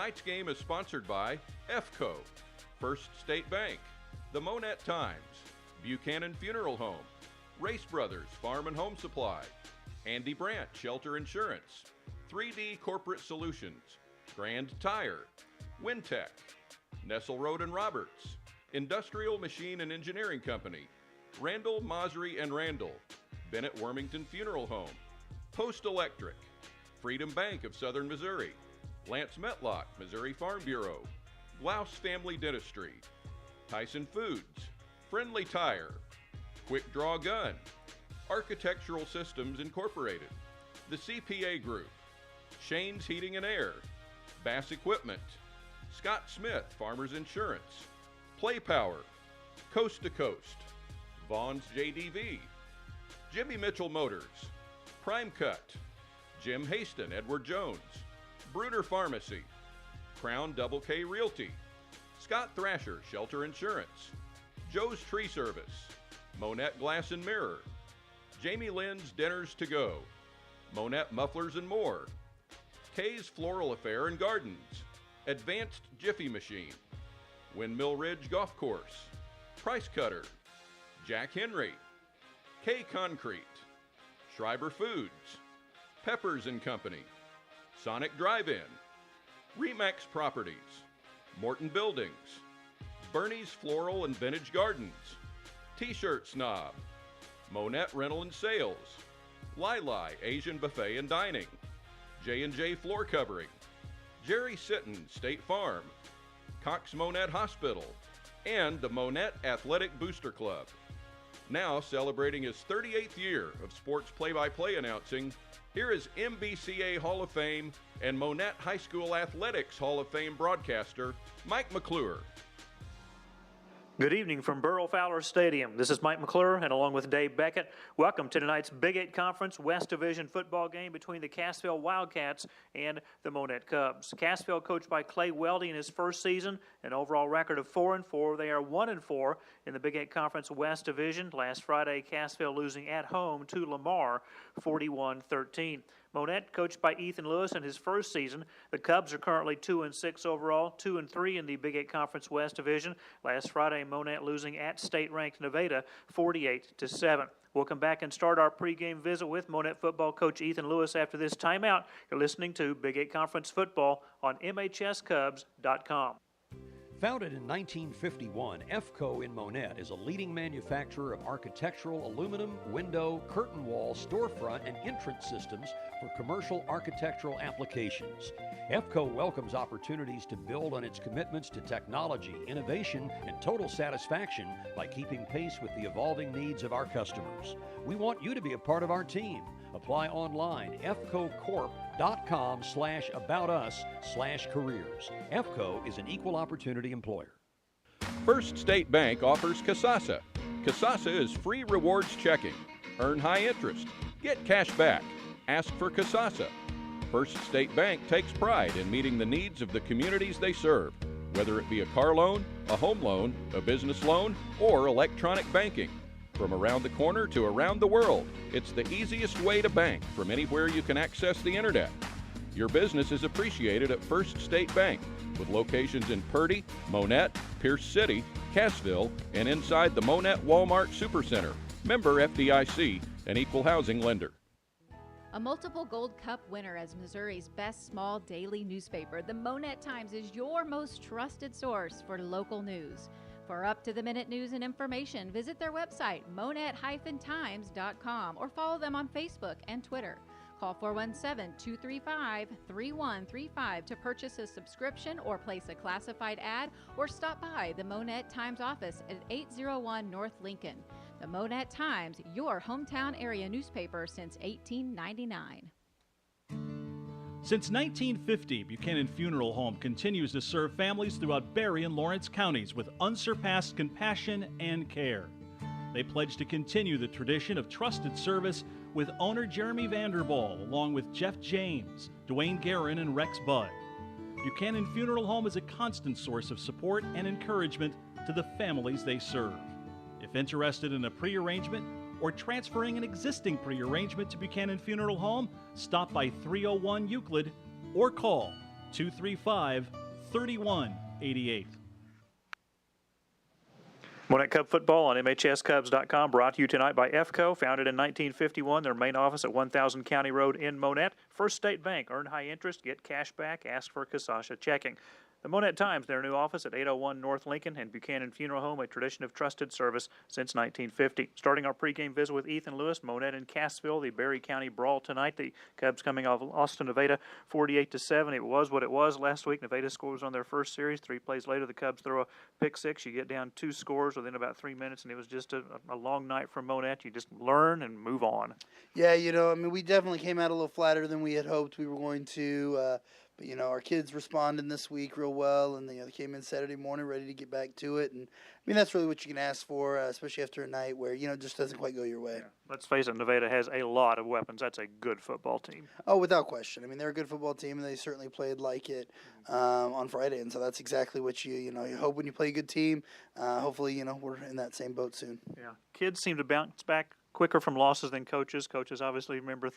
Tonight's game is sponsored by EFCO, First State Bank, the Monett Times, Buchanan Funeral Home, Race Brothers Farm and Home Supply, Andy Brandt Shelter Insurance, 3D Corporate Solutions, Grand Tire, Wintech, Nestle Road and Roberts, Industrial Machine and Engineering Company, Randall, Mosry and Randall, Bennett Wormington Funeral Home, Post Electric, Freedom Bank of Southern Missouri, Lance Metlock, Missouri Farm Bureau, Glaus Family Dentistry, Tyson Foods, Friendly Tire, Quick Draw Gun, Architectural Systems Incorporated, the CPA Group, Shane's Heating and Air, Bass Equipment, Scott Smith Farmers Insurance, Play Power, Coast to Coast, Vaughn's JDV, Jimmy Mitchell Motors, Prime Cut, Jim Haston Edward Jones, Bruder Pharmacy, Crown Double K Realty, Scott Thrasher Shelter Insurance, Joe's Tree Service, Monett Glass and Mirror, Jamie Lynn's Dinners to Go, Monett Mufflers and More, Kay's Floral Affair and Gardens, Advanced Jiffy Machine, Windmill Ridge Golf Course, Price Cutter, Jack Henry, K Concrete, Schreiber Foods, Peppers and Company, Sonic Drive-In, Remax Properties, Morton Buildings, Bernie's Floral and Vintage Gardens, T-Shirt Snob, Monett Rental and Sales, Lili Asian Buffet and Dining, J&J Floor Covering, Jerry Sitton State Farm, Cox Monett Hospital, and the Monett Athletic Booster Club. Now celebrating his 38th year of sports play-by-play announcing, here is MBCA Hall of Fame and Monett High School Athletics Hall of Fame broadcaster, Mike McClure. Good evening from Burrow Fowler Stadium. This is Mike McClure, and along with Dave Beckett, welcome to tonight's Big 8 Conference West Division football game between the Cassville Wildcats and the Monett Cubs. Cassville, coached by Clay Weldy in his first season, an overall record of 4-4. They are 1-4 in the Big 8 Conference West Division. Last Friday, Cassville losing at home to Lamar, 41-13. Monett, coached by Ethan Lewis in his first season. The Cubs are currently 2-6 overall, 2-3 in the Big 8 Conference West Division. Last Friday, Monett losing at state-ranked Nevada, 48-7. We'll come back and start our pregame visit with Monett football coach Ethan Lewis after this timeout. You're listening to Big 8 Conference football on MHSCubs.com. Founded in 1951, EFCO in Monett is a leading manufacturer of architectural aluminum, window, curtain wall, storefront, and entrance systems for commercial architectural applications. EFCO welcomes opportunities to build on its commitments to technology, innovation, and total satisfaction by keeping pace with the evolving needs of our customers. We want you to be a part of our team. Apply online, fcocorp.com/aboutus/careers. EFCO is an equal opportunity employer. First State Bank offers Casasa. Casasa is free rewards checking. Earn high interest. Get cash back. Ask for Casasa. First State Bank takes pride in meeting the needs of the communities they serve, whether it be a car loan, a home loan, a business loan, or electronic banking. From around the corner to around the world, it's the easiest way to bank from anywhere you can access the internet. Your business is appreciated at First State Bank, with locations in Purdy, Monett, Pierce City, Cassville, and inside the Monett Walmart Supercenter. Member FDIC, an equal housing lender. A multiple Gold Cup winner as Missouri's best small daily newspaper, the Monett Times is your most trusted source for local news. For up-to-the-minute news and information, visit their website, monett-times.com, or follow them on Facebook and Twitter. Call 417-235-3135 to purchase a subscription or place a classified ad, or stop by the Monett Times office at 801 North Lincoln. The Monett Times, your hometown area newspaper since 1899. Since 1950, Buchanan Funeral Home continues to serve families throughout Berry and Lawrence counties with unsurpassed compassion and care. They pledge to continue the tradition of trusted service with owner Jeremy Vanderball, along with Jeff James, Dwayne Guerin, and Rex Budd. Buchanan Funeral Home is a constant source of support and encouragement to the families they serve. If interested in a pre-arrangement or transferring an existing pre-arrangement to Buchanan Funeral Home, stop by 301 Euclid or call 235-3188. Monett Cub football on MHSCubs.com, brought to you tonight by EFCO. Founded in 1951, their main office at 1000 County Road in Monett. First State Bank, earn high interest, get cash back, ask for Cassville checking. The Monett Times, their new office at 801 North Lincoln, and Buchanan Funeral Home, a tradition of trusted service since 1950. Starting our pregame visit with Ethan Lewis, Monett and Cassville, the Berry County brawl tonight. The Cubs coming off Austin, Nevada, 48-7. It was what it was last week. Nevada scores on their first series. 3 plays later, the Cubs throw a pick six. You get down 2 scores within about 3 minutes, and it was just a long night from Monett. You just learn and move on. Yeah, we definitely came out a little flatter than we had hoped we were going to. But, our kids responded this week real well, and, they came in Saturday morning ready to get back to it. And, that's really what you can ask for, especially after a night where, it just doesn't quite go your way. Yeah. Let's face it, Nevada has a lot of weapons. That's a good football team. Oh, without question. They're a good football team, and they certainly played like it on Friday. And so that's exactly what you hope when you play a good team. Hopefully, we're in that same boat soon. Yeah. Kids seem to bounce back quicker from losses than coaches. Coaches obviously remember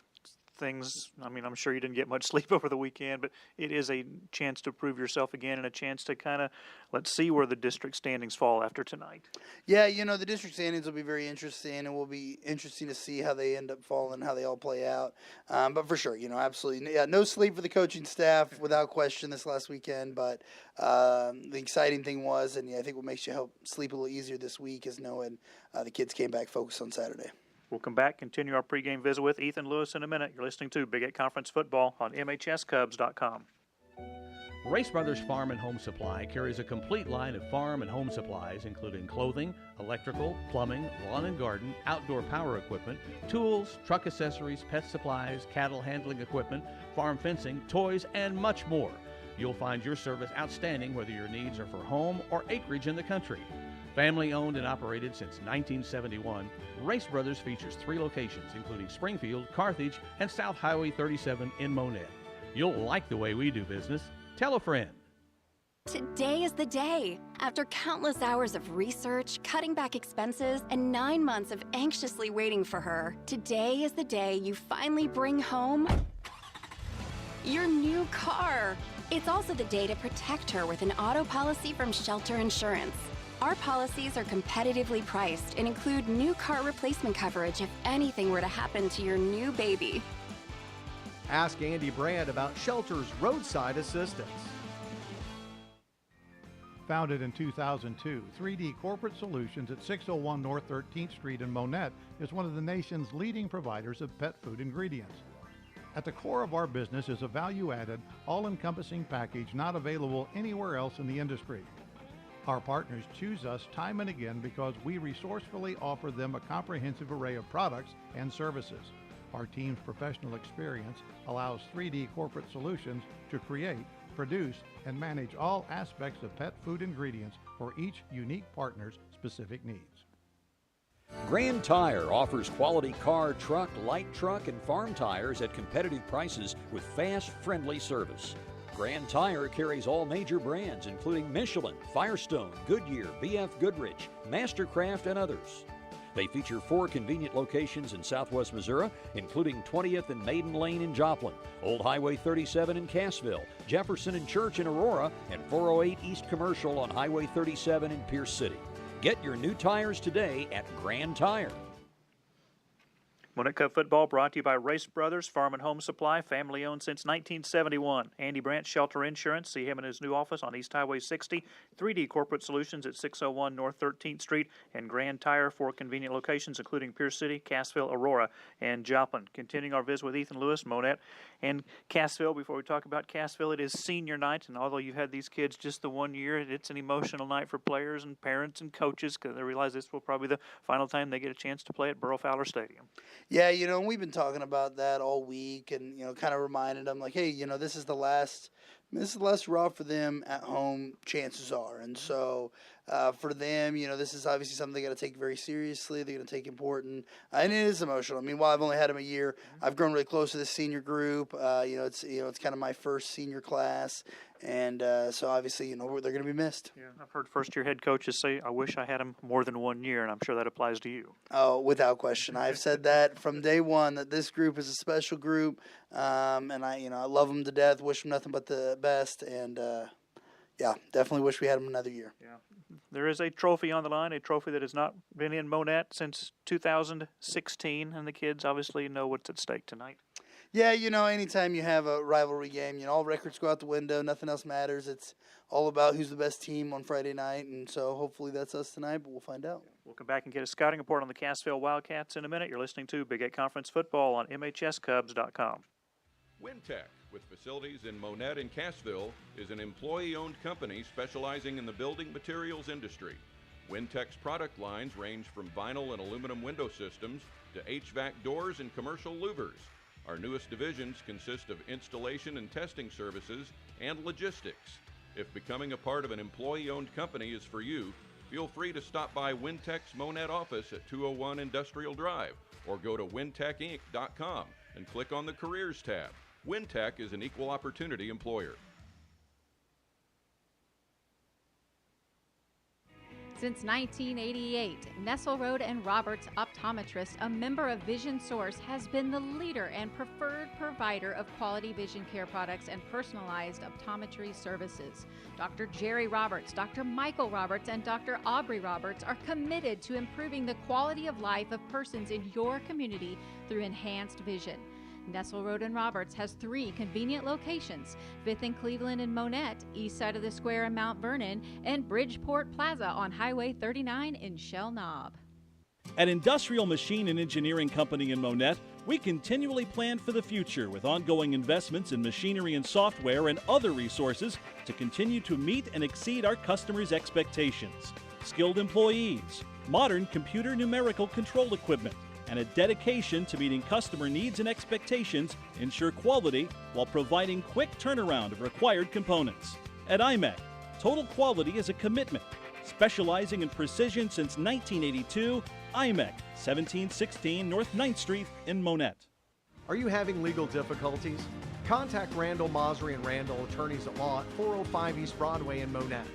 things. I'm sure you didn't get much sleep over the weekend, but it is a chance to prove yourself again and a chance to kind of let's see where the district standings fall after tonight. Yeah, the district standings will be very interesting, and will be interesting to see how they end up falling, how they all play out. But for sure, absolutely, no sleep for the coaching staff without question this last weekend. But the exciting thing was, and I think what makes you help sleep a little easier this week is knowing the kids came back focused on Saturday. We'll come back, continue our pregame visit with Ethan Lewis in a minute. You're listening to Big 8 Conference Football on MHSCubs.com. Race Brothers Farm and Home Supply carries a complete line of farm and home supplies, including clothing, electrical, plumbing, lawn and garden, outdoor power equipment, tools, truck accessories, pet supplies, cattle handling equipment, farm fencing, toys, and much more. You'll find your service outstanding whether your needs are for home or acreage in the country. Family owned and operated since 1971, Race Brothers features 3 locations, including Springfield, Carthage, and South Highway 37 in Monett. You'll like the way we do business. Tell a friend. Today is the day. After countless hours of research, cutting back expenses, and 9 months of anxiously waiting for her, today is the day you finally bring home your new car. It's also the day to protect her with an auto policy from Shelter Insurance. Our policies are competitively priced and include new car replacement coverage if anything were to happen to your new baby. Ask Andy Brandt about Shelter's roadside assistance. Founded in 2002, 3D Corporate Solutions at 601 North 13th Street in Monett is one of the nation's leading providers of pet food ingredients. At the core of our business is a value-added, all-encompassing package not available anywhere else in the industry. Our partners choose us time and again because we resourcefully offer them a comprehensive array of products and services. Our team's professional experience allows 3D Corporate Solutions to create, produce, and manage all aspects of pet food ingredients for each unique partner's specific needs. Grand Tire offers quality car, truck, light truck, and farm tires at competitive prices with fast, friendly service. Grand Tire carries all major brands, including Michelin, Firestone, Goodyear, BF Goodrich, Mastercraft, and others. They feature 4 convenient locations in southwest Missouri, including 20th and Maiden Lane in Joplin, Old Highway 37 in Cassville, Jefferson and Church in Aurora, and 408 East Commercial on Highway 37 in Pierce City. Get your new tires today at Grand Tire. Monett Cub football brought to you by Race Brothers Farm and Home Supply, family owned since 1971. Andy Brandt, Shelter Insurance. See him in his new office on East Highway 60. 3D Corporate Solutions at 601 North 13th Street, and Grand Tire, 4 convenient locations, including Pierce City, Cassville, Aurora, and Joplin. Continuing our visit with Ethan Lewis, Monett, and Cassville. Before we talk about Cassville, it is senior night, and although you've had these kids just the 1 year, it's an emotional night for players and parents and coaches because they realize this will probably be the final time they get a chance to play at Burrow Fowler Stadium. Yeah, and we've been talking about that all week, and kind of reminded them like, hey, this is the last hurrah for them at home, chances are. And so for them, this is obviously something they got to take very seriously. They're going to take important, and it is emotional. While I've only had them a year, I've grown really close to this senior group. It's kind of my first senior class, And so obviously, they're going to be missed. Yeah, I've heard first-year head coaches say, "I wish I had him more than 1 year," and I'm sure that applies to you. Oh, without question. I've said that from day one, that this group is a special group, and I love them to death. Wish them nothing but the best, and yeah, definitely wish we had them another year. Yeah, there is a trophy on the line, a trophy that has not been in Monett since 2016, and the kids obviously know what's at stake tonight. Yeah, anytime you have a rivalry game, all records go out the window. Nothing else matters. It's all about who's the best team on Friday night, and so hopefully that's us tonight, but we'll find out. We'll come back and get a scouting report on the Cassville Wildcats in a minute. You're listening to Big 8 Conference Football on MHSCubs.com. Wintech, with facilities in Monett and Cassville, is an employee-owned company specializing in the building materials industry. Wintech's product lines range from vinyl and aluminum window systems to HVAC doors and commercial louvers. Our newest divisions consist of installation and testing services and logistics. If becoming a part of an employee-owned company is for you, feel free to stop by Wintech's Monett office at 201 Industrial Drive or go to wintechinc.com and click on the Careers tab. Wintech is an equal opportunity employer. Since 1988, Nestle Road and Roberts Optometrist, a member of Vision Source, has been the leader and preferred provider of quality vision care products and personalized optometry services. Dr. Jerry Roberts, Dr. Michael Roberts, and Dr. Aubrey Roberts are committed to improving the quality of life of persons in your community through enhanced vision. Nestle Road and Roberts has 3 convenient locations: 5th and Cleveland in Monett, east side of the square in Mount Vernon, and Bridgeport Plaza on Highway 39 in Shell Knob. At Industrial Machine and Engineering Company in Monett, we continually plan for the future with ongoing investments in machinery and software and other resources to continue to meet and exceed our customers' expectations. Skilled employees, modern computer numerical control equipment, and a dedication to meeting customer needs and expectations ensure quality while providing quick turnaround of required components. At IMEC, total quality is a commitment. Specializing in precision since 1982, IMEC, 1716 North 9th Street in Monett. Are you having legal difficulties? Contact Randall, Mosry & Randall, attorneys at law at 405 East Broadway in Monett.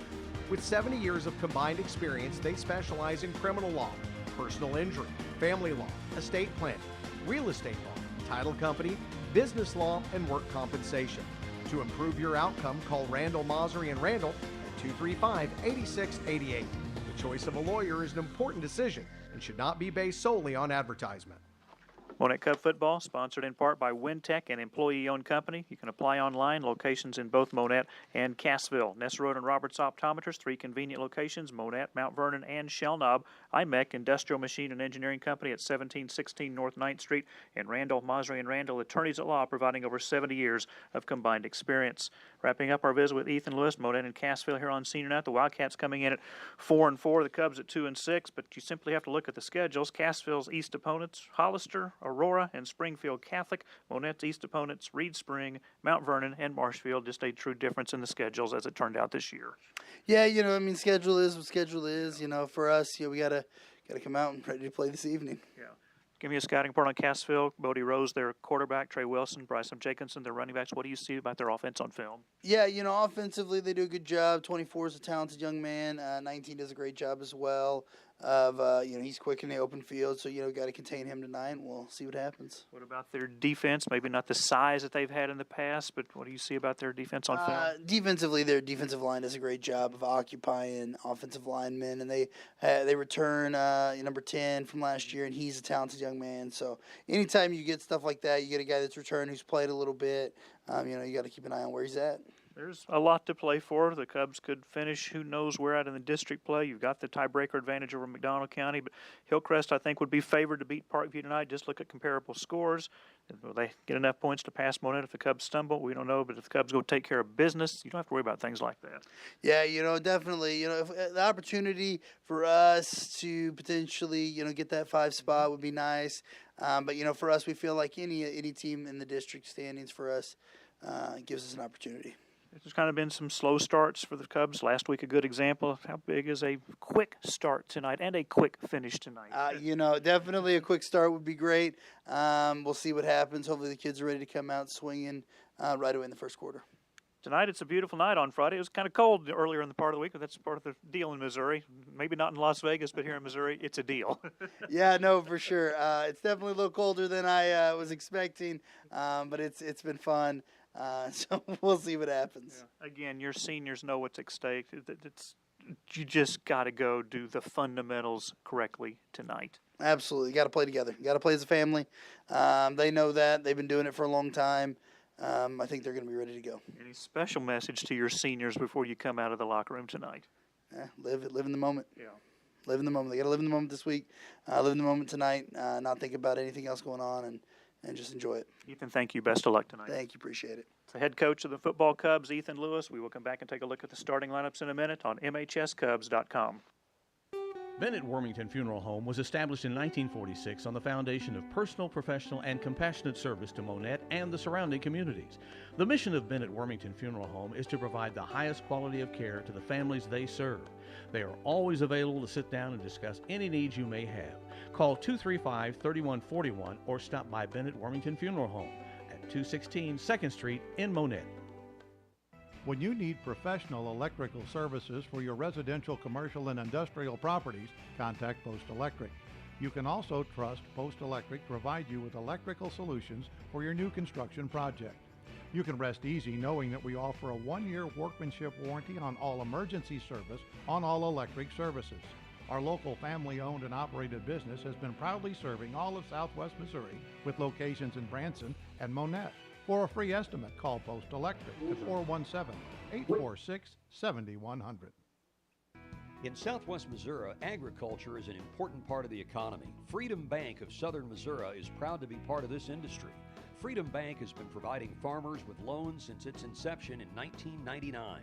With 70 years of combined experience, they specialize in criminal law, personal injury, family law, estate planning, real estate law, title company, business law, and work compensation. To improve your outcome, call Randall, Mosry & Randall at 235-8688. The choice of a lawyer is an important decision and should not be based solely on advertisement. Monett Cub football, sponsored in part by Wintech, an employee-owned company. You can apply online. Locations in both Monett and Cassville. Nestle Road and Roberts Optometrists, 3 convenient locations: Monett, Mount Vernon, and Shell Knob. IMEC, Industrial Machine and Engineering Company at 1716 North 9th Street. And Randall, Mosry & Randall, attorneys at law, providing over 70 years of combined experience. Wrapping up our visit with Ethan Lewis, Monett and Cassville here on Senior Night. The Wildcats coming in at 4-4, the Cubs at 2-6, but you simply have to look at the schedules. Cassville's East opponents, Hollister, Aurora, and Springfield Catholic. Monett's East opponents, Reed Spring, Mount Vernon, and Marshfield. Just a true difference in the schedules as it turned out this year. Yeah, schedule is what schedule is. For us, we gotta come out and ready to play this evening. Yeah. Give me a scouting report on Cassville. Bodie Rose, their quarterback, Trey Wilson, Bryson Jacobson, their running backs. What do you see about their offense on film? Yeah, offensively they do a good job. 24 is a talented young man. 19 does a great job as well. He's quick in the open field, so got to contain him tonight. We'll see what happens. What about their defense? Maybe not the size that they've had in the past, but what do you see about their defense on film? Defensively, their defensive line does a great job of occupying offensive linemen, and they return number 10 from last year, and he's a talented young man. So anytime you get stuff like that, you get a guy that's returned who's played a little bit. You got to keep an eye on where he's at. There's a lot to play for. The Cubs could finish who knows where out in the district play. You've got the tiebreaker advantage over McDonald County, but Hillcrest, I think, would be favored to beat Parkview tonight. Just look at comparable scores. Will they get enough points to pass Monett if the Cubs stumble? We don't know, but if the Cubs go take care of business, you don't have to worry about things like that. Yeah, definitely. If the opportunity for us to potentially, get that 5 spot would be nice. But, for us, we feel like any team in the district standings for us gives us an opportunity. There's kind of been some slow starts for the Cubs. Last week, a good example of how big is a quick start tonight and a quick finish tonight. Definitely a quick start would be great. We'll see what happens. Hopefully the kids are ready to come out swinging right away in the first quarter. Tonight it's a beautiful night on Friday. It was kind of cold earlier in the part of the week, but that's part of the deal in Missouri. Maybe not in Las Vegas, but here in Missouri, it's a deal. Yeah, no, for sure. It's definitely a little colder than I was expecting, but it's been fun. So we'll see what happens. Yeah. Again, your seniors know what's at stake. You just got to go do the fundamentals correctly tonight. Absolutely. You got to play together. You got to play as a family. They know that. They've been doing it for a long time. I think they're going to be ready to go. Any special message to your seniors before you come out of the locker room tonight? Yeah, live in the moment. Yeah. Live in the moment. They got to live in the moment this week. Live in the moment tonight. Not think about anything else going on and just enjoy it. Ethan, thank you. Best of luck tonight. Thank you. Appreciate it. The head coach of the football Cubs, Ethan Lewis. We will come back and take a look at the starting lineups in a minute on MHSCubs.com. Bennett Wormington Funeral Home was established in 1946 on the foundation of personal, professional, and compassionate service to Monett and the surrounding communities. The mission of Bennett Wormington Funeral Home is to provide the highest quality of care to the families they serve. They are always available to sit down and discuss any needs you may have. Call 235-3141 or stop by Bennett Wormington Funeral Home at 216 2nd Street in Monett. When you need professional electrical services for your residential, commercial, and industrial properties, contact Post Electric. You can also trust Post Electric to provide you with electrical solutions for your new construction project. You can rest easy knowing that we offer a 1-year workmanship warranty on all emergency service on all electric services. Our local family-owned and operated business has been proudly serving all of Southwest Missouri with locations in Branson and Monett. For a free estimate, call Post Electric at 417-846-7100. In Southwest Missouri, agriculture is an important part of the economy. Freedom Bank of Southern Missouri is proud to be part of this industry. Freedom Bank has been providing farmers with loans since its inception in 1999.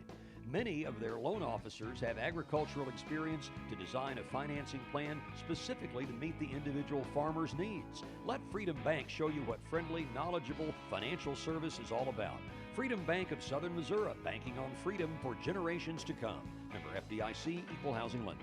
Many of their loan officers have agricultural experience to design a financing plan specifically to meet the individual farmer's needs. Let Freedom Bank show you what friendly, knowledgeable financial service is all about. Freedom Bank of Southern Missouri, banking on freedom for generations to come. Member FDIC, Equal Housing Lender.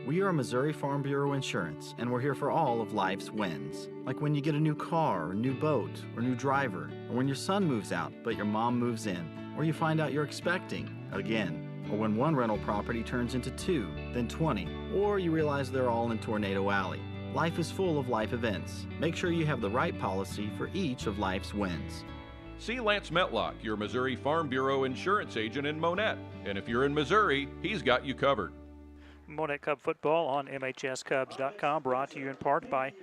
We are Missouri Farm Bureau Insurance, and we're here for all of life's wins. Like when you get a new car, or new boat, or new driver, or when your son moves out but your mom moves in, or you find out you're expecting again, or when one rental property turns into 2, then 20, or you realize they're all in Tornado Alley. Life is full of life events. Make sure you have the right policy for each of life's wins. See Lance Metlock, your Missouri Farm Bureau insurance agent in Monett. And if you're in Missouri, he's got you covered. Monett Cub football on MHSCubs.com, brought to you in part by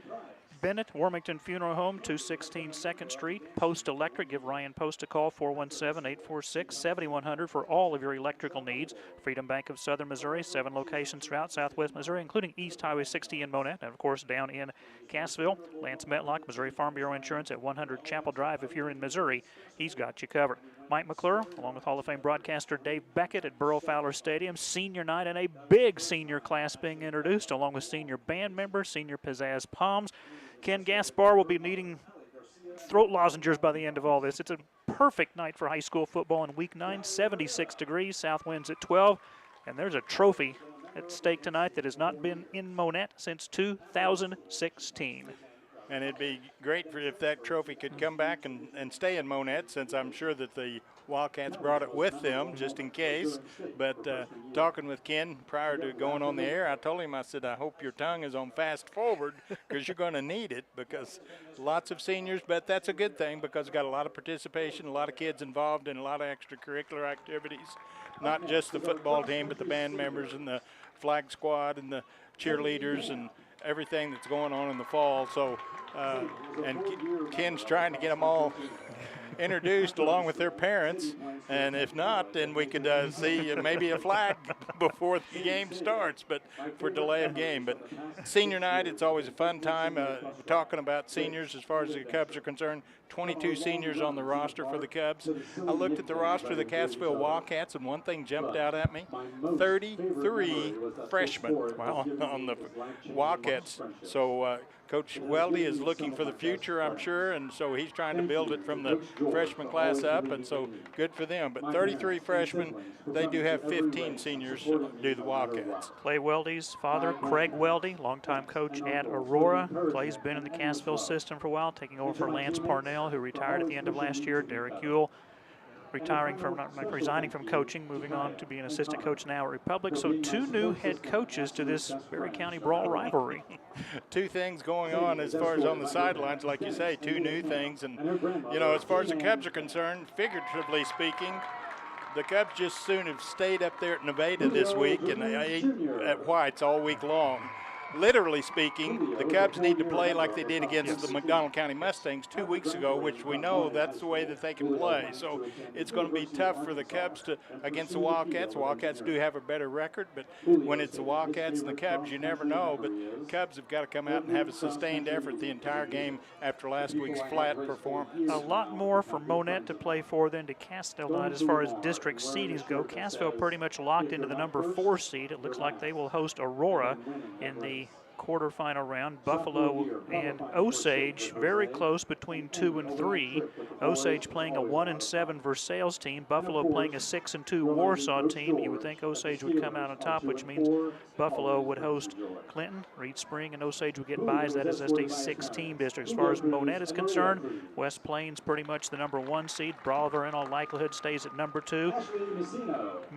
Bennett Wormington Funeral Home, 216 2nd Street. Post Electric. Give Ryan Post a call, 417-846-7100 for all of your electrical needs. Freedom Bank of Southern Missouri, 7 locations throughout Southwest Missouri, including East Highway 60 in Monett, and of course down in Cassville. Lance Metlock, Missouri Farm Bureau Insurance at 100 Chapel Drive. If you're in Missouri, he's got you covered. Mike McClure, along with Hall of Fame broadcaster Dave Beckett at Burrow Fowler Stadium. Senior night and a big senior class being introduced, along with senior band members, senior pizzazz Palms. Ken Gaspar will be needing throat lozenges by the end of all this. It's a perfect night for high school football in Week 9, 76 degrees, south winds at 12, and there's a trophy at stake tonight that has not been in Monett since 2016. And it'd be great if that trophy could come back and stay in Monett, since I'm sure that the Wildcats brought it with them just in case. But talking with Ken prior to going on the air, I told him, I said, I hope your tongue is on fast forward because you're going to need it, because lots of seniors, but that's a good thing because we've got a lot of participation, a lot of kids involved in a lot of extracurricular activities, not just the football team, but the band members and the flag squad and the cheerleaders and everything that's going on in the fall. So, and Ken's trying to get them all introduced along with their parents, and if not, then we could see maybe a flag before the game starts, but for delay of game. But senior night, it's always a fun time. Talking about seniors as far as the Cubs are concerned, 22 seniors on the roster for the Cubs. I looked at the roster of the Cassville Wildcats, and one thing jumped out at me: 33 freshmen on the Wildcats. So Coach Weldy is looking for the future, I'm sure, and so he's trying to build it from the freshman class up, and so good for them. But 33 freshmen, they do have 15 seniors do the Wildcats. Clay Weldy's father, Craig Weldy, longtime coach at Aurora. Clay's been in the Cassville system for a while, taking over for Lance Parnell, who retired at the end of last year. Derek Ewell resigning from coaching, moving on to be an assistant coach now at Republic. So 2 new head coaches to this Berry County Brawl rivalry. 2 things going on as far as on the sidelines, like you say, 2 new things. And, you know, as far as the Cubs are concerned, figuratively speaking, the Cubs just soon have stayed up there at Nevada this week, and they ate at White's all week long. Literally speaking, the Cubs need to play like they did against the McDonald County Mustangs 2 weeks ago, which we know that's the way that they can play. So it's going to be tough for the Cubs against the Wildcats. The Wildcats do have a better record, but when it's the Wildcats and the Cubs, you never know. But Cubs have got to come out and have a sustained effort the entire game after last week's flat performance. A lot more for Monett to play for than to Cassville tonight as far as district seedings go. Cassville pretty much locked into the number 4 seed. It looks like they will host Aurora in the quarterfinal round. Buffalo and Osage very close between 2 and 3. Osage playing a 1-7 Versailles team. Buffalo playing a 6-2 Warsaw team. You would think Osage would come out on top, which means Buffalo would host Clinton, Reed Spring, and Osage would get buys. That is just a 6-team district. As far as Monett is concerned, West Plains pretty much the number 1 seed. Brawler in all likelihood stays at number 2.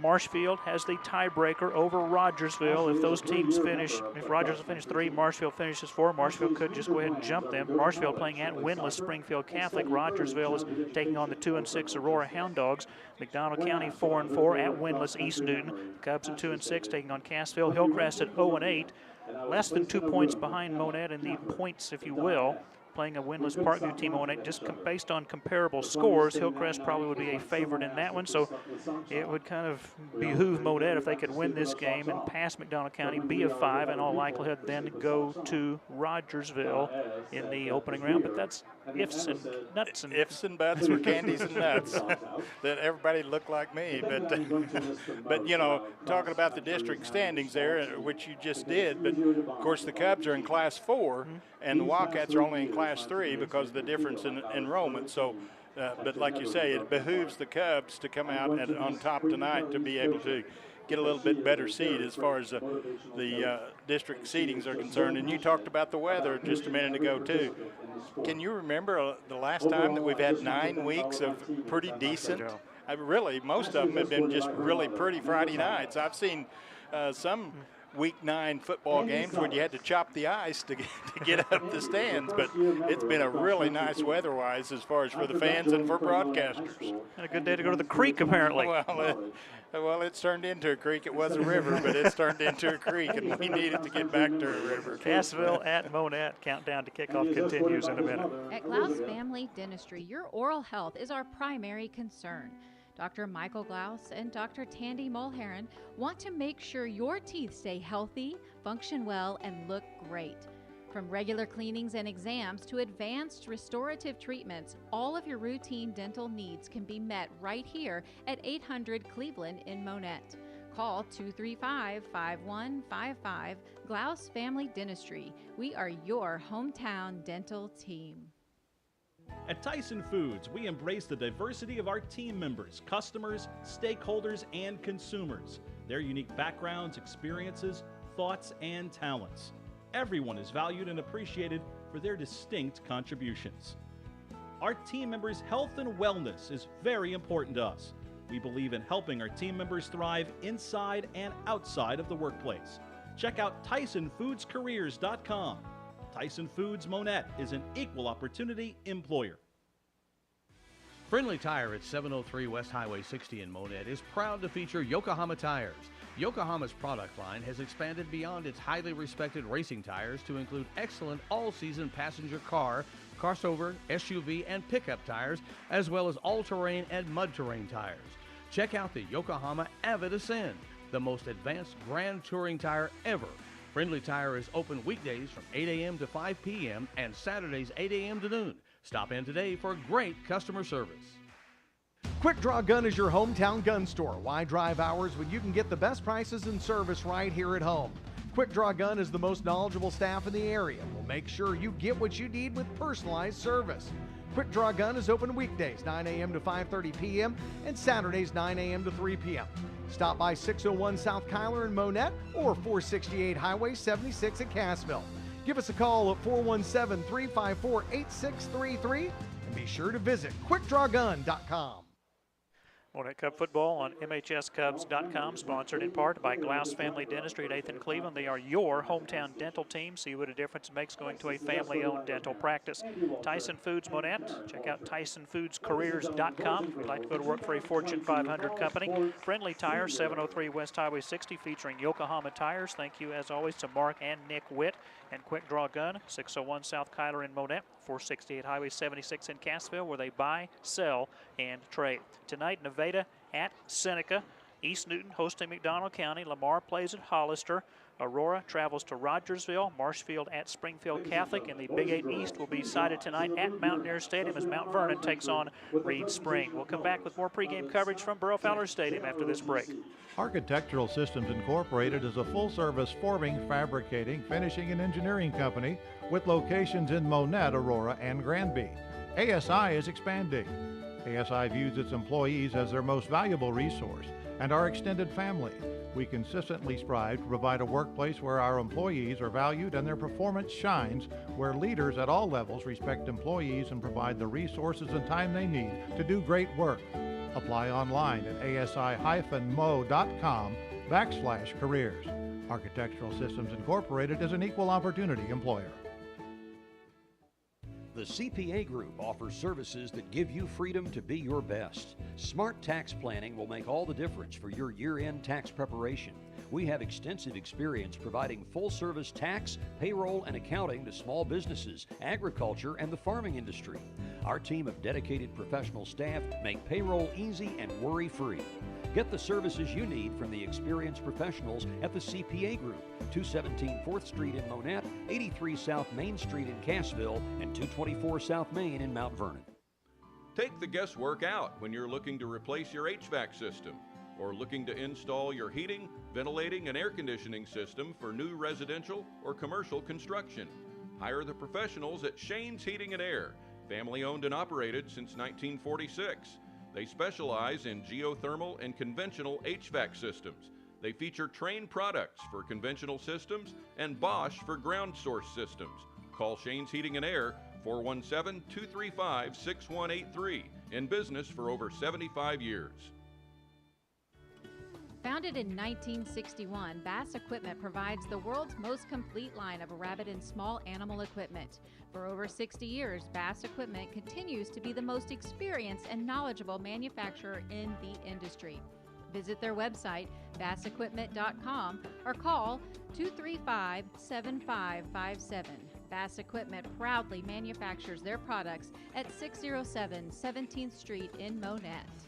Marshfield has the tiebreaker over Rogersville. If those teams finish, if Rogersville finish 3, Marshfield finishes 4. Marshfield could just go ahead and jump them. Marshfield playing at winless Springfield Catholic. Rogersville is taking on the 2-6 Aurora Hound Dogs. McDonald County 4-4 at winless East Newton. Cubs at 2-6 taking on Cassville. Hillcrest at 0-8. Less than 2 points behind Monett in the points, if you will. Playing a winless Parkview team on it, just based on comparable scores, Hillcrest probably would be a favorite in that one. So it would kind of behoove Monett if they could win this game and pass McDonald County, be a 5, in all likelihood then go to Rogersville in the opening round. But that's ifs and nuts and ifs and buts or candies and nuts. That everybody looked like me, but you know, talking about the district standings there, which you just did. But of course, the Cubs are in Class 4, and the Wildcats are only in Class 3 because of the difference in enrollment. So, but like you say, it behooves the Cubs to come out on top tonight to be able to get a little bit better seed as far as the district seedings are concerned. And you talked about the weather just a minute ago too. Can you remember the last time that we've had 9 weeks of pretty decent? Really, most of them have been just really pretty Friday nights. I've seen some Week 9 football games when you had to chop the ice to get up the stands, but it's been a really nice weather-wise as far as for the fans and for broadcasters. And a good day to go to the creek, apparently. Well, it's turned into a creek. It was a river, but it's turned into a creek, and we needed to get back to a river. Cassville at Monett. Countdown to kickoff continues in a minute. At Glaus Family Dentistry, your oral health is our primary concern. Dr. Michael Glaus and Dr. Tandy Mulheron want to make sure your teeth stay healthy, function well, and look great. From regular cleanings and exams to advanced restorative treatments, all of your routine dental needs can be met right here at 800 Cleveland in Monett. Call 235-5155, Glaus Family Dentistry. We are your hometown dental team. At Tyson Foods, we embrace the diversity of our team members, customers, stakeholders, and consumers, their unique backgrounds, experiences, thoughts, and talents. Everyone is valued and appreciated for their distinct contributions. Our team members' health and wellness is very important to us. We believe in helping our team members thrive inside and outside of the workplace. Check out TysonFoodsCareers.com. Tyson Foods Monett is an equal opportunity employer. Friendly Tire at 703 West Highway 60 in Monett is proud to feature Yokohama tires. Yokohama's product line has expanded beyond its highly respected racing tires to include excellent all-season passenger car, crossover, SUV, and pickup tires, as well as all-terrain and mud-terrain tires. Check out the Yokohama Avid Ascend, the most advanced grand touring tire ever. Friendly Tire is open weekdays from 8 a.m. to 5 p.m. and Saturdays 8 a.m. to noon. Stop in today for great customer service. Quick Draw Gun is your hometown gun store. Why drive hours when you can get the best prices and service right here at home? Quick Draw Gun is the most knowledgeable staff in the area. We'll make sure you get what you need with personalized service. Quick Draw Gun is open weekdays 9 a.m. to 5:30 p.m. and Saturdays 9 a.m. to 3 p.m. Stop by 601 South Kyler in Monett or 468 Highway 76 at Cassville. Give us a call at 417-354-8633 and be sure to visit quickdrawgun.com. Monett Cub football on MHSCubs.com, sponsored in part by Glass Family Dentistry at 8th and Cleveland. They are your hometown dental team. See what a difference it makes going to a family-owned dental practice. Tyson Foods Monett. Check out TysonFoodsCareers.com if you'd like to go to work for a Fortune 500 company. Friendly Tires, 703 West Highway 60, featuring Yokohama tires. Thank you, as always, to Mark and Nick Witt. And Quick Draw Gun, 601 South Kyler in Monett, 468 Highway 76 in Cassville, where they buy, sell, and trade. Tonight, Nevada at Seneca. East Newton hosting McDonald County. Lamar plays at Hollister. Aurora travels to Rogersville. Marshfield at Springfield Catholic. And the Big 8 East will be decided tonight at Mountaineer Stadium as Mount Vernon takes on Reed Spring. We'll come back with more pregame coverage from Burrow Fowler Stadium after this break. Architectural Systems Incorporated is a full-service forming, fabricating, finishing, and engineering company with locations in Monett, Aurora, and Granby. ASI is expanding. ASI views its employees as their most valuable resource and our extended family. We consistently strive to provide a workplace where our employees are valued and their performance shines, where leaders at all levels respect employees and provide the resources and time they need to do great work. Apply online at asi-mo.com/careers. Architectural Systems Incorporated is an equal opportunity employer. The CPA Group offers services that give you freedom to be your best. Smart tax planning will make all the difference for your year-end tax preparation. We have extensive experience providing full-service tax, payroll, and accounting to small businesses, agriculture, and the farming industry. Our team of dedicated professional staff make payroll easy and worry-free. Get the services you need from the experienced professionals at the CPA Group, 217 4th Street in Monett, 83 South Main Street in Cassville, and 224 South Main in Mount Vernon. Take the guesswork out when you're looking to replace your HVAC system or looking to install your heating, ventilating, and air conditioning system for new residential or commercial construction. Hire the professionals at Shane's Heating and Air, family owned and operated since 1946. They specialize in geothermal and conventional HVAC systems. They feature Trane products for conventional systems and Bosch for ground source systems. Call Shane's Heating and Air, 417-235-6183. In business for over 75 years. Founded in 1961, Bass Equipment provides the world's most complete line of rabbit and small animal equipment. For over 60 years, Bass Equipment continues to be the most experienced and knowledgeable manufacturer in the industry. Visit their website, bassequipment.com, or call 235-7557. Bass Equipment proudly manufactures their products at 607 17th Street in Monett.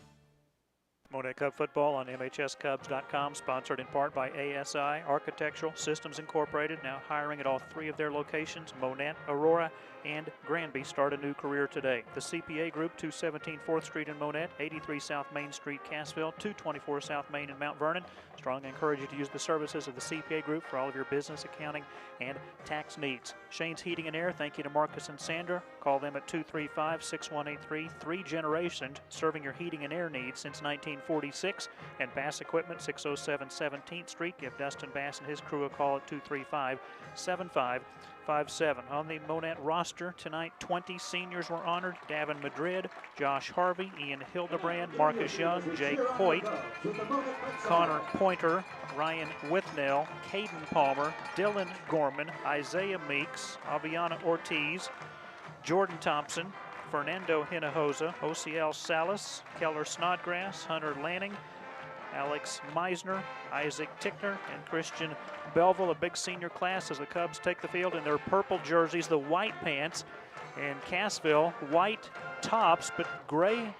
Monett Cub football on MHSCubs.com, sponsored in part by ASI Architectural Systems Incorporated, now hiring at all three of their locations, Monett, Aurora, and Granby. Start a new career today. The CPA Group, 217 4th Street in Monett, 83 South Main Street, Cassville, 224 South Main in Mount Vernon. Strongly encourage you to use the services of the CPA Group for all of your business, accounting, and tax needs. Shane's Heating and Air, thank you to Marcus and Sandra. Call them at 235-6183. 3 generations serving your heating and air needs since 1946. And Bass Equipment, 607 17th Street. Give Dustin Bass and his crew a call at 235-7557. On the Monett roster tonight, 20 seniors were honored. Davin Madrid, Josh Harvey, Ian Hildebrand, Marcus Young, Jake Hoyt, Connor Pointer, Ryan Withnell, Caden Palmer, Dylan Gorman, Isaiah Meeks, Aviana Ortiz, Jordan Thompson, Fernando Hinojosa, OCL Salas, Keller Snodgrass, Hunter Lanning, Alex Meisner, Isaac Tickner, and Christian Belleville. A big senior class as the Cubs take the field in their purple jerseys, the white pants, and Cassville, white tops, but gray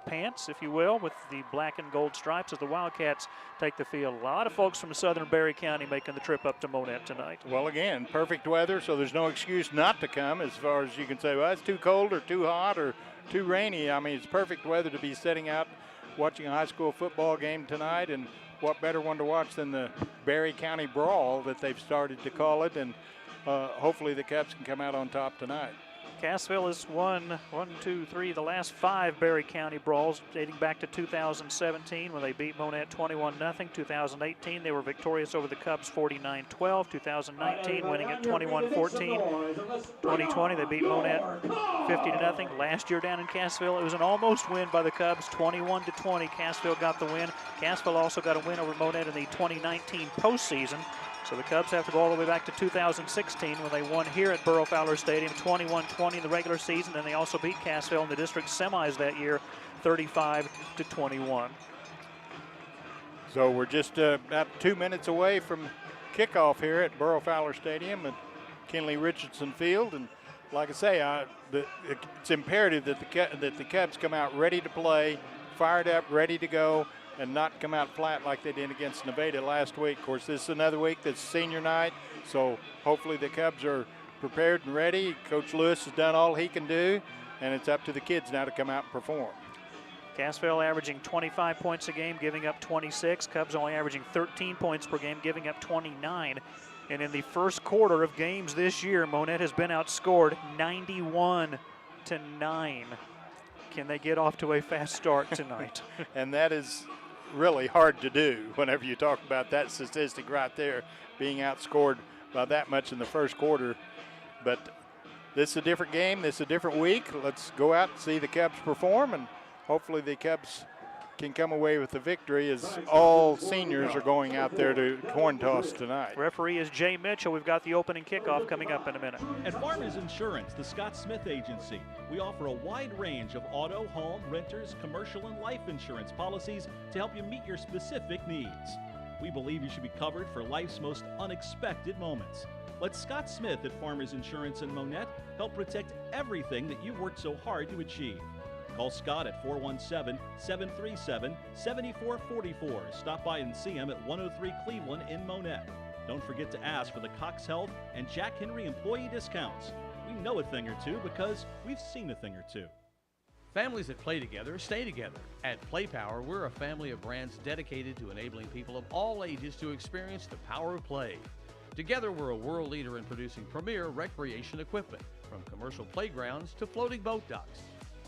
pants, if you will, with the black and gold stripes as the Wildcats take the field. A lot of folks from southern Berry County making the trip up to Monett tonight. Well, again, perfect weather, so there's no excuse not to come as far as you can say, well, it's too cold or too hot or too rainy. I mean, it's perfect weather to be sitting out watching a high school football game tonight, and what better one to watch than the Berry County Brawl that they've started to call it, and hopefully the Cubs can come out on top tonight. Cassville has won the last 5 Berry County brawls dating back to 2017 when they beat Monett 21-0. 2018 they were victorious over the Cubs 49-12. 2019 winning at 21-14. 2020 they beat Monett 50-0. Last year down in Cassville it was an almost win by the Cubs, 21-20. Cassville got the win. Cassville also got a win over Monett in the 2019 postseason. So the Cubs have to go all the way back to 2016 when they won here at Burrow Fowler Stadium 21-20 in the regular season. Then they also beat Cassville in the district semis that year 35-21. So we're just about 2 minutes away from kickoff here at Burrow Fowler Stadium at Kinley Richardson Field. And like I say, it's imperative that the Cubs come out ready to play, fired up, ready to go, and not come out flat like they did against Nevada last week. Of course, this is another week that's senior night, so hopefully the Cubs are prepared and ready. Coach Lewis has done all he can do, and it's up to the kids now to come out and perform. Cassville averaging 25 points a game, giving up 26. Cubs only averaging 13 points per game, giving up 29. And in the first quarter of games this year, Monett has been outscored 91-9. Can they get off to a fast start tonight? And that is really hard to do whenever you talk about that statistic right there, being outscored by that much in the first quarter. But this is a different game. This is a different week. Let's go out and see the Cubs perform, and hopefully the Cubs can come away with the victory as all seniors are going out there to coin toss tonight. Referee is Jay Mitchell. We've got the opening kickoff coming up in a minute. At Farmers Insurance, the Scott Smith Agency, we offer a wide range of auto, home, renters, commercial, and life insurance policies to help you meet your specific needs. We believe you should be covered for life's most unexpected moments. Let Scott Smith at Farmers Insurance in Monett help protect everything that you've worked so hard to achieve. Call Scott at 417-737-7444. Stop by and see him at 103 Cleveland in Monett. Don't forget to ask for the Cox Health and Jack Henry employee discounts. We know a thing or two because we've seen a thing or two. Families that play together stay together. At Play Power, we're a family of brands dedicated to enabling people of all ages to experience the power of play. Together, we're a world leader in producing premier recreation equipment, from commercial playgrounds to floating boat docks.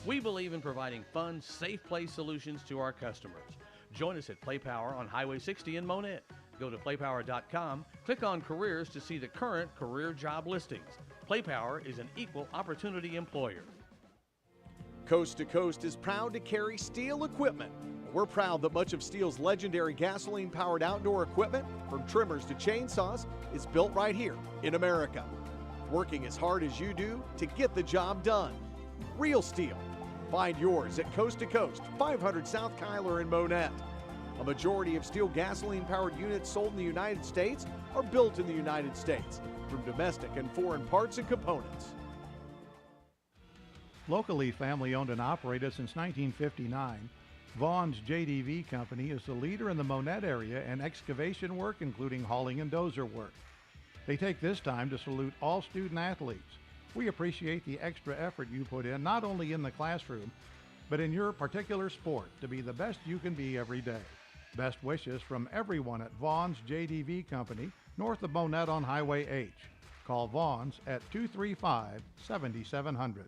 We believe in providing fun, safe play solutions to our customers. Join us at Play Power on Highway 60 in Monett. Go to playpower.com, click on careers to see the current career job listings. Play Power is an equal opportunity employer. Coast to Coast is proud to carry Steel equipment. We're proud that much of Steel's legendary gasoline-powered outdoor equipment, from trimmers to chainsaws, is built right here in America. Working as hard as you do to get the job done. Real Steel. Find yours at Coast to Coast, 500 South Kyler in Monett. A majority of Steel gasoline-powered units sold in the United States are built in the United States, from domestic and foreign parts and components. Locally family-owned and operated since 1959, Vaughn's JDV Company is the leader in the Monett area in excavation work, including hauling and dozer work. They take this time to salute all student athletes. We appreciate the extra effort you put in, not only in the classroom, but in your particular sport, to be the best you can be every day. Best wishes from everyone at Vaughn's JDV Company, north of Monett on Highway H. Call Vaughn's at 235-7700.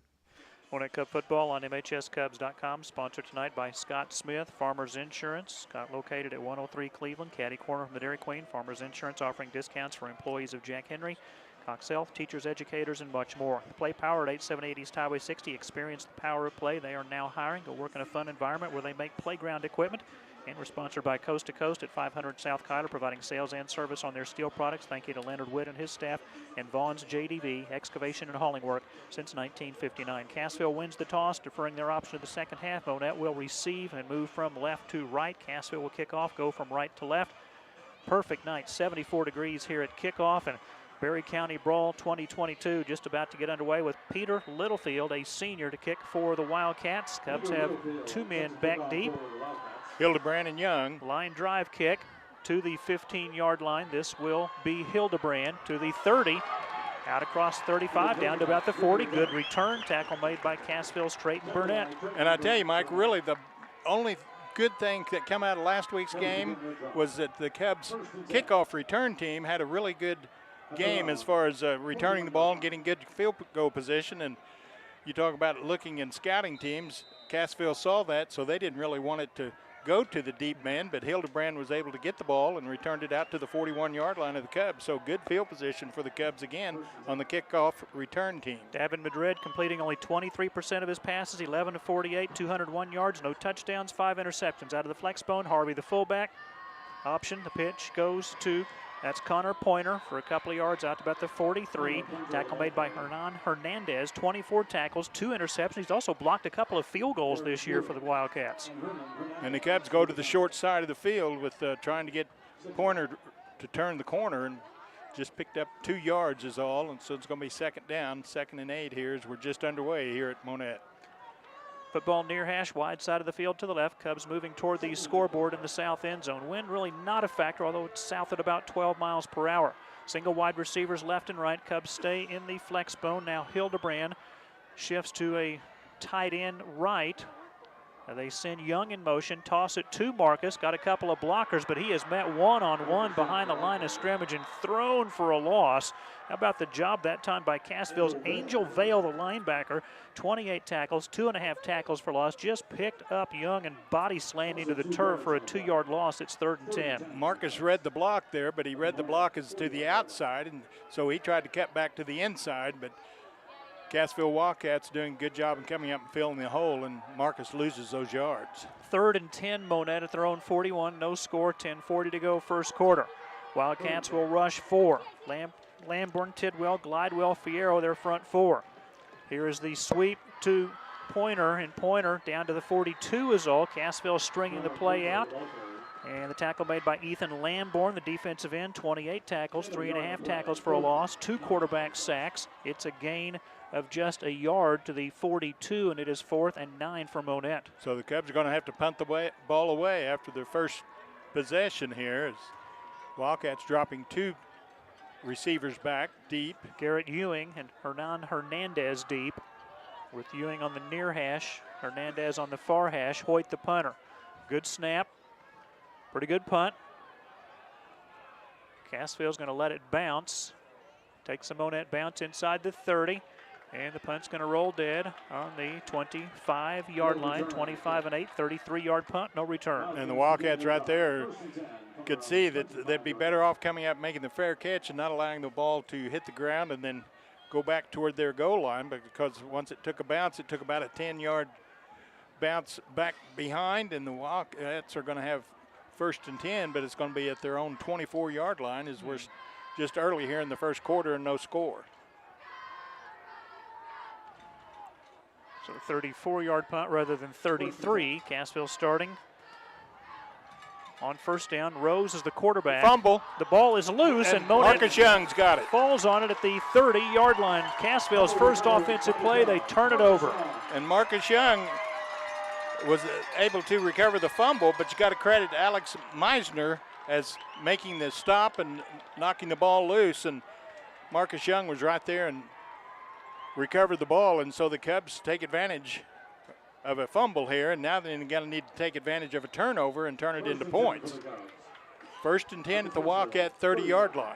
Monett Cub football on MHSCubs.com, sponsored tonight by Scott Smith, Farmers Insurance. Scott located at 103 Cleveland, caddy corner from the Dairy Queen. Farmers Insurance offering discounts for employees of Jack Henry, Cox Health, teachers, educators, and much more. Play Power at 8780 East Highway 60. Experience the power of play. They are now hiring. Go work in a fun environment where they make playground equipment. And we're sponsored by Coast to Coast at 500 South Kyler, providing sales and service on their steel products. Thank you to Leonard Witt and his staff, and Vaughn's JDV, excavation and hauling work since 1959. Cassville wins the toss, deferring their option to the second half. Monett will receive and move from left to right. Cassville will kick off, go from right to left. Perfect night, 74 degrees here at kickoff, and Berry County Brawl 2022 just about to get underway with Peter Littlefield, a senior, to kick for the Wildcats. Cubs have 2 men back deep. Hildebrand and Young. Line drive kick to the 15-yard line. This will be Hildebrand to the 30. Out across 35, down to about the 40. Good return. Tackle made by Cassville's Trayton Burnett. And I tell you, Mike, really the only good thing that came out of last week's game was that the Cubs kickoff return team had a really good game as far as returning the ball and getting good field goal position. And you talk about looking in scouting teams, Cassville saw that, so they didn't really want it to go to the deep man, but Hildebrand was able to get the ball and returned it out to the 41-yard line of the Cubs. So good field position for the Cubs again on the kickoff return team. Davin Madrid completing only 23% of his passes, 11 to 48, 201 yards, no touchdowns, 5 interceptions. Out of the flex bone, Harvey the fullback. Option, the pitch goes to, that's Connor Pointer for a couple of yards out to about the 43. Tackle made by Hernan Hernandez, 24 tackles, 2 interceptions. He's also blocked a couple of field goals this year for the Wildcats. And the Cubs go to the short side of the field with trying to get Pointer to turn the corner, and just picked up 2 yards is all, and so it's going to be second down, 2nd and 8 here as we're just underway here at Monett. Football near hash, wide side of the field to the left. Cubs moving toward the scoreboard in the south end zone. Wind really not a factor, although it's south at about 12 miles per hour. Single wide receivers left and right. Cubs stay in the flex bone. Now Hildebrand shifts to a tight end right. They send Young in motion, toss it to Marcus. Got a couple of blockers, but he has met one-on-one behind the line of scrimmage and thrown for a loss. How about the job that time by Cassville's Angel Vale, the linebacker. 28 tackles, 2.5 tackles for loss. Just picked up Young and body slammed into the turf for a 2-yard loss. It's 3rd and 10. Marcus read the block there, but he read the block as to the outside, and so he tried to cut back to the inside, but Cassville Wildcats doing a good job in coming up and filling the hole, and Marcus loses those yards. 3rd and 10, Monett at their own 41. No score, 10:40 to go first quarter. Wildcats will rush 4. Lamborn, Tidwell, Glidewell, Fierro, their front 4. Here is the sweep to Pointer, and Pointer down to the 42 is all. Cassville stringing the play out. And the tackle made by Ethan Lamborn, the defensive end, 28 tackles, 3.5 tackles for a loss, 2 quarterback sacks. It's a gain of just a yard to the 42, and it is 4th and 9 for Monett. So the Cubs are going to have to punt the ball away after their first possession here, as Wildcats dropping 2 receivers back deep. Garrett Ewing and Hernan Hernandez deep, with Ewing on the near hash, Hernandez on the far hash. Hoyt the punter. Good snap. Pretty good punt. Cassville's going to let it bounce. Takes a Monett bounce inside the 30. And the punt's going to roll dead on the 25-yard line. 25 and 8, 33-yard punt, no return. And the Wildcats right there could see that they'd be better off coming up making the fair catch and not allowing the ball to hit the ground and then go back toward their goal line, because once it took a bounce, it took about a 10-yard bounce back behind, and the Wildcats are going to have 1st and 10, but it's going to be at their own 24-yard line as we're just early here in the first quarter and no score. So 34-yard punt rather than 33. Cassville starting on 1st down. Rose is the quarterback. Fumble. The ball is loose, and Marcus Young's got it. Falls on it at the 30-yard line. Cassville's first offensive play. They turn it over. And Marcus Young was able to recover the fumble, but you got to credit Alex Meisner as making the stop and knocking the ball loose, and Marcus Young was right there and recovered the ball, and so the Cubs take advantage of a fumble here, and now they're going to need to take advantage of a turnover and turn it into points. 1st and 10 at the Wildcat 30-yard line.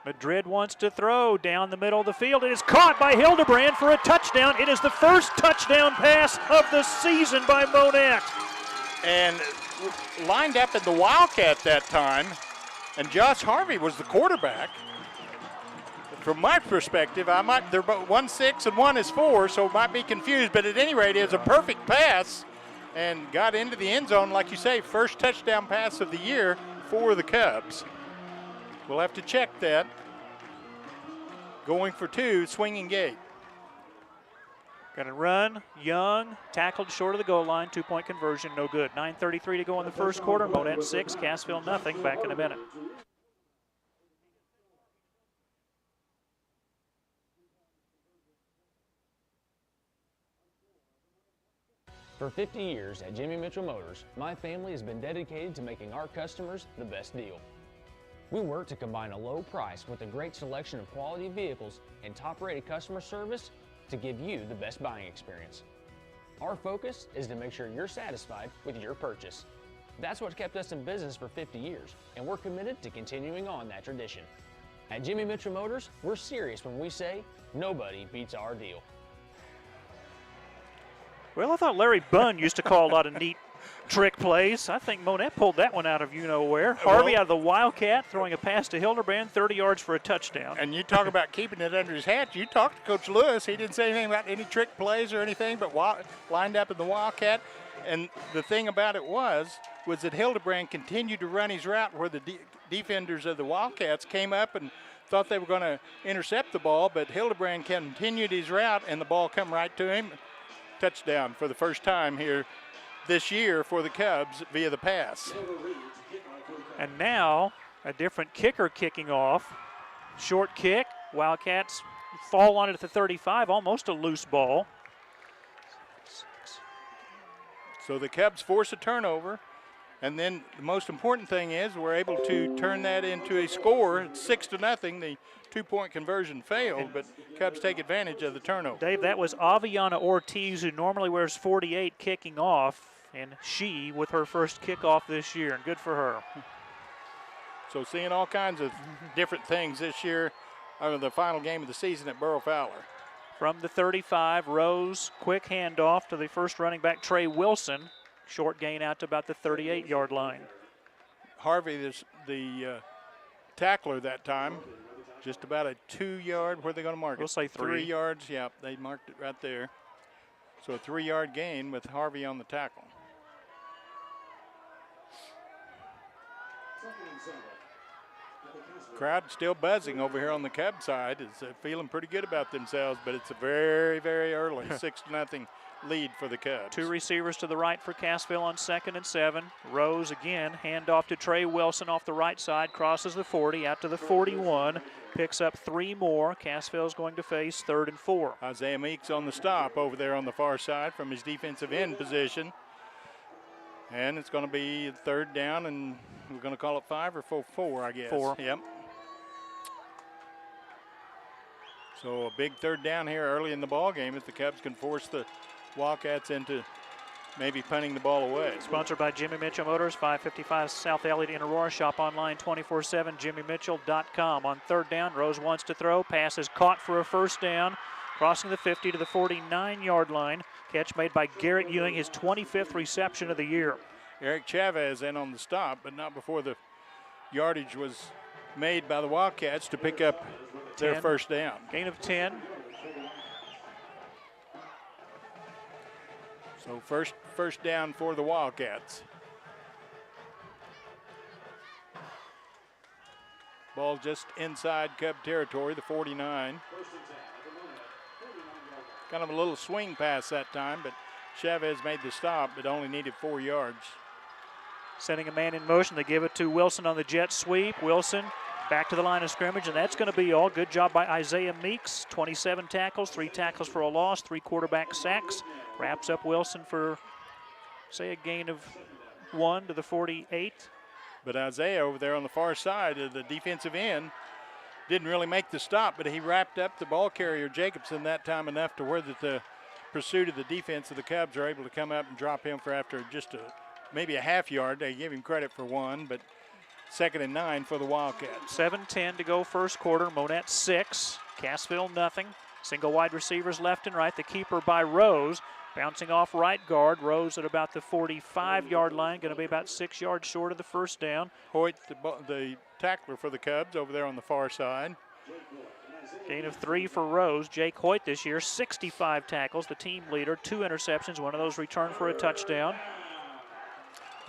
Madrid wants to throw down the middle of the field. It is caught by Hildebrand for a touchdown. It is the first touchdown pass of the season by Monett. And lined up in the Wildcat that time, and Josh Harvey was the quarterback. From my perspective, they're both 1-6 and 1 is 4, so might be confused, but at any rate, it's a perfect pass and got into the end zone, like you say, first touchdown pass of the year for the Cubs. We'll have to check that. Going for 2, swinging gate. Going to run. Young tackled short of the goal line. 2-point conversion, no good. 9:33 to go in the first quarter. Monett 6, Cassville nothing. Back in a minute. For 50 years at Jimmy Mitchell Motors, my family has been dedicated to making our customers the best deal. We work to combine a low price with a great selection of quality vehicles and top-rated customer service to give you the best buying experience. Our focus is to make sure you're satisfied with your purchase. That's what kept us in business for 50 years, and we're committed to continuing on that tradition. At Jimmy Mitchell Motors, we're serious when we say nobody beats our deal. Well, I thought Larry Bunn used to call a lot of neat trick plays. I think Monett pulled that one out of you-know-where. Harvey out of the Wildcat, throwing a pass to Hildebrand, 30 yards for a touchdown. And you talk about keeping it under his hat. You talked to Coach Lewis. He didn't say anything about any trick plays or anything, but lined up in the Wildcat. And the thing about it was that Hildebrand continued to run his route where the defenders of the Wildcats came up and thought they were going to intercept the ball, but Hildebrand continued his route, and the ball come right to him. Touchdown for the first time here this year for the Cubs via the pass. And now a different kicker kicking off. Short kick. Wildcats fall on it at the 35, almost a loose ball. So the Cubs force a turnover, and then the most important thing is we're able to turn that into a score. It's 6-0. The two-point conversion failed, but Cubs take advantage of the turnover. Dave, that was Aviana Ortiz, who normally wears 48, kicking off, and she with her first kickoff this year, and good for her. So seeing all kinds of different things this year out of the final game of the season at Burrow Fowler. From the 35, Rose, quick handoff to the first running back, Trey Wilson. Short gain out to about the 38-yard line. Harvey, the tackler that time, just about a 2-yard, where are they going to mark it? We'll say 3. 3 yards, yeah, they marked it right there. So a 3-yard gain with Harvey on the tackle. Crowd still buzzing over here on the Cub side. Is feeling pretty good about themselves, but it's a very, very early 6-0 lead for the Cubs. 2 receivers to the right for Cassville on 2nd and 7. Rose again, handoff to Trey Wilson off the right side, crosses the 40 out to the 41, picks up 3 more. Cassville's going to face 3rd and 4. Isaiah Meeks on the stop over there on the far side from his defensive end position. And it's going to be 3rd down, and we're going to call it 5 or 4, I guess. 4. Yep. So a big 3rd down here early in the ball game if the Cubs can force the Wildcats into maybe punting the ball away. Sponsored by Jimmy Mitchell Motors, 555 South Elliott in Aurora. Shop online 24/7, jimmymitchell.com. On 3rd down, Rose wants to throw. Pass is caught for a 1st down. Crossing the 50 to the 49-yard line. Catch made by Garrett Ewing, his 25th reception of the year. Eric Chavez in on the stop, but not before the yardage was made by the Wildcats to pick up their 1st down. Gain of 10. So first down for the Wildcats. Ball just inside Cub territory, the 49. Kind of a little swing pass that time, but Chavez made the stop, but only needed 4 yards. Sending a man in motion, they give it to Wilson on the jet sweep. Wilson back to the line of scrimmage, and that's going to be all. Good job by Isaiah Meeks. 27 tackles, 3 tackles for a loss, 3 quarterback sacks. Wraps up Wilson for, say, a gain of 1 to the 48. But Isaiah over there on the far side of the defensive end didn't really make the stop, but he wrapped up the ball carrier Jacobson that time enough to where the pursuit of the defense of the Cubs are able to come up and drop him for after just maybe a half yard. They give him credit for 1, but 2nd and 9 for the Wildcats. 7:10 to go first quarter. Monett 6, Cassville nothing. Single wide receivers left and right. The keeper by Rose. Bouncing off right guard. Rose at about the 45-yard line. Going to be about 6 yards short of the 1st down. Hoyt, the tackler for the Cubs over there on the far side. Gain of 3 for Rose. Jake Hoyt this year, 65 tackles, the team leader, 2 interceptions, one of those returned for a touchdown.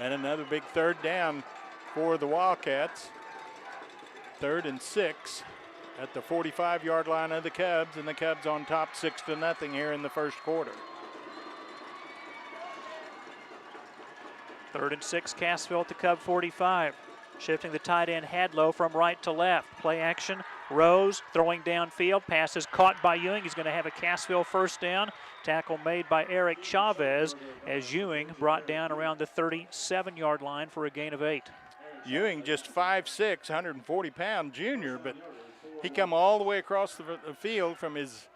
And another big 3rd down for the Wildcats. 3rd and 6 at the 45-yard line of the Cubs, and the Cubs on top 6-0 here in the first quarter. 3rd and 6, Cassville at the Cub 45. Shifting the tight end Hadlow from right to left. Play action. Rose throwing downfield. Pass is caught by Ewing. He's going to have a Cassville 1st down. Tackle made by Eric Chavez as Ewing brought down around the 37-yard line for a gain of 8. Ewing just 5'6", 140-pound junior, but he come all the way across the field from his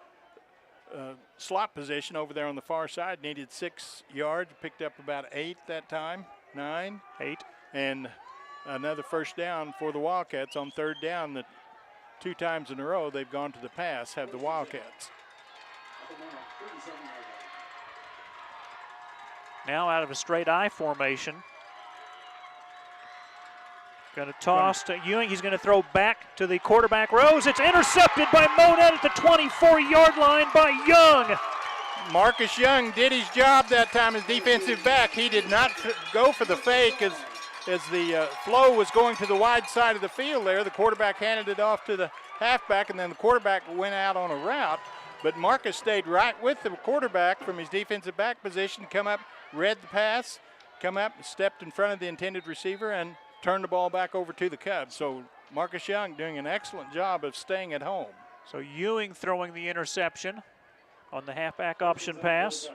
slot position over there on the far side. Needed 6 yards, picked up about 8 that time. 9, 8. And another first down for the Wildcats on third down. That 2 times in a row they've gone to the pass, have the Wildcats. Now out of a straight I formation. Going to toss to Ewing. He's going to throw back to the quarterback, Rose. It's intercepted by Monett at the 24-yard line by Young. Marcus Young did his job that time as defensive back. He did not go for the fake as the flow was going to the wide side of the field there. The quarterback handed it off to the halfback, and then the quarterback went out on a route. But Marcus stayed right with the quarterback from his defensive back position, come up, read the pass, come up, stepped in front of the intended receiver, and turned the ball back over to the Cubs. So Marcus Young doing an excellent job of staying at home. So Ewing throwing the interception on the halfback option pass.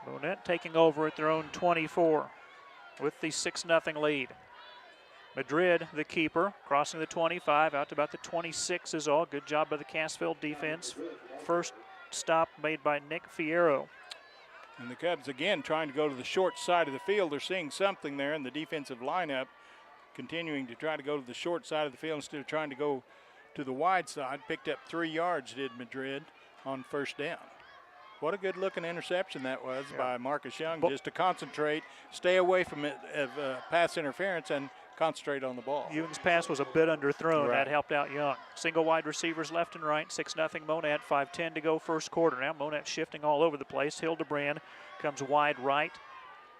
Monett taking over at their own 24 with the 6-0 lead. Madrid, the keeper, crossing the 25 out to about the 26 is all. Good job by the Cassville defense. First stop made by Nick Fierro. And the Cubs again trying to go to the short side of the field. They're seeing something there in the defensive lineup, continuing to try to go to the short side of the field instead of trying to go to the wide side. Picked up 3 yards, did Madrid, on first down. What a good looking interception that was by Marcus Young, just to concentrate, stay away from pass interference and concentrate on the ball. Ewing's pass was a bit underthrown. That helped out Young. Single wide receivers left and right. 6-0 Monett. 5:10 to go first quarter. Now Monett shifting all over the place. Hildebrand comes wide right.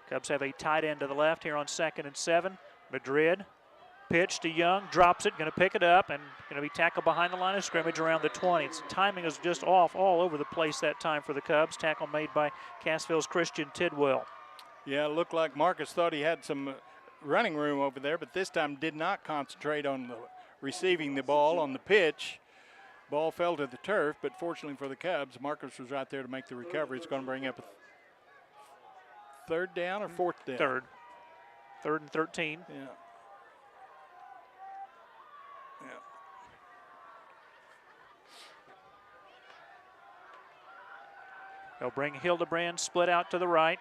Cubs have a tight end to the left here on 2nd and 7. Madrid pitch to Young. Drops it. Going to pick it up and going to be tackled behind the line of scrimmage around the 20. Its timing is just off all over the place that time for the Cubs. Tackle made by Cassville's Christian Tidwell. Yeah, it looked like Marcus thought he had some running room over there, but this time did not concentrate on receiving the ball on the pitch. Ball fell to the turf, but fortunately for the Cubs, Marcus was right there to make the recovery. It's going to bring up a third down or fourth down? Third and 13. Yeah. They'll bring Hildebrand split out to the right.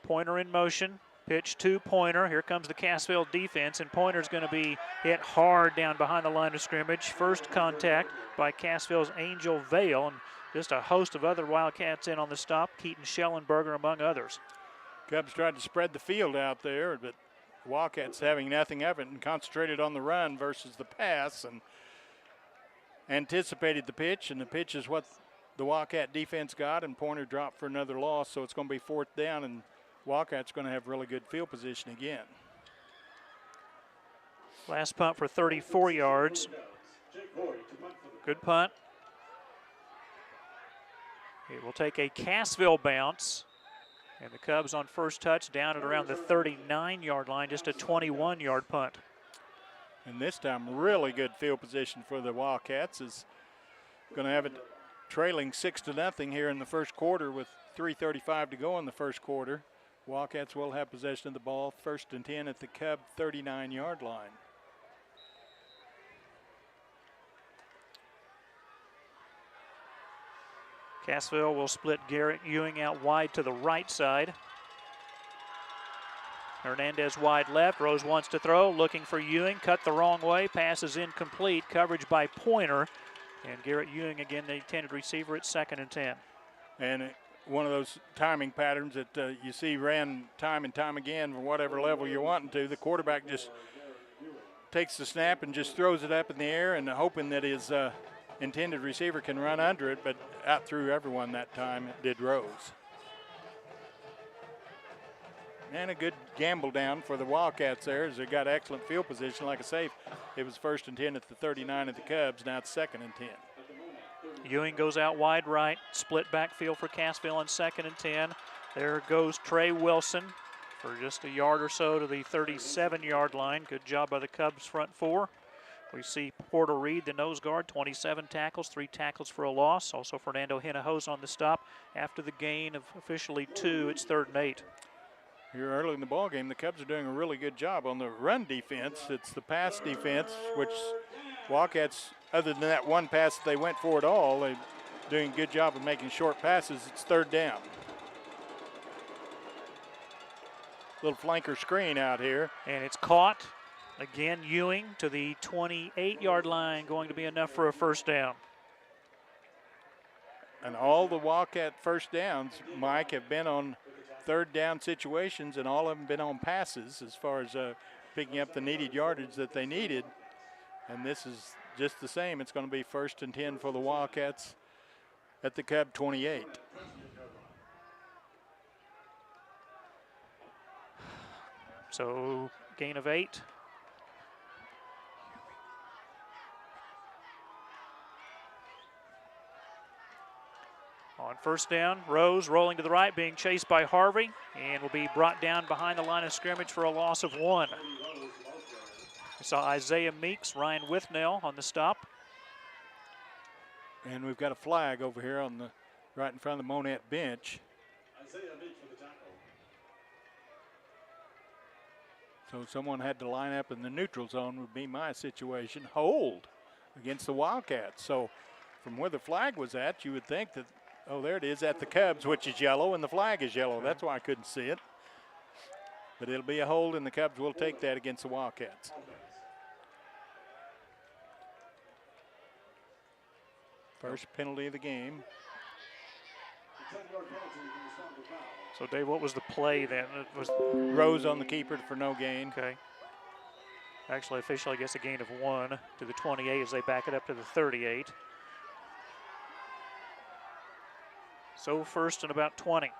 Pointer in motion. Pitch to Pointer. Here comes the Cassville defense, and Pointer's going to be hit hard down behind the line of scrimmage. First contact by Cassville's Angel Vale, and just a host of other Wildcats in on the stop. Keaton Schellenberger among others. Cubs tried to spread the field out there, but Wildcats having nothing of it and concentrated on the run versus the pass and anticipated the pitch, and the pitch is what the Wildcat defense got, and Pointer dropped for another loss, so it's going to be fourth down, and Wildcats going to have really good field position again. Last punt for 34 yards. Good punt. It will take a Cassville bounce. And the Cubs on first touch down at around the 39-yard line, just a 21-yard punt. And this time really good field position for the Wildcats. Is going to have it trailing 6-0 here in the first quarter with 3:35 to go in the first quarter. Wildcats will have possession of the ball, 1st and 10 at the Cub 39-yard line. Cassville will split Garrett Ewing out wide to the right side. Hernandez wide left. Rose wants to throw, looking for Ewing. Cut the wrong way. Pass is incomplete. Coverage by Pointer. And Garrett Ewing, again, the intended receiver at 2nd and 10. And one of those timing patterns that you see ran time and time again for whatever level you're wanting to. The quarterback just takes the snap and just throws it up in the air and hoping that his intended receiver can run under it, but out through everyone that time did Rose. And a good gamble down for the Wildcats there as they got excellent field position. Like I say, it was 1st and 10 at the 39 of the Cubs. Now it's 2nd and 10. Ewing goes out wide right. Split backfield for Cassville on 2nd and 10. There goes Trey Wilson for just a yard or so to the 37-yard line. Good job by the Cubs front four. We see Porter Reed, the nose guard, 27 tackles, 3 tackles for a loss. Also Fernando Hinojosa on the stop. After the gain of officially 2, it's 3rd and 8. Here early in the ball game, the Cubs are doing a really good job on the run defense. It's the pass defense, which Wildcats, other than that one pass that they went for at all, they doing a good job of making short passes. It's third down. Little flanker screen out here. And it's caught. Again, Ewing to the 28-yard line, going to be enough for a first down. And all the Wildcat first downs, Mike, have been on third down situations, and all of them been on passes as far as picking up the needed yardage that they needed. And this is just the same. It's going to be 1st and 10 for the Wildcats at the Cub 28. So gain of 8. On first down, Rose rolling to the right, being chased by Harvey, and will be brought down behind the line of scrimmage for a loss of 1. We saw Isaiah Meeks, Ryan Withnell on the stop. And we've got a flag over here on the right in front of the Monett bench. So someone had to line up in the neutral zone would be my situation. Hold against the Wildcats. So from where the flag was at, you would think that, oh, there it is at the Cubs, which is yellow, and the flag is yellow. That's why I couldn't see it. But it'll be a hold, and the Cubs will take that against the Wildcats. First penalty of the game. So, Dave, what was the play then? It was Rose on the keeper for no gain. Okay. Actually, officially, I guess a gain of 1 to the 28 as they back it up to the 38. So 1st and about 20.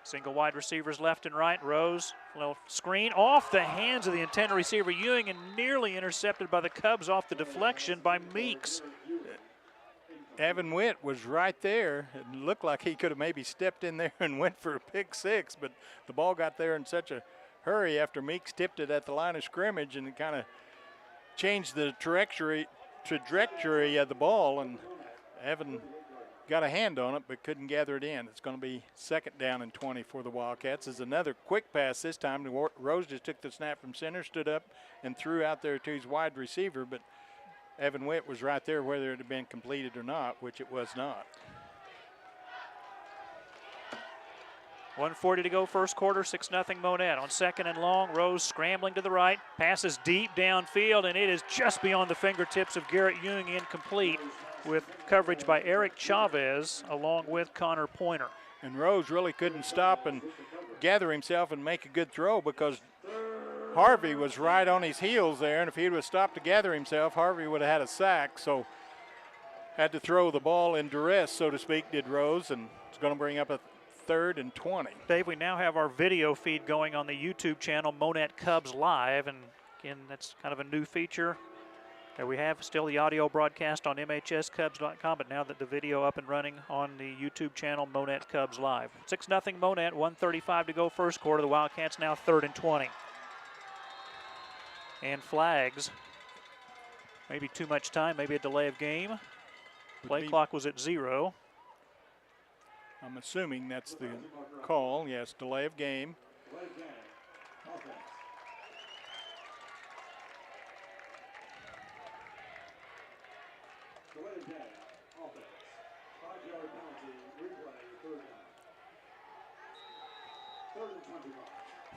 Single wide receivers left and right. Rose, little screen off the hands of the intended receiver Ewing and nearly intercepted by the Cubs off the deflection by Meeks. Evan Witt was right there. It looked like he could have maybe stepped in there and went for a pick 6, but the ball got there in such a hurry after Meeks tipped it at the line of scrimmage, and it kind of changed the trajectory of the ball, and Evan got a hand on it but couldn't gather it in. It's going to be 2nd down and 20 for the Wildcats. It's another quick pass this time. Rose just took the snap from center, stood up, and threw out there to his wide receiver, but Evan Witt was right there whether it had been completed or not, which it was not. 1:40 to go first quarter, 6-0 Monett. On 2nd and long, Rose scrambling to the right, passes deep downfield, and it is just beyond the fingertips of Garrett Ewing, incomplete, with coverage by Eric Chavez along with Connor Pointer. And Rose really couldn't stop and gather himself and make a good throw because Harvey was right on his heels there, and if he would have stopped to gather himself, Harvey would have had a sack. So had to throw the ball in duress, so to speak, did Rose, and it's going to bring up a 3rd and 20. Dave, we now have our video feed going on the YouTube channel Monett Cubs Live, and again, that's kind of a new feature. There we have still the audio broadcast on MHSCubs.com, but now that the video up and running on the YouTube channel Monett Cubs Live. 6-0 Monett, 1:35 to go first quarter. The Wildcats now 3rd and 20. And flags. Maybe too much time, maybe a delay of game. Play clock was at 0. I'm assuming that's the call. Yes, delay of game.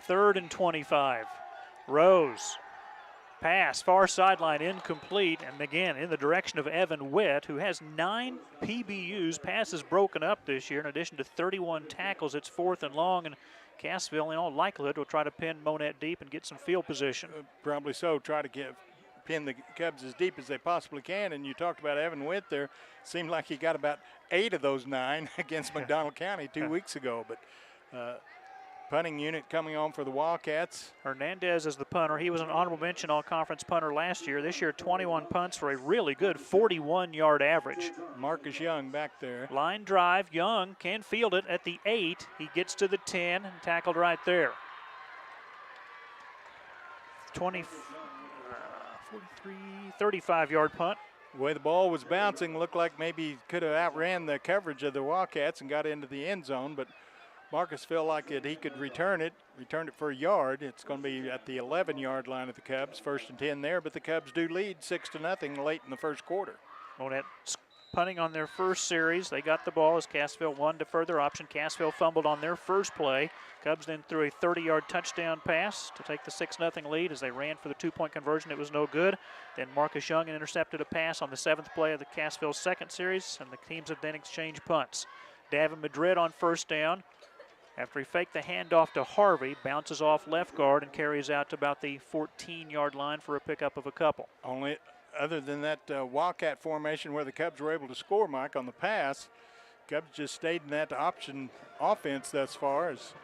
Third and 25. Rose. Pass, far sideline, incomplete, and again in the direction of Evan Witt, who has 9 PBUs, passes broken up this year. In addition to 31 tackles, it's 4th and long, and Cassville, in all likelihood, will try to pin Monett deep and get some field position. Probably so, try to pin the Cubs as deep as they possibly can, and you talked about Evan Witt there. Seemed like he got about 8 of those 9 against McDonald County 2 weeks ago, but punting unit coming on for the Wildcats. Hernandez is the punter. He was an honorable mention all-conference punter last year. This year, 21 punts for a really good 41-yard average. Marcus Young back there. Line drive. Young can field it at the 8. He gets to the 10 and tackled right there. 35-yard punt. The way the ball was bouncing looked like maybe he could have outran the coverage of the Wildcats and got into the end zone, but Marcus felt like he could returned it for a yard. It's going to be at the 11-yard line of the Cubs, 1st and 10 there, but the Cubs do lead 6-0 late in the first quarter. Monett punting on their first series. They got the ball as Cassville won to further option. Cassville fumbled on their first play. Cubs then threw a 30-yard touchdown pass to take the 6-0 lead as they ran for the 2-point conversion. It was no good. Then Marcus Young intercepted a pass on the 7th play of the Cassville second series, and the teams have then exchanged punts. Davin Madrid on first down. After he faked the handoff to Harvey, bounces off left guard and carries out to about the 14-yard line for a pickup of a couple. Only other than that Wildcat formation where the Cubs were able to score, Mike, on the pass, Cubs just stayed in that option offense thus far. As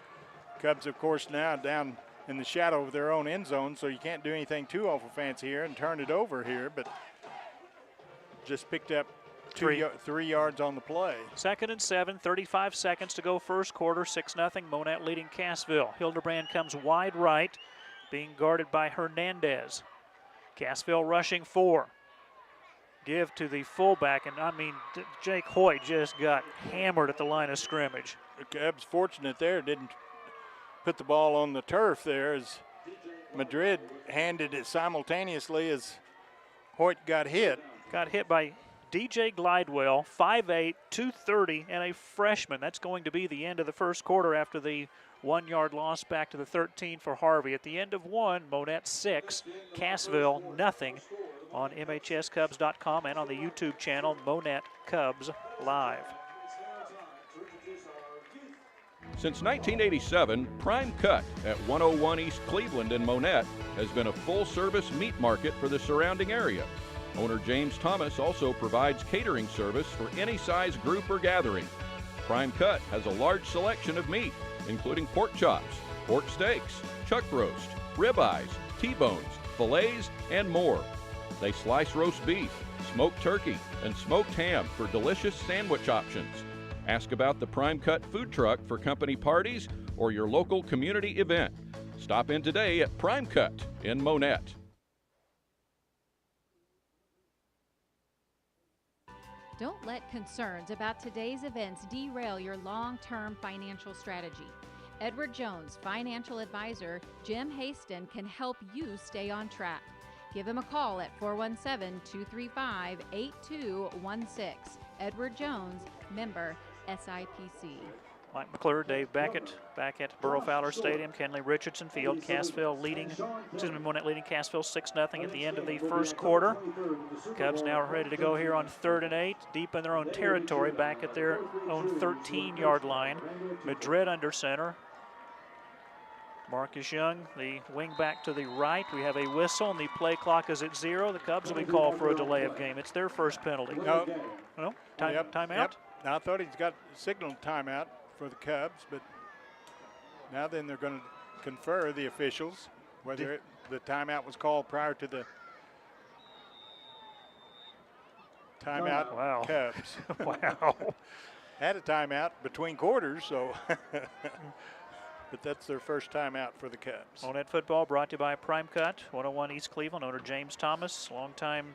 Cubs, of course, now down in the shadow of their own end zone, so you can't do anything too awful fancy here and turn it over here, but just picked up 3 yards on the play. 2nd and 7, 35 seconds to go first quarter, 6-0, Monett leading Cassville. Hildebrand comes wide right, being guarded by Hernandez. Cassville rushing 4. Give to the fullback, and I mean, Jake Hoyt just got hammered at the line of scrimmage. The Cubs fortunate there, didn't put the ball on the turf there as Madrid handed it simultaneously as Hoyt got hit. Got hit by DJ Glidewell, 5'8", 230, and a freshman. That's going to be the end of the first quarter after the 1-yard loss back to the 13 for Harvey. At the end of 1, Monett 6, Cassville nothing on MHSCubs.com and on the YouTube channel Monett Cubs Live. Since 1987, Prime Cut at 101 East Cleveland in Monett has been a full-service meat market for the surrounding area. Owner James Thomas also provides catering service for any size group or gathering. Prime Cut has a large selection of meat, including pork chops, pork steaks, chuck roast, ribeyes, T-bones, fillets, and more. They slice roast beef, smoked turkey, and smoked ham for delicious sandwich options. Ask about the Prime Cut food truck for company parties or your local community event. Stop in today at Prime Cut in Monett. Don't let concerns about today's events derail your long-term financial strategy. Edward Jones, financial advisor Jim Haston, can help you stay on track. Give him a call at 417-235-8216. Edward Jones, member SIPC. Mike McClure, Dave Beckett, back at Burrow Fowler Stadium, Kenley Richardson Field. Monett leading Cassville 6-0 at the end of the first quarter. Cubs now are ready to go here on 3rd and 8, deep in their own territory, back at their own 13-yard line. Madrid under center. Marcus Young, the wing back to the right. We have a whistle, and the play clock is at 0. The Cubs will be called for a delay of game. It's their first penalty. No. Timeout? Yep. Now I thought he's got signaled timeout for the Cubs, but now then they're going to confer the officials whether the timeout was called prior to the timeout. Wow. Cubs. Wow. Had a timeout between quarters, so but that's their first timeout for the Cubs. Monett football brought to you by Prime Cut, 101 East Cleveland. Owner James Thomas, longtime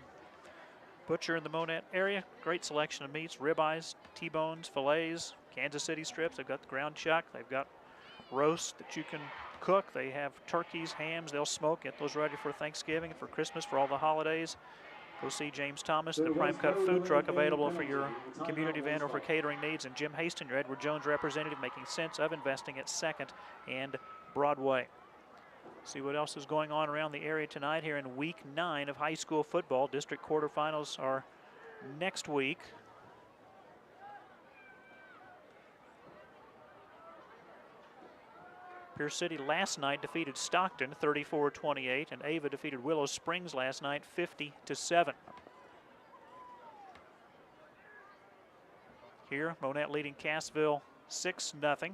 butcher in the Monett area. Great selection of meats, ribeyes, T-bones, fillets, Kansas City strips. They've got the ground chuck. They've got roast that you can cook. They have turkeys, hams. They'll smoke, get those ready for Thanksgiving, for Christmas, for all the holidays. Go see James Thomas, the Prime Cut food truck, available for your community event or for catering needs. And Jim Haston, your Edward Jones representative, making sense of investing at 2nd and Broadway. See what else is going on around the area tonight here in week 9 of high school football. District quarterfinals are next week. Pierce City last night defeated Stockton 34-28, and Ava defeated Willow Springs last night 50-7. Here, Monett leading Cassville 6-0.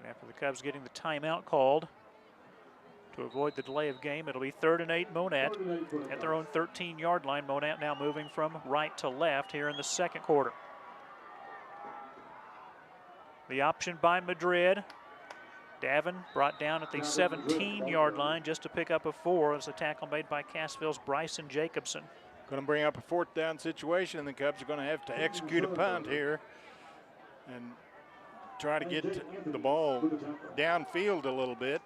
After the Cubs getting the timeout called to avoid the delay of game, it'll be 3rd and 8 Monett at their own 13-yard line. Monett now moving from right to left here in the second quarter. The option by Madrid. Davin brought down at the 17-yard line just to pick up a 4 as a tackle made by Cassville's Bryson Jacobson. Going to bring up a 4th down situation, and the Cubs are going to have to execute a punt here and try to get the ball downfield a little bit.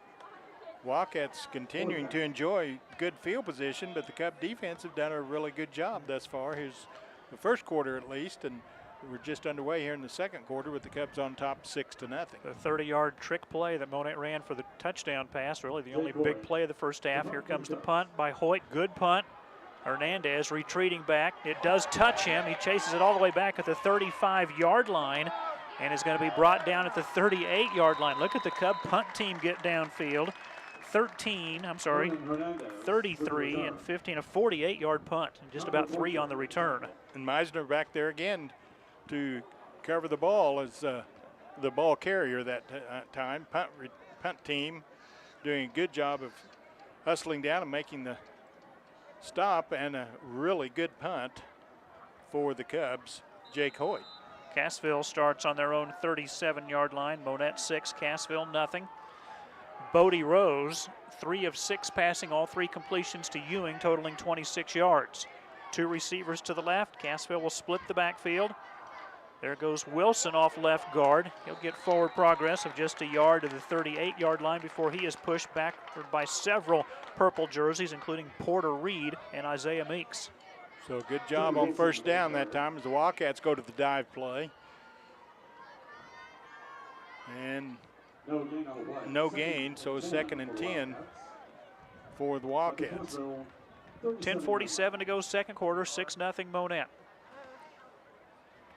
Wildcats continuing to enjoy good field position, but the Cub defense have done a really good job thus far. Here's the first quarter at least, and we're just underway here in the second quarter with the Cubs on top 6-0. The 30-yard trick play that Monett ran for the touchdown pass, really the only big play of the first half. Here comes the punt by Hoyt. Good punt. Hernandez retreating back. It does touch him. He chases it all the way back at the 35-yard line and is going to be brought down at the 38-yard line. Look at the Cub punt team get downfield. 33 and 15, a 48-yard punt, and just about 3 on the return. And Meisner back there again to cover the ball as the ball carrier that time. Punt team doing a good job of hustling down and making the stop, and a really good punt for the Cubs, Jake Hoyt. Cassville starts on their own 37-yard line. Monett 6, Cassville nothing. Bodie Rose, 3 of 6 passing, all 3 completions to Ewing, totaling 26 yards. 2 receivers to the left. Cassville will split the backfield. There goes Wilson off left guard. He'll get forward progress of just a yard to the 38-yard line before he is pushed backward by several purple jerseys, including Porter Reed and Isaiah Meeks. So good job on first down that time as the Wildcats go to the dive play. And no gain, so a 2nd and 10 for the Wildcats. 10:47 to go second quarter, 6-0 Monett.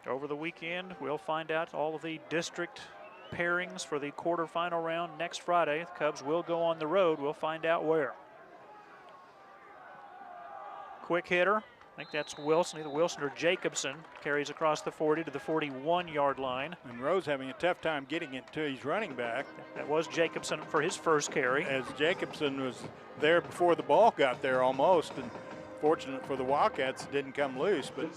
Over the weekend, we'll find out all of the district pairings for the quarterfinal round next Friday. The Cubs will go on the road. We'll find out where. Quick hitter. I think that's Wilson, either Wilson or Jacobson, carries across the 40 to the 41-yard line. And Rose having a tough time getting it to his running back. That was Jacobson for his first carry. As Jacobson was there before the ball got there almost, and fortunate for the Wildcats, it didn't come loose, but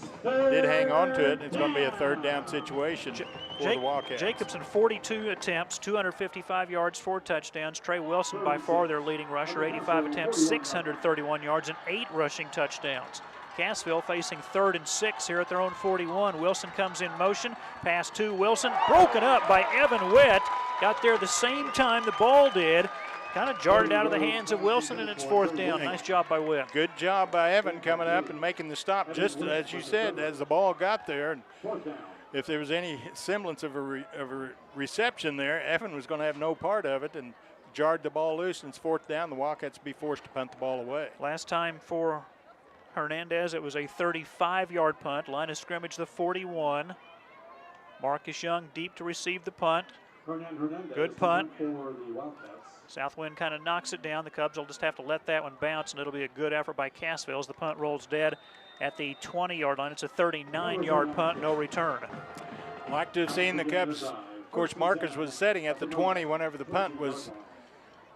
did hang on to it. It's going to be a 3rd down situation for the Wildcats. Jacobson, 42 attempts, 255 yards, 4 touchdowns. Trey Wilson, by far their leading rusher, 85 attempts, 631 yards, and 8 rushing touchdowns. Cassville facing 3rd and 6 here at their own 41. Wilson comes in motion. Pass to Wilson. Broken up by Evan Witt. Got there the same time the ball did. Kind of jarred it out of the hands of Wilson, and it's 4th down. Nice job by Witt. Good job by Evan coming up and making the stop just as you said, as the ball got there. And if there was any semblance of a reception there, Evan was going to have no part of it and jarred the ball loose, and it's 4th down. The Wildcats be forced to punt the ball away. Last time for Hernandez, it was a 35-yard punt. Line of scrimmage, the 41. Marcus Young deep to receive the punt. Good punt. Southwind kind of knocks it down. The Cubs will just have to let that one bounce, and it'll be a good effort by Cassville as the punt rolls dead at the 20-yard line. It's a 39-yard punt, no return. Like to have seen the Cubs. Of course, Marcus was setting at the 20 whenever the punt was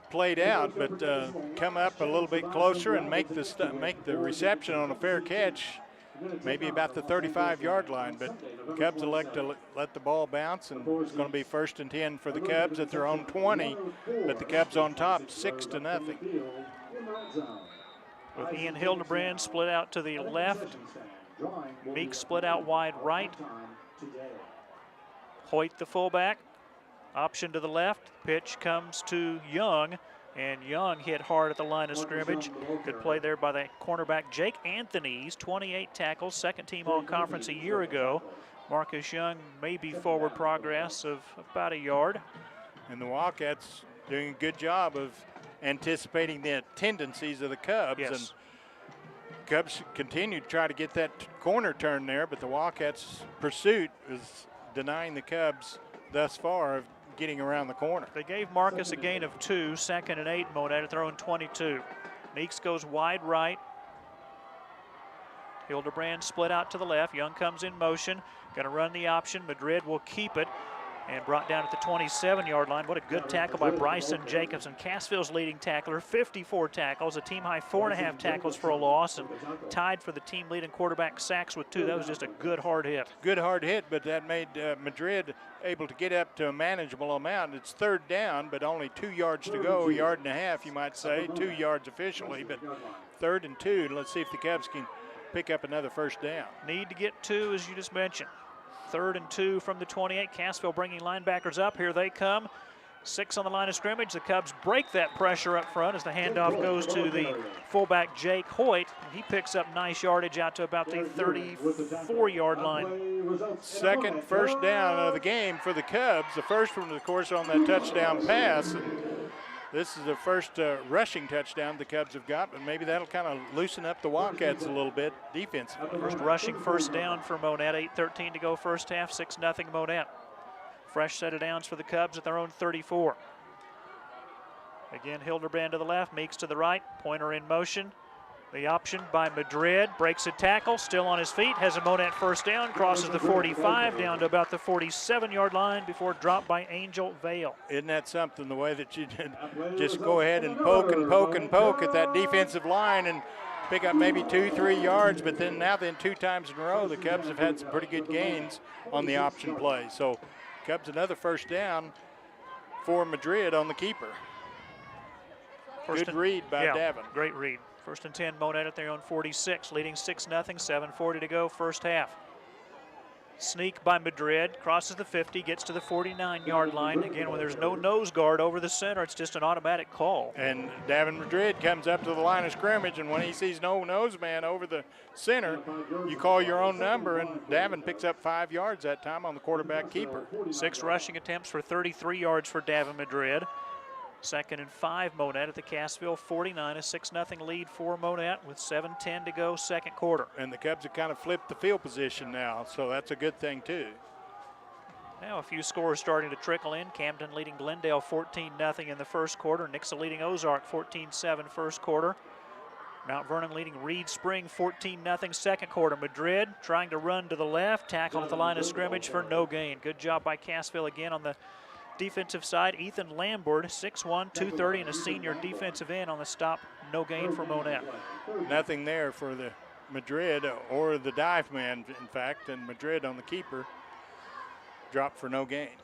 played out, but come up a little bit closer and make the reception on a fair catch, maybe about the 35-yard line. But Cubs elect to let the ball bounce, and it's going to be 1st and 10 for the Cubs at their own 20. But the Cubs on top, 6-0. With Ian Hildebrand split out to the left, Meeks split out wide right. Hoyt the fullback. Option to the left, pitch comes to Young, and Young hit hard at the line of scrimmage. Good play there by the cornerback Jake Anthony's, 28 tackles, 2nd team all-conference a year ago. Marcus Young maybe forward progress of about a yard. And the Wildcats doing a good job of anticipating the tendencies of the Cubs. Yes. And Cubs continue to try to get that corner turn there, but the Wildcats' pursuit is denying the Cubs thus far of getting around the corner. They gave Marcus a gain of 2, 2nd and 8, Monett at their own 22. Meeks goes wide right. Hildebrand split out to the left. Young comes in motion, going to run the option. Madrid will keep it and brought down at the 27-yard line. What a good tackle by Bryson Jacobson, Cassville's leading tackler, 54 tackles, a team high 4.5 tackles for a loss, and tied for the team lead in quarterback sacks with 2. That was just a good hard hit. Good hard hit, but that made Madrid able to get up to a manageable amount. It's 3rd down, but only 2 yards to go, a yard and a half, you might say, 2 yards officially, but 3rd and 2. Let's see if the Cubs can pick up another 1st down. Need to get 2, as you just mentioned. 3rd and 2 from the 28. Cassville bringing linebackers up. Here they come. 6 on the line of scrimmage. The Cubs break that pressure up front as the handoff goes to the fullback Jake Hoyt. He picks up nice yardage out to about the 34-yard line. Second first down of the game for the Cubs. The first one, of course, on that touchdown pass. This is the first rushing touchdown the Cubs have got, but maybe that'll kind of loosen up the Wildcats a little bit defensively. First rushing first down for Monett. 8:13 to go first half. 6-0 Monett. Fresh set of downs for the Cubs at their own 34. Again, Hildebrand to the left, Meeks to the right. Pointer in motion. The option by Madrid. Breaks a tackle, still on his feet. Has a Monett first down. Crosses the 45 down to about the 47-yard line before dropped by Angel Vale. Isn't that something, the way that you did just go ahead and poke and poke and poke at that defensive line and pick up maybe 2-3 yards, but then 2 times in a row, the Cubs have had some pretty good gains on the option play. So Cubs another first down for Madrid on the keeper. Good read by Davin. Great read. First and 10, Monett at their own 46, leading 6-0, 7:40 to go first half. Sneak by Madrid, crosses the 50, gets to the 49-yard line. Again, when there's no nose guard over the center, it's just an automatic call. And Davin Madrid comes up to the line of scrimmage, and when he sees no nose man over the center, you call your own number, and Davin picks up 5 yards that time on the quarterback keeper. 6 rushing attempts for 33 yards for Davin Madrid. 2nd and 5, Monett at the Cassville 49, a 6-0 lead for Monett with 7:10 to go second quarter. And the Cubs have kind of flipped the field position now, so that's a good thing too. Now a few scores starting to trickle in. Camden leading Glendale 14-0 in the first quarter. Nixa leading Ozark 14-7 first quarter. Mount Vernon leading Reed Spring 14-0 second quarter. Madrid trying to run to the left, tackled at the line of scrimmage for no gain. Good job by Cassville again on the defensive side. Ethan Lambert, 6'1", 230, and a senior defensive end on the stop. No gain for Monett. Nothing there for the Madrid or the dive man, in fact, and Madrid on the keeper dropped for no gain.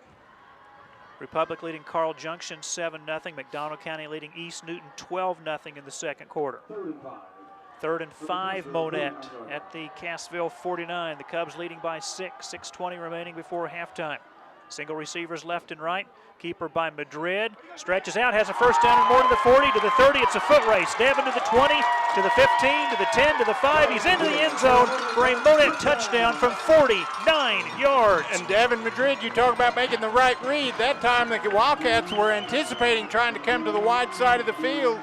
Republic leading Carl Junction 7-0. McDonald County leading East Newton 12-0 in the second quarter. 3rd and 5, Monett at the Cassville 49. The Cubs leading by 6, 6:20 remaining before halftime. Single receivers left and right. Keeper by Madrid. Stretches out, has a first down and more to the 40, to the 30. It's a foot race. Davin to the 20, to the 15, to the 10, to the 5. He's into the end zone for a Monett touchdown from 49 yards. And Davin Madrid, you talk about making the right read. That time the Wildcats were anticipating trying to come to the wide side of the field,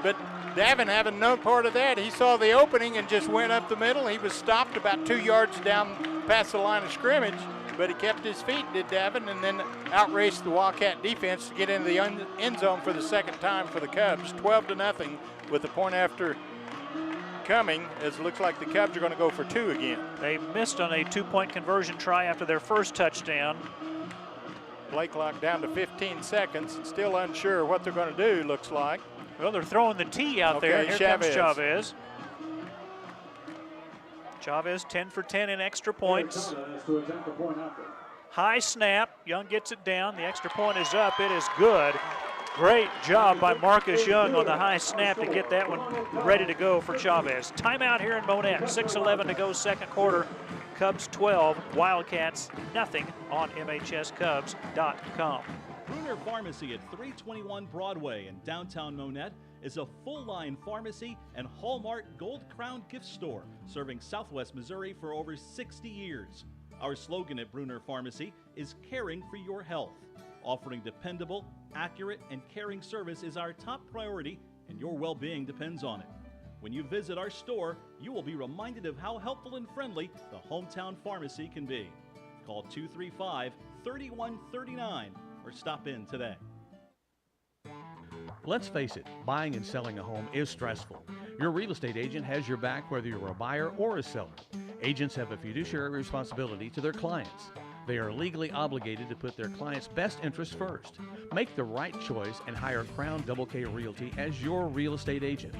but Davin having no part of that. He saw the opening and just went up the middle. He was stopped about 2 yards down past the line of scrimmage, but he kept his feet, did Davin, and then outraced the Wildcat defense to get into the end zone for the second time for the Cubs. 12-0 with the point after coming, as it looks like the Cubs are going to go for 2 again. They missed on a 2-point conversion try after their first touchdown. Play clock down to 15 seconds. Still unsure what they're going to do, looks like. Well, they're throwing the T out there. Here comes Chavez. Chavez 10 for 10 in extra points. High snap. Young gets it down. The extra point is up. It is good. Great job by Marcus Young on the high snap to get that one ready to go for Chavez. Timeout here in Monett. 6:11 to go second quarter. Cubs 12, Wildcats nothing on MHSCubs.com. Bruner Pharmacy at 321 Broadway in downtown Monett is a full-line pharmacy and Hallmark Gold Crown gift store serving Southwest Missouri for over 60 years. Our slogan at Bruner Pharmacy is caring for your health. Offering dependable, accurate, and caring service is our top priority, and your well-being depends on it. When you visit our store, you will be reminded of how helpful and friendly the hometown pharmacy can be. Call 235-3139 or stop in today. Let's face it, buying and selling a home is stressful. Your real estate agent has your back whether you're a buyer or a seller. Agents have a fiduciary responsibility to their clients. They are legally obligated to put their client's best interests first. Make the right choice and hire Crown Double K Realty as your real estate agent.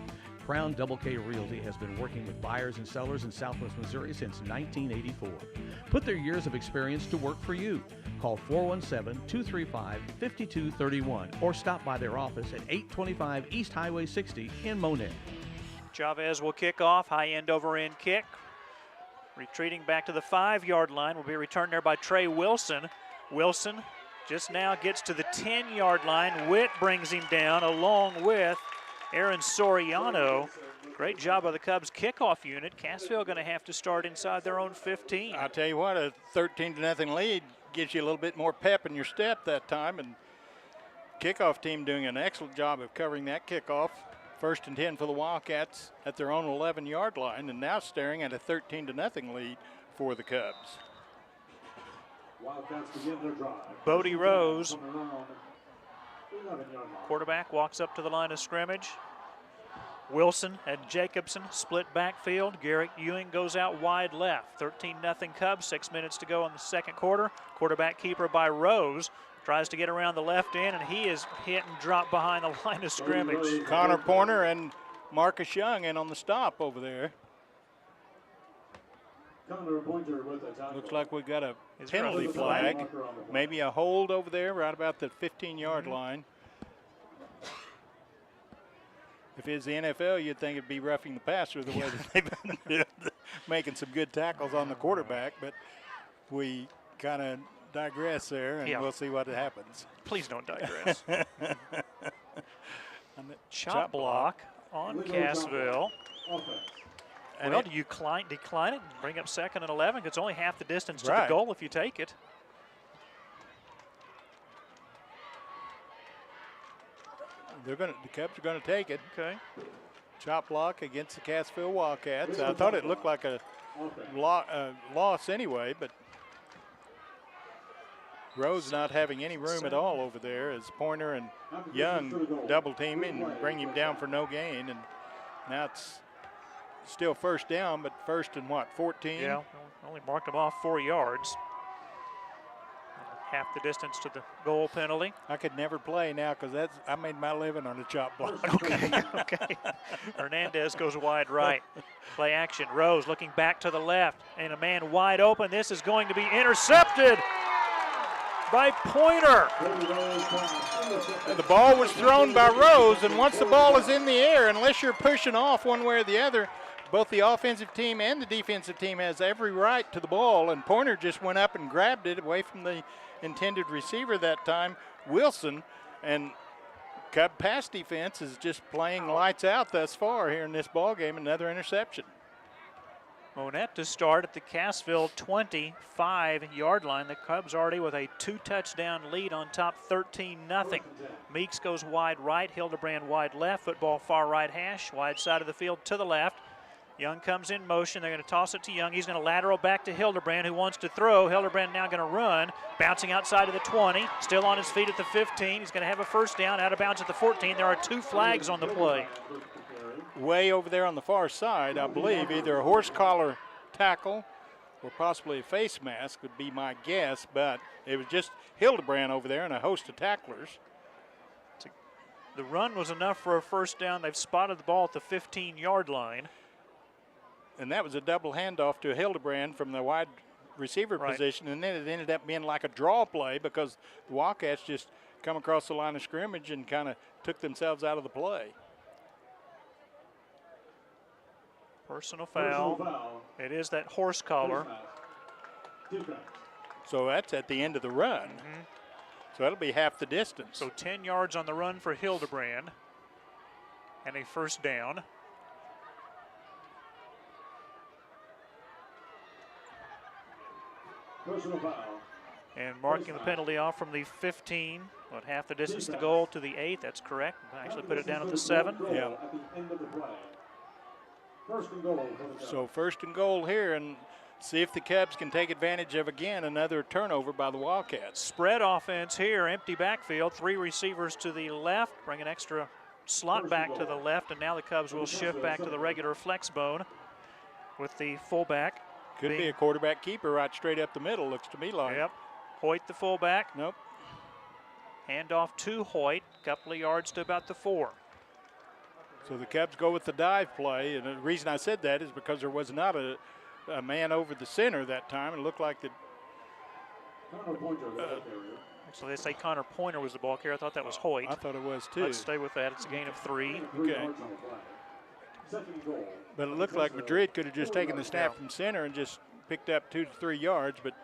Crown Double K Realty has been working with buyers and sellers in Southwest Missouri since 1984. Put their years of experience to work for you. Call 417-235-5231 or stop by their office at 825 East Highway 60 in Monett. Chavez will kick off. High end over end kick. Retreating back to the 5-yard line will be returned there by Trey Wilson. Wilson just now gets to the 10-yard line. Witt brings him down along with Aaron Soriano. Great job by the Cubs kickoff unit. Cassville going to have to start inside their own 15. I'll tell you what, a 13-0 lead gives you a little bit more pep in your step that time, and kickoff team doing an excellent job of covering that kickoff. 1st and 10 for the Wildcats at their own 11-yard line, and now staring at a 13-0 lead for the Cubs. Bodie Rose, quarterback, walks up to the line of scrimmage. Wilson and Jacobson split backfield. Garrett Ewing goes out wide left. 13-0 Cubs, 6 minutes to go in the second quarter. Quarterback keeper by Rose. Tries to get around the left end, and he is hit and dropped behind the line of scrimmage. Connor Pointer and Marcus Young in on the stop over there. Looks like we got a penalty flag. Maybe a hold over there right about the 15-yard line. If it's the NFL, you'd think it'd be roughing the passer the way that they've been making some good tackles on the quarterback, but we kind of digress there, and we'll see what happens. Please don't digress. Chop block on Cassville. And well, do you decline it and bring up 2nd and 11? It's only half the distance to the goal if you take it. The Cubs are going to take it. Okay. Chop block against the Cassville Wildcats. I thought it looked like a loss anyway, but Rose not having any room at all over there as Pointer and Young double team and bring him down for no gain. And now it's still 1st down, but 1st and 14? Yeah, only marked him off 4 yards. Half the distance to the goal penalty. I could never play now because I made my living on a chop block. Okay. Hernandez goes wide right. Play action. Rose looking back to the left, and a man wide open. This is going to be intercepted by Pointer. And the ball was thrown by Rose, and once the ball is in the air, unless you're pushing off one way or the other, both the offensive team and the defensive team has every right to the ball, and Pointer just went up and grabbed it away from the intended receiver that time, Wilson, and Cub pass defense is just playing lights out thus far here in this ball game. Another interception. Monett to start at the Cassville 25-yard line. The Cubs already with a 2-touchdown lead on top, 13-0. Meeks goes wide right, Hildebrand wide left, football far right hash, wide side of the field to the left. Young comes in motion. They're going to toss it to Young. He's going to lateral back to Hildebrand, who wants to throw. Hildebrand now going to run, bouncing outside of the 20, still on his feet at the 15. He's going to have a 1st down, out of bounds at the 14. There are 2 flags on the play. Way over there on the far side, I believe, either a horse collar tackle or possibly a face mask would be my guess, but it was just Hildebrand over there and a host of tacklers. The run was enough for a 1st down. They've spotted the ball at the 15-yard line. And that was a double handoff to Hildebrand from the wide receiver position, and then it ended up being like a draw play because the Wildcats just come across the line of scrimmage and kind of took themselves out of the play. Personal foul. It is that horse collar. So that's at the end of the run. So that'll be half the distance. So 10 yards on the run for Hildebrand and a 1st down. And marking the penalty off from the 15, about half the distance to the goal to the 8. That's correct. Actually put it down at the 7. Yeah. So 1st and goal here, and see if the Cubs can take advantage of, again, another turnover by the Wildcats. Spread offense here, empty backfield, 3 receivers to the left, bring an extra slot back to the left, and now the Cubs will shift back to the regular flex bone with the fullback. Could be a quarterback keeper right straight up the middle, looks to me like. Yep. Hoyt the fullback. Nope. Handoff to Hoyt, couple of yards to about the 4. So the Cubs go with the dive play, and the reason I said that is because there was not a man over the center that time. It looked like the so they say Connor Pointer was the ball carrier. I thought that was Hoyt. I thought it was too. Let's stay with that. It's a gain of 3. Okay. But it looked like Madrid could have just taken the snap from center and just picked up 2 to 3 yards, but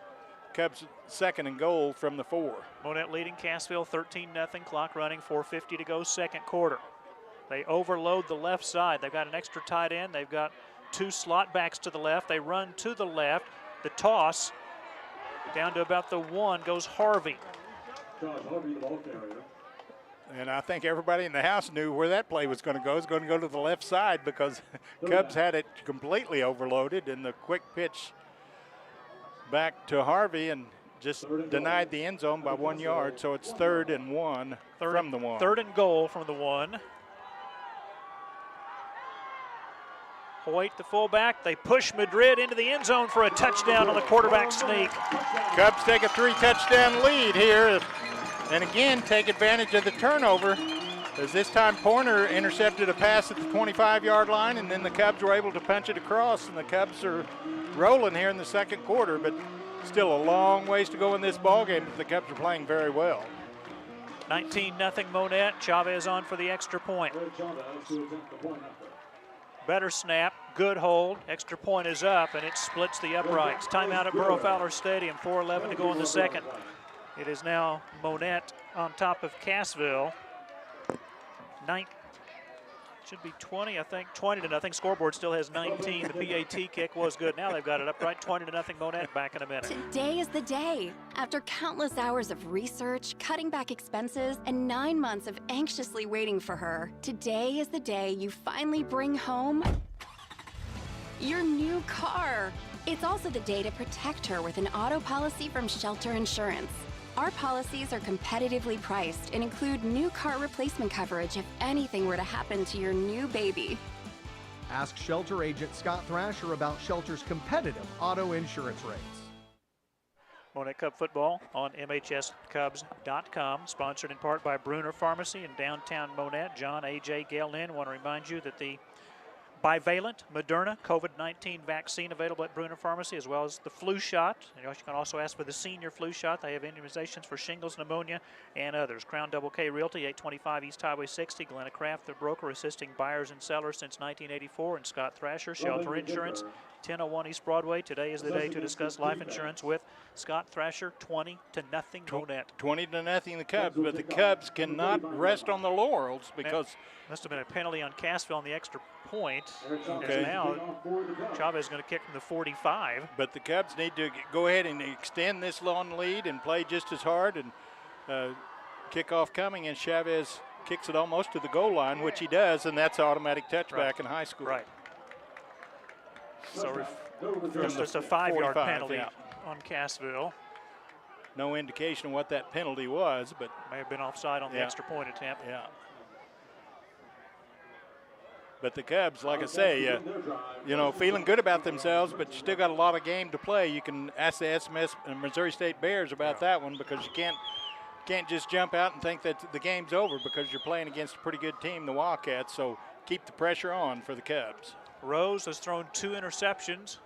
Cubs second and goal from the 4. Monett leading Cassville 13-0, clock running, 4:50 to go, second quarter. They overload the left side. They've got an extra tight end. They've got 2 slot backs to the left. They run to the left. The toss down to about the 1 goes Harvey. And I think everybody in the house knew where that play was going to go. It was going to go to the left side because Cubs had it completely overloaded, and the quick pitch back to Harvey and just denied the end zone by 1 yard. So it's 3rd and 1 from the 1. 3rd and goal from the 1. Hoyt, the fullback, they push Madrid into the end zone for a touchdown on the quarterback sneak. Cubs take a 3-touchdown lead here, and again take advantage of the turnover, as this time Pointer intercepted a pass at the 25-yard line, and then the Cubs were able to punch it across, and the Cubs are rolling here in the second quarter, but still a long ways to go in this ball game. The Cubs are playing very well. 19-0 Monett. Chavez on for the extra point. Better snap, good hold. Extra point is up, and it splits the uprights. Timeout at Burrow Fowler Stadium, 4:11 to go in the second. It is now Monett on top of Cassville. Should be 20, I think. 20-0. Scoreboard still has 19. The PAT kick was good. Now they've got it upright. 20-0 Monett. Back in a minute. Today is the day. After countless hours of research, cutting back expenses, and 9 months of anxiously waiting for her, today is the day you finally bring home your new car. It's also the day to protect her with an auto policy from Shelter Insurance. Our policies are competitively priced and include new car replacement coverage if anything were to happen to your new baby. Ask Shelter agent Scott Thrasher about Shelter's competitive auto insurance rates. Monett Cub football on MHSCubs.com, sponsored in part by Bruner Pharmacy in downtown Monett. John, AJ, Gail Lynn want to remind you that the bivalent Moderna COVID-19 vaccine available at Bruner Pharmacy, as well as the flu shot. You can also ask for the senior flu shot. They have immunizations for shingles, pneumonia, and others. Crown Double K Realty, 825 East Highway 60. Glenna Kraft, the broker, assisting buyers and sellers since 1984. And Scott Thrasher, Shelter Insurance, 1001 East Broadway. Today is the day to discuss life insurance with Scott Thrasher. 20-0 Monett. 20-0 the Cubs, but the Cubs cannot rest on the laurels because must have been a penalty on Cassville on the extra point. Okay. Now Chavez is going to kick from the 45. But the Cubs need to go ahead and extend this long lead and play just as hard. And kickoff coming, and Chavez kicks it almost to the goal line, which he does, and that's automatic touchback in high school. Right. So just a 5-yard penalty on Cassville. No indication of what that penalty was, but may have been offside on the extra point attempt. Yeah. But the Cubs, like I say, feeling good about themselves, but you still got a lot of game to play. You can ask the SMS and Missouri State Bears about that one, because you can't just jump out and think that the game's over, because you're playing against a pretty good team, the Wildcats. So keep the pressure on for the Cubs. Rose has thrown 2 interceptions.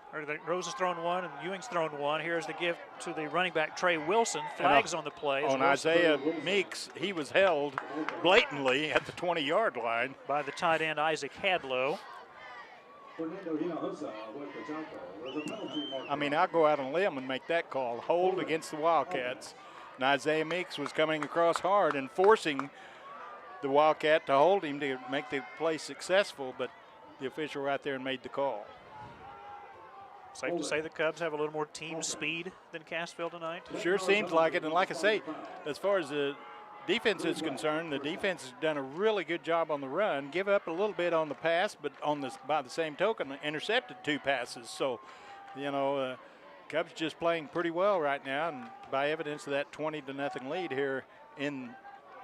Rose has thrown 1 and Ewing's thrown 1. Here's the gift to the running back, Trey Wilson. Flags on the play. On Isaiah Meeks, he was held blatantly at the 20-yard line by the tight end, Isaac Hadlow. I mean, I'll go out on a limb and make that call. Hold against the Wildcats. And Isaiah Meeks was coming across hard and forcing the Wildcat to hold him to make the play successful, but the official right there and made the call. Safe to say the Cubs have a little more team speed than Cassville tonight? Sure seems like it. And like I say, as far as the defense is concerned, the defense has done a really good job on the run. Give up a little bit on the pass, but by the same token, intercepted 2 passes. So, Cubs just playing pretty well right now, and by evidence of that 20-0 lead here in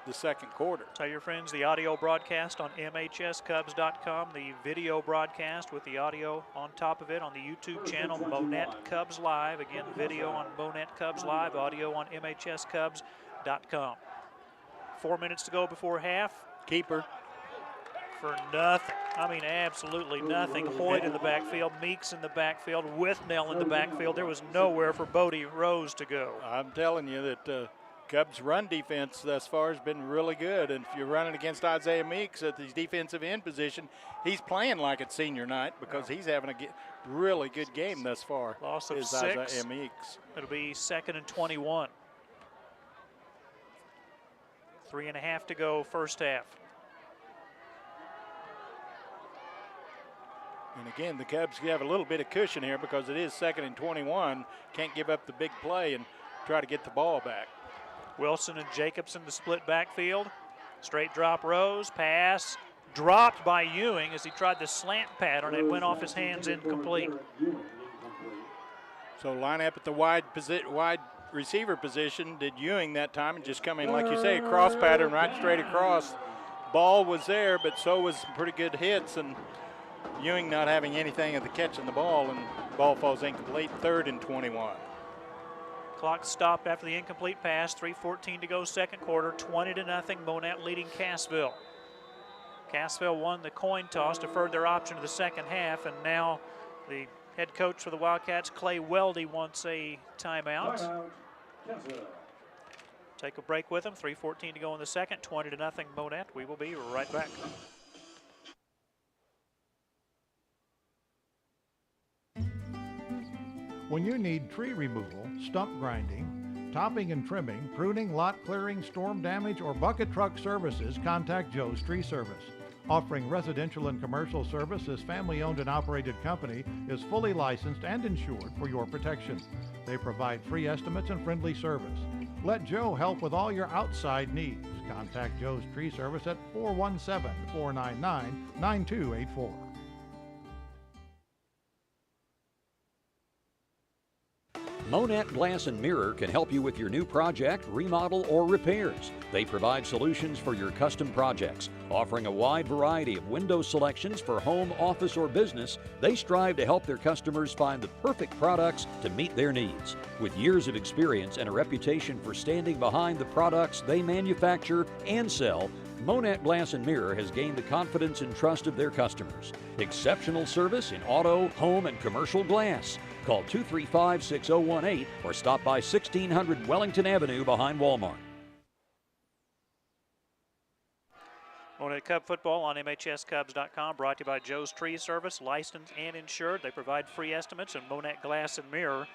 the second quarter. Tell your friends the audio broadcast on MHSCubs.com, the video broadcast with the audio on top of it on the YouTube channel, Monett Cubs Live. Again, video on Monett Cubs Live, audio on MHSCubs.com. 4 minutes to go before half. Keeper. For nothing. I mean, absolutely nothing. Hoyt in the backfield, Meeks in the backfield, with Nell in the backfield. There was nowhere for Bodie Rose to go. I'm telling you that Cubs' run defense thus far has been really good, and if you're running against Isaiah Meeks at his defensive end position, he's playing like it's senior night because he's having a really good game thus far. Loss of 6. Isaiah Meeks. It'll be 2nd and 21. 3.5 to go, first half. And again, the Cubs have a little bit of cushion here because it is 2nd and 21. Can't give up the big play and try to get the ball back. Wilson and Jacobson, the split backfield. Straight drop rows, pass, dropped by Ewing as he tried the slant pattern. It went off his hands, incomplete. So line up at the wide receiver position. Did Ewing that time and just come in, like you say, cross pattern right straight across. Ball was there, but so was some pretty good hits, and Ewing not having anything at the catch on the ball, and ball falls incomplete. 3rd and 21. Clock stopped after the incomplete pass. 3:14 to go, second quarter. 20-0. Monett leading Cassville. Cassville won the coin toss, deferred their option to the second half, and now the head coach for the Wildcats, Clay Weldy, wants a timeout. Take a break with them. 3:14 to go in the second. 20-0 Monett. We will be right back. When you need tree removal, stump grinding, topping and trimming, pruning, lot clearing, storm damage, or bucket truck services, contact Joe's Tree Service. Offering residential and commercial service, this family-owned and operated company is fully licensed and insured for your protection. They provide free estimates and friendly service. Let Joe help with all your outside needs. Contact Joe's Tree Service at 417-499-9284. Monett Glass and Mirror can help you with your new project, remodel, or repairs. They provide solutions for your custom projects. Offering a wide variety of window selections for home, office, or business, they strive to help their customers find the perfect products to meet their needs. With years of experience and a reputation for standing behind the products they manufacture and sell, Monett Glass and Mirror has gained the confidence and trust of their customers. Exceptional service in auto, home, and commercial glass. Call 235-6018 or stop by 1600 Wellington Avenue behind Walmart. Monett Cub football on MHSCubs.com, brought to you by Joe's Tree Service, licensed and insured. They provide free estimates, and Monett Glass and Mirror,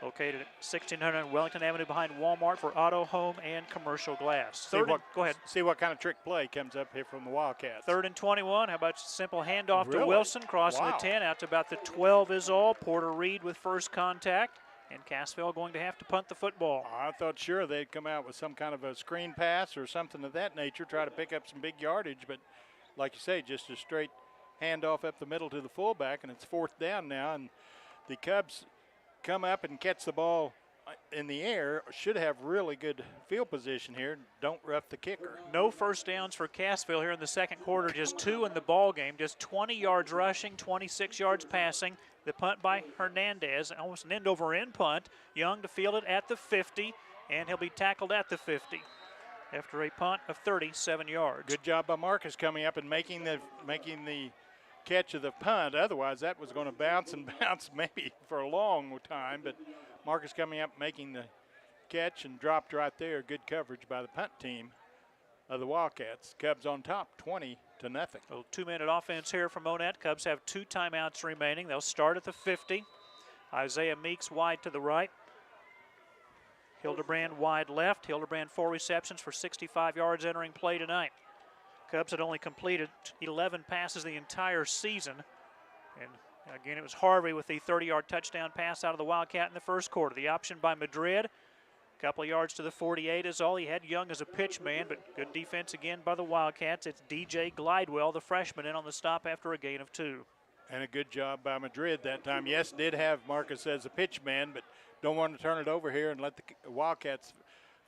located at 1600 Wellington Avenue behind Walmart for auto, home, and commercial glass. Go ahead. See what kind of trick play comes up here from the Wildcats. 3rd and 21. How about simple handoff Really? to Wilson, crossing Wow. the 10 out to about the 12 is all. Porter Reed with first contact, and Cassville going to have to punt the football. I thought sure they'd come out with some kind of a screen pass or something of that nature, try to pick up some big yardage, but like you say, just a straight handoff up the middle to the fullback, and it's 4th down now, and the Cubs come up and catch the ball in the air, should have really good field position here. Don't rough the kicker. No first downs for Cassville here in the second quarter, just 2 in the ball game, just 20 yards rushing, 26 yards passing. The punt by Hernandez, almost an end-over-end punt. Young to field it at the 50, and he'll be tackled at the 50 after a punt of 37 yards. Good job by Marcus coming up and making the catch of the punt. Otherwise, that was going to bounce and bounce maybe for a long time, but Marcus coming up making the catch and dropped right there. Good coverage by the punt team of the Wildcats. Cubs on top, 20-0. A 2-minute offense here for Monett. Cubs have 2 timeouts remaining. They'll start at the 50. Isaiah Meeks wide to the right. Hildebrand wide left. Hildebrand 4 receptions for 65 yards entering play tonight. Cubs had only completed 11 passes the entire season. And again, it was Harvey with the 30-yard touchdown pass out of the Wildcat in the first quarter. The option by Madrid. A couple of yards to the 48 is all. He had Young as a pitch man, but good defense again by the Wildcats. It's DJ Glidewell, the freshman, in on the stop after a gain of 2. And a good job by Madrid that time. Yes, did have Marcus as a pitch man, but don't want to turn it over here and let the Wildcats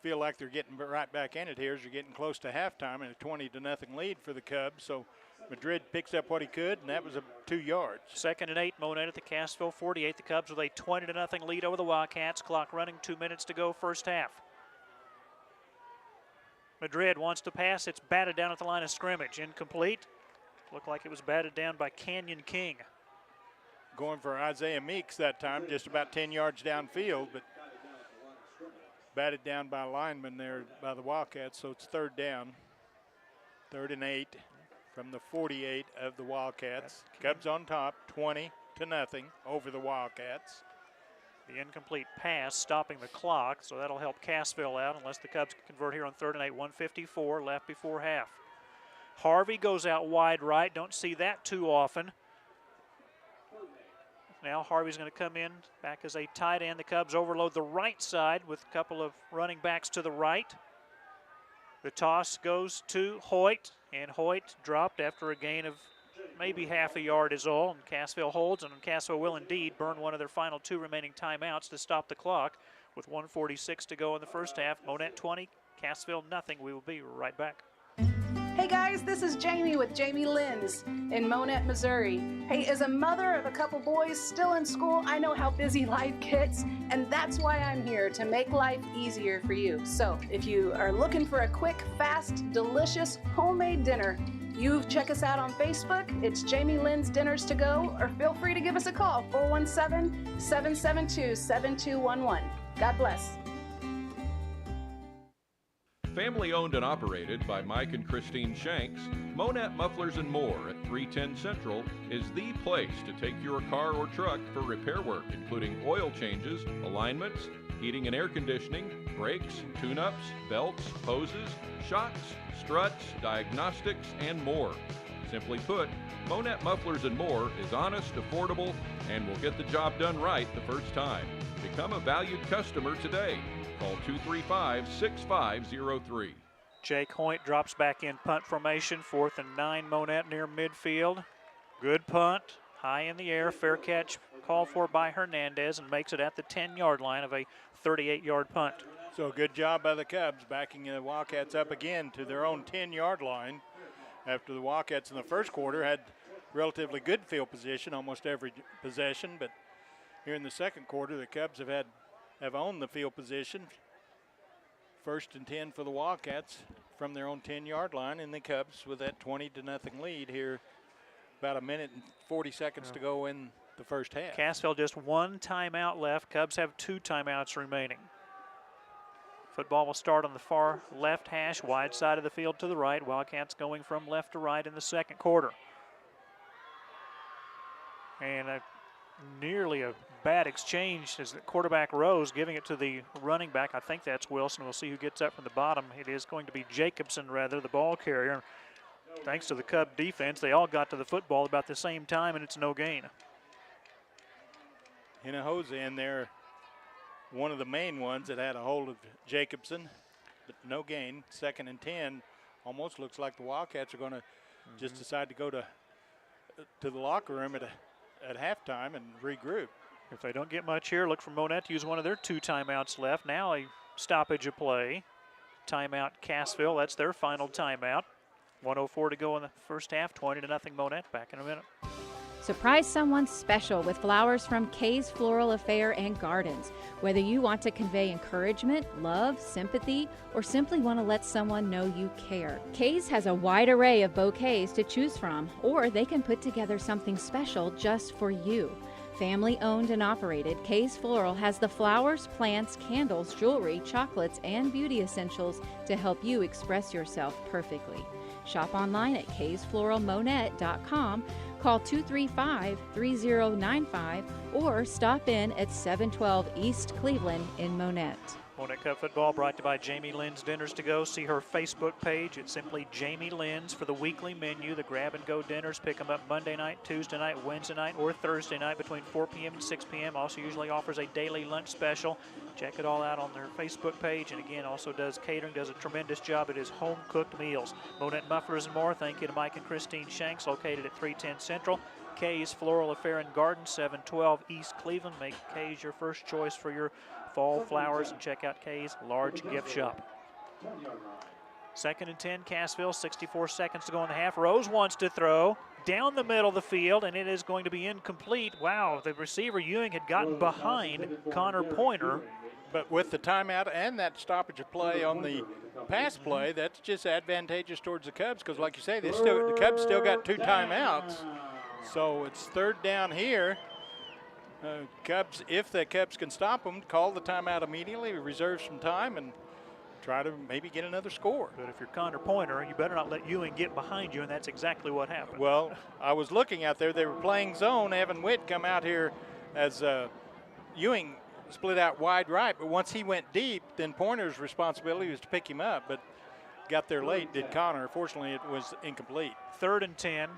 feel like they're getting right back in it here as you're getting close to halftime and a 20-0 lead for the Cubs. So Madrid picks up what he could, and that was 2 yards. 2nd and 8, Monett at the Cassville 48. The Cubs with a 20-0 lead over the Wildcats. Clock running, 2 minutes to go, first half. Madrid wants to pass. It's batted down at the line of scrimmage. Incomplete. Looked like it was batted down by Canyon King. Going for Isaiah Meeks that time, just about 10 yards downfield, but batted down by a lineman there by the Wildcats, so it's third down. 3rd and 8 from the 48 of the Wildcats. Cubs on top, 20-0 over the Wildcats. The incomplete pass stopping the clock, so that'll help Cassville out unless the Cubs can convert here on 3rd and 8. 1:54 left before half. Harvey goes out wide right. Don't see that too often. Now Harvey's going to come in back as a tight end. The Cubs overload the right side with a couple of running backs to the right. The toss goes to Hoyt, and Hoyt dropped after a gain of maybe half a yard is all, and Cassville holds, and Cassville will indeed burn one of their final 2 remaining timeouts to stop the clock with 1:46 to go in the first half. Monett 20, Cassville nothing. We will be right back. Hey guys, this is Jamie with Jamie Lynn's in Monett, Missouri. Hey, as a mother of a couple boys still in school, I know how busy life gets, and that's why I'm here, to make life easier for you. So, if you are looking for a quick, fast, delicious, homemade dinner, you check us out on Facebook. It's Jamie Lynn's Dinners to Go, or feel free to give us a call, 417-772-7211. God bless. Family owned and operated by Mike and Christine Shanks, Monett Mufflers and More at 310 Central is the place to take your car or truck for repair work, including oil changes, alignments, heating and air conditioning, brakes, tune-ups, belts, hoses, shocks, struts, diagnostics, and more. Simply put, Monett Mufflers and More is honest, affordable, and will get the job done right the first time. Become a valued customer today. Call 235-6503. Jake Hoyt drops back in punt formation. 4th and 9, Monett near midfield. Good punt, high in the air. Fair catch called for by Hernandez, and makes it at the 10-yard line of a 38-yard punt. So a good job by the Cubs backing the Wildcats up again to their own 10-yard line after the Wildcats in the first quarter had relatively good field position almost every possession, but here in the second quarter the Cubs have owned the field position. 1st and 10 for the Wildcats from their own 10-yard line, and the Cubs with that 20-0 lead here. About a minute and 40 seconds to go in the first half. Cassville just 1 timeout left. Cubs have 2 timeouts remaining. Football will start on the far left hash, wide side of the field to the right. Wildcats going from left to right in the second quarter. And nearly a bad exchange as the quarterback rose, giving it to the running back. I think that's Wilson. We'll see who gets up from the bottom. It is going to be Jacobson, rather, the ball carrier. Thanks to the Cub defense, they all got to the football about the same time, and it's no gain. Hinojosa in there, one of the main ones that had a hold of Jacobson, but no gain. 2nd and 10. Almost looks like the Wildcats are going to just decide to go to the locker room at halftime and regroup. If they don't get much here, look for Monett to use one of their 2 timeouts left. Now a stoppage of play. Timeout Cassville, that's their final timeout. 1:04 to go in the first half, 20-0 Monett. Back in a minute. Surprise someone special with flowers from Kay's Floral Affair and Gardens. Whether you want to convey encouragement, love, sympathy, or simply want to let someone know you care, Kay's has a wide array of bouquets to choose from, or they can put together something special just for you. Family owned and operated, Kay's Floral has the flowers, plants, candles, jewelry, chocolates, and beauty essentials to help you express yourself perfectly. Shop online at kaysfloralmonett.com, call 235-3095, or stop in at 712 East Cleveland in Monett. Monett Cup football brought to you by Jamie Lynn's Dinners to Go. See her Facebook page. It's simply Jamie Lynn's for the weekly menu. The grab-and-go dinners. Pick them up Monday night, Tuesday night, Wednesday night, or Thursday night between 4 p.m. and 6 p.m. Also usually offers a daily lunch special. Check it all out on their Facebook page. And again, also does catering, does a tremendous job at his home-cooked meals. Monett Mufflers and More. Thank you to Mike and Christine Shanks, located at 310 Central. Kay's Floral Affair and Garden, 712 East Cleveland. Make Kay's your first choice for your fall flowers, and check out Kay's large gift shop. 2nd and 10, Cassville, 64 seconds to go in the half. Rose wants to throw down the middle of the field, and it is going to be incomplete. Wow, the receiver Ewing had gotten behind Connor Pointer. But with the timeout and that stoppage of play on the pass play, that's just advantageous towards the Cubs, because like you say, the Cubs still got 2 timeouts. So it's 3rd down here. Cubs, if the Cubs can stop them, call the timeout immediately, reserve some time, and try to maybe get another score. But if you're Connor Pointer, you better not let Ewing get behind you, and that's exactly what happened. Well, I was looking out there. They were playing zone. Evan Witt come out here as Ewing split out wide right, but once he went deep, then Pointer's responsibility was to pick him up, but got there late, did Connor. Fortunately, it was incomplete. 3rd and 10.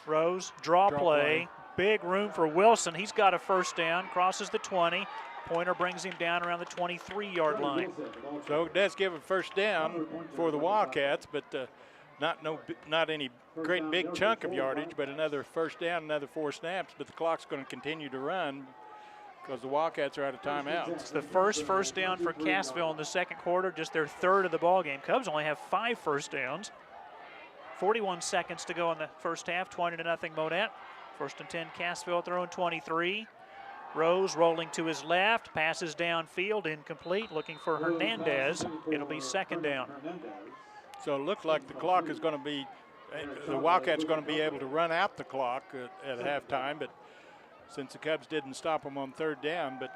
Rose, draw play. Big room for Wilson. He's got a first down, crosses the 20. Pointer brings him down around the 23-yard line. So it does give a first down for the Wildcats, but not any great big chunk of yardage, but another first down, another 4 snaps. But the clock's going to continue to run because the Wildcats are out of timeouts. It's the first down for Cassville in the second quarter, just their 3rd of the ball game. Cubs only have 5 first downs. 41 seconds to go in the first half, 20-0 Monett. 1st and 10, Cassville at their own 23. Rose rolling to his left, passes downfield, incomplete, looking for Hernandez. It'll be 2nd down. So it looked like the clock is going to be, the Wildcats are going to be able to run out the clock at halftime, but since the Cubs didn't stop them on 3rd down, but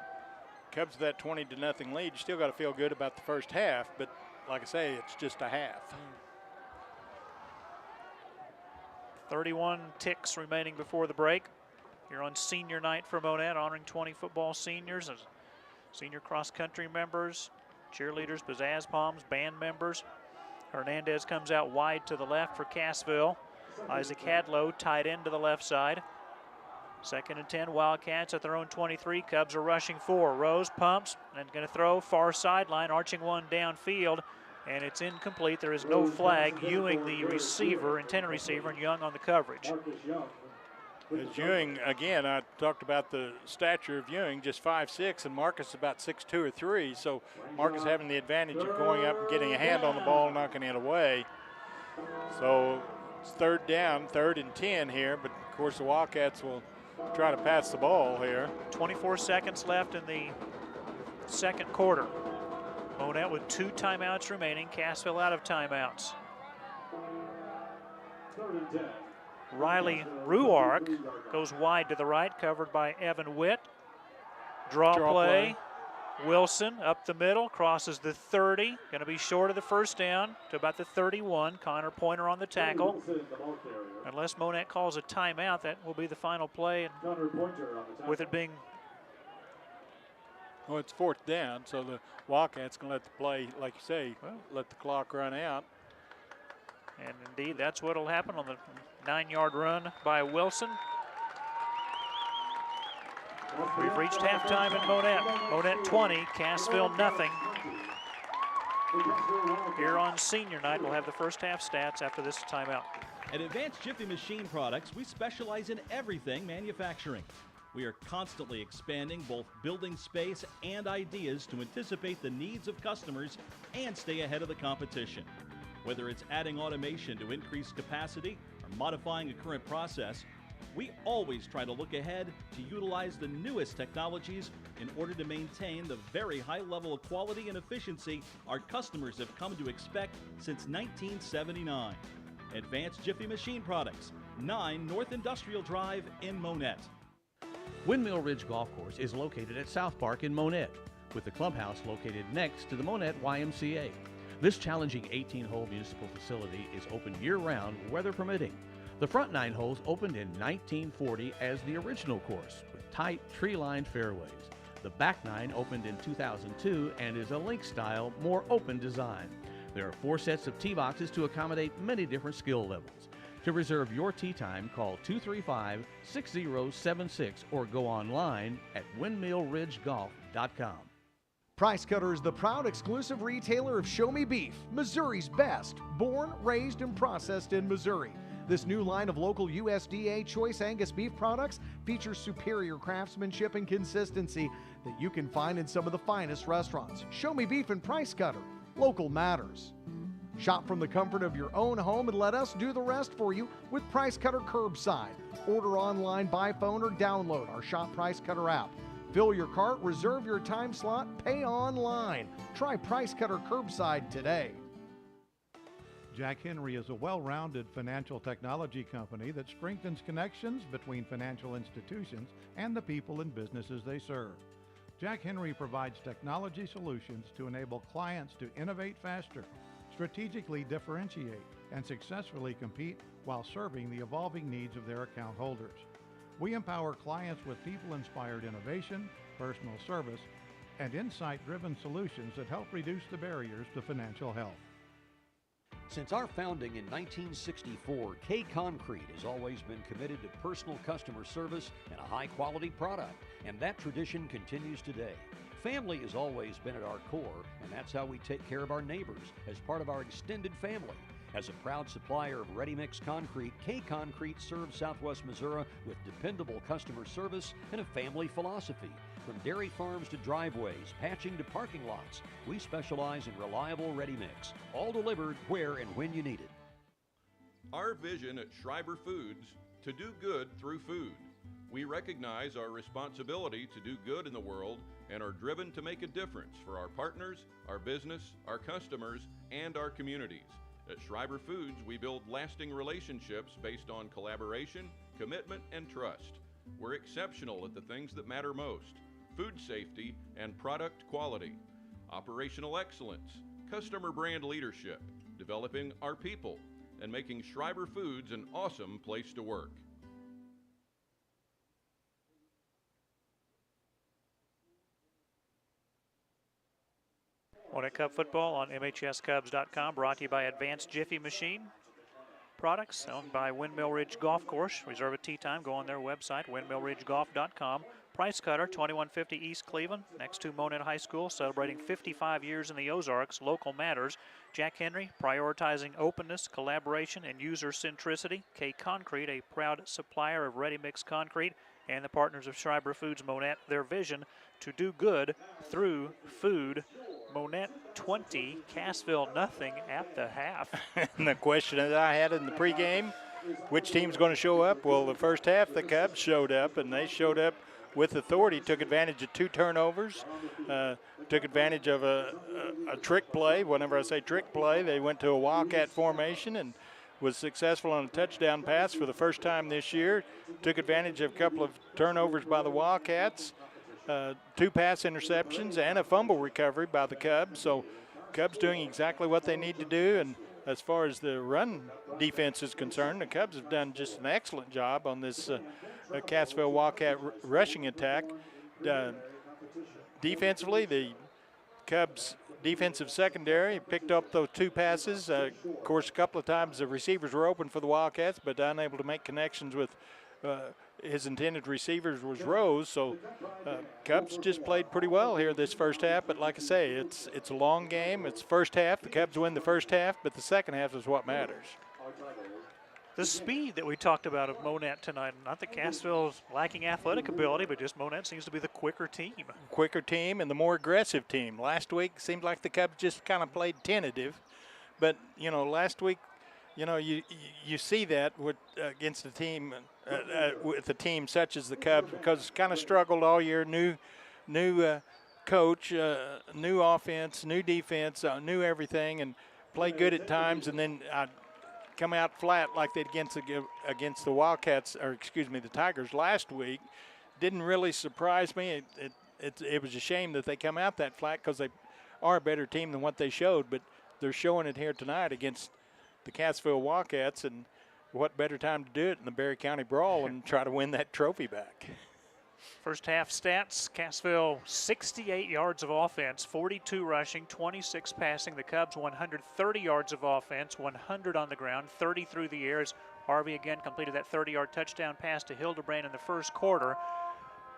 Cubs with that 20-0 lead, you still got to feel good about the first half, but like I say, it's just a half. 31 ticks remaining before the break. You're on senior night for Monett, honoring 20 football seniors as senior cross-country members, cheerleaders, pizzazz palms, band members. Hernandez comes out wide to the left for Cassville. Isaac Hadlow tight end to the left side. 2nd and 10, Wildcats at their own 23. Cubs are rushing 4. Rose pumps and going to throw far sideline, arching one downfield, and it's incomplete. There is no flag. Ewing, the receiver, intended receiver, and Young on the coverage. As Ewing, again, I talked about the stature of Ewing, just 5'6", and Marcus about 6'2" or 3. So Marcus having the advantage of going up and getting a hand on the ball, knocking it away. So it's 3rd down, 3rd and 10 here, but of course the Wildcats will try to pass the ball here. 24 seconds left in the second quarter. Monett with 2 timeouts remaining. Cassville out of timeouts. Riley Ruark goes wide to the right, covered by Evan Witt. Draw play. Wilson up the middle, crosses the 30. Going to be short of the first down to about the 31. Connor Pointer on the tackle. Unless Monett calls a timeout, that will be the final play. And with it being... Well, it's 4th down, so the Wildcats can let the play, like you say, let the clock run out. And indeed, that's what will happen on the 9-yard run by Wilson. We've reached halftime in Monett. Monett 20, Cassville nothing. Here on senior night, we'll have the first half stats after this timeout. At Advanced Jiffy Machine Products, we specialize in everything manufacturing. We are constantly expanding both building space and ideas to anticipate the needs of customers and stay ahead of the competition. Whether it's adding automation to increase capacity or modifying a current process, we always try to look ahead to utilize the newest technologies in order to maintain the very high level of quality and efficiency our customers have come to expect since 1979. Advanced Jiffy Machine Products, 9 North Industrial Drive in Monett. Windmill Ridge Golf Course is located at South Park in Monett, with the clubhouse located next to the Monett YMCA. This challenging 18-hole municipal facility is open year-round, weather permitting. The front 9 holes opened in 1940 as the original course, with tight, tree-lined fairways. The back 9 opened in 2002 and is a link-style, more open design. There are 4 sets of tee boxes to accommodate many different skill levels. To reserve your tee time, call 235-6076 or go online at windmillridgegolf.com. Price Cutter is the proud exclusive retailer of Show Me Beef, Missouri's best, born, raised, and processed in Missouri. This new line of local USDA Choice Angus beef products features superior craftsmanship and consistency that you can find in some of the finest restaurants. Show Me Beef and Price Cutter. Local matters. Shop from the comfort of your own home and let us do the rest for you with Price Cutter Curbside. Order online, by phone, or download our Shop Price Cutter app. Fill your cart, reserve your time slot, pay online. Try Price Cutter Curbside today. Jack Henry is a well-rounded financial technology company that strengthens connections between financial institutions and the people and businesses they serve. Jack Henry provides technology solutions to enable clients to innovate faster, strategically differentiate, and successfully compete while serving the evolving needs of their account holders. We empower clients with people-inspired innovation, personal service, and insight-driven solutions that help reduce the barriers to financial health. Since our founding in 1964, K Concrete has always been committed to personal customer service and a high-quality product, and that tradition continues today. Family has always been at our core, and that's how we take care of our neighbors as part of our extended family. As a proud supplier of ready-mix concrete, K Concrete serves Southwest Missouri with dependable customer service and a family philosophy. From dairy farms to driveways, patching to parking lots, we specialize in reliable ready-mix, all delivered where and when you need it. Our vision at Schreiber Foods, to do good through food. We recognize our responsibility to do good in the world and are driven to make a difference for our partners, our business, our customers, and our communities. At Schreiber Foods, we build lasting relationships based on collaboration, commitment, and trust. We're exceptional at the things that matter most: food safety and product quality, operational excellence, customer brand leadership, developing our people, and making Schreiber Foods an awesome place to work. Monett Cub football on MHSCubs.com, brought to you by Advanced Jiffy Machine Products, owned by Windmill Ridge Golf Course. Reserve a tee time. Go on their website, windmillridgegolf.com. Price Cutter, 2150 East Cleveland, next to Monett High School, celebrating 55 years in the Ozarks. Local matters. Jack Henry, prioritizing openness, collaboration, and user centricity. K Concrete, a proud supplier of ready-mix concrete. And the partners of Schreiber Foods Monett, their vision to do good through food. Monett 20, Cassville nothing at the half. And the question that I had in the pregame, which team's going to show up? Well, the first half, the Cubs showed up, and they showed up with authority, took advantage of 2 turnovers, took advantage of a trick play. Whenever I say trick play, they went to a Wildcat formation and was successful on a touchdown pass for the first time this year. Took advantage of a couple of turnovers by the Wildcats, 2 pass interceptions, and a fumble recovery by the Cubs. So Cubs doing exactly what they need to do. And as far as the run defense is concerned, the Cubs have done just an excellent job on this Cassville Wildcat rushing attack. Defensively, the Cubs defensive secondary picked up those 2 passes. Of course, a couple of times the receivers were open for the Wildcats, but unable to make connections with his intended receivers was Rose. So Cubs just played pretty well here this first half. But like I say, it's a long game. It's first half. The Cubs win the first half, but the second half is what matters. The speed that we talked about of Monett tonight, not that Cassville's lacking athletic ability, but just Monett seems to be the quicker team. Quicker team and the more aggressive team. Last week seemed like the Cubs just kind of played tentative. But, you know, last week, you know, you see that with, against a team, with a team such as the Cubs, because it's kind of struggled all year. New coach, new offense, new defense, new everything, and play good at times, and then come out flat like they did against the Wildcats, or excuse me, the Tigers last week. Didn't really surprise me. It was a shame that they come out that flat, because they are a better team than what they showed, but they're showing it here tonight against the Cassville Wildcats, and what better time to do it in the Berry County Brawl and try to win that trophy back. First half stats, Cassville 68 yards of offense, 42 rushing, 26 passing. The Cubs 130 yards of offense, 100 on the ground, 30 through the air, as Harvey again completed that 30-yard touchdown pass to Hildebrand in the first quarter.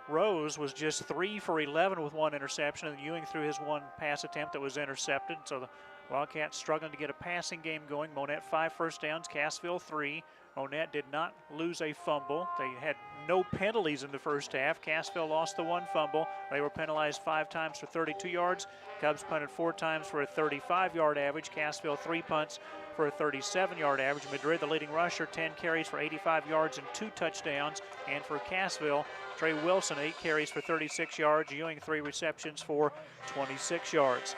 Rose was just 3 for 11 with 1 interception, and Ewing threw his 1 pass attempt that was intercepted. So the Wildcats struggling to get a passing game going. Monett 5 first downs, Cassville 3. Monett did not lose a fumble. They had no penalties in the first half. Cassville lost the 1 fumble. They were penalized 5 times for 32 yards. Cubs punted 4 times for a 35-yard average. Cassville 3 punts for a 37-yard average. Madrid, the leading rusher, 10 carries for 85 yards and 2 touchdowns. And for Cassville, Trey Wilson, 8 carries for 36 yards. Ewing, 3 receptions for 26 yards.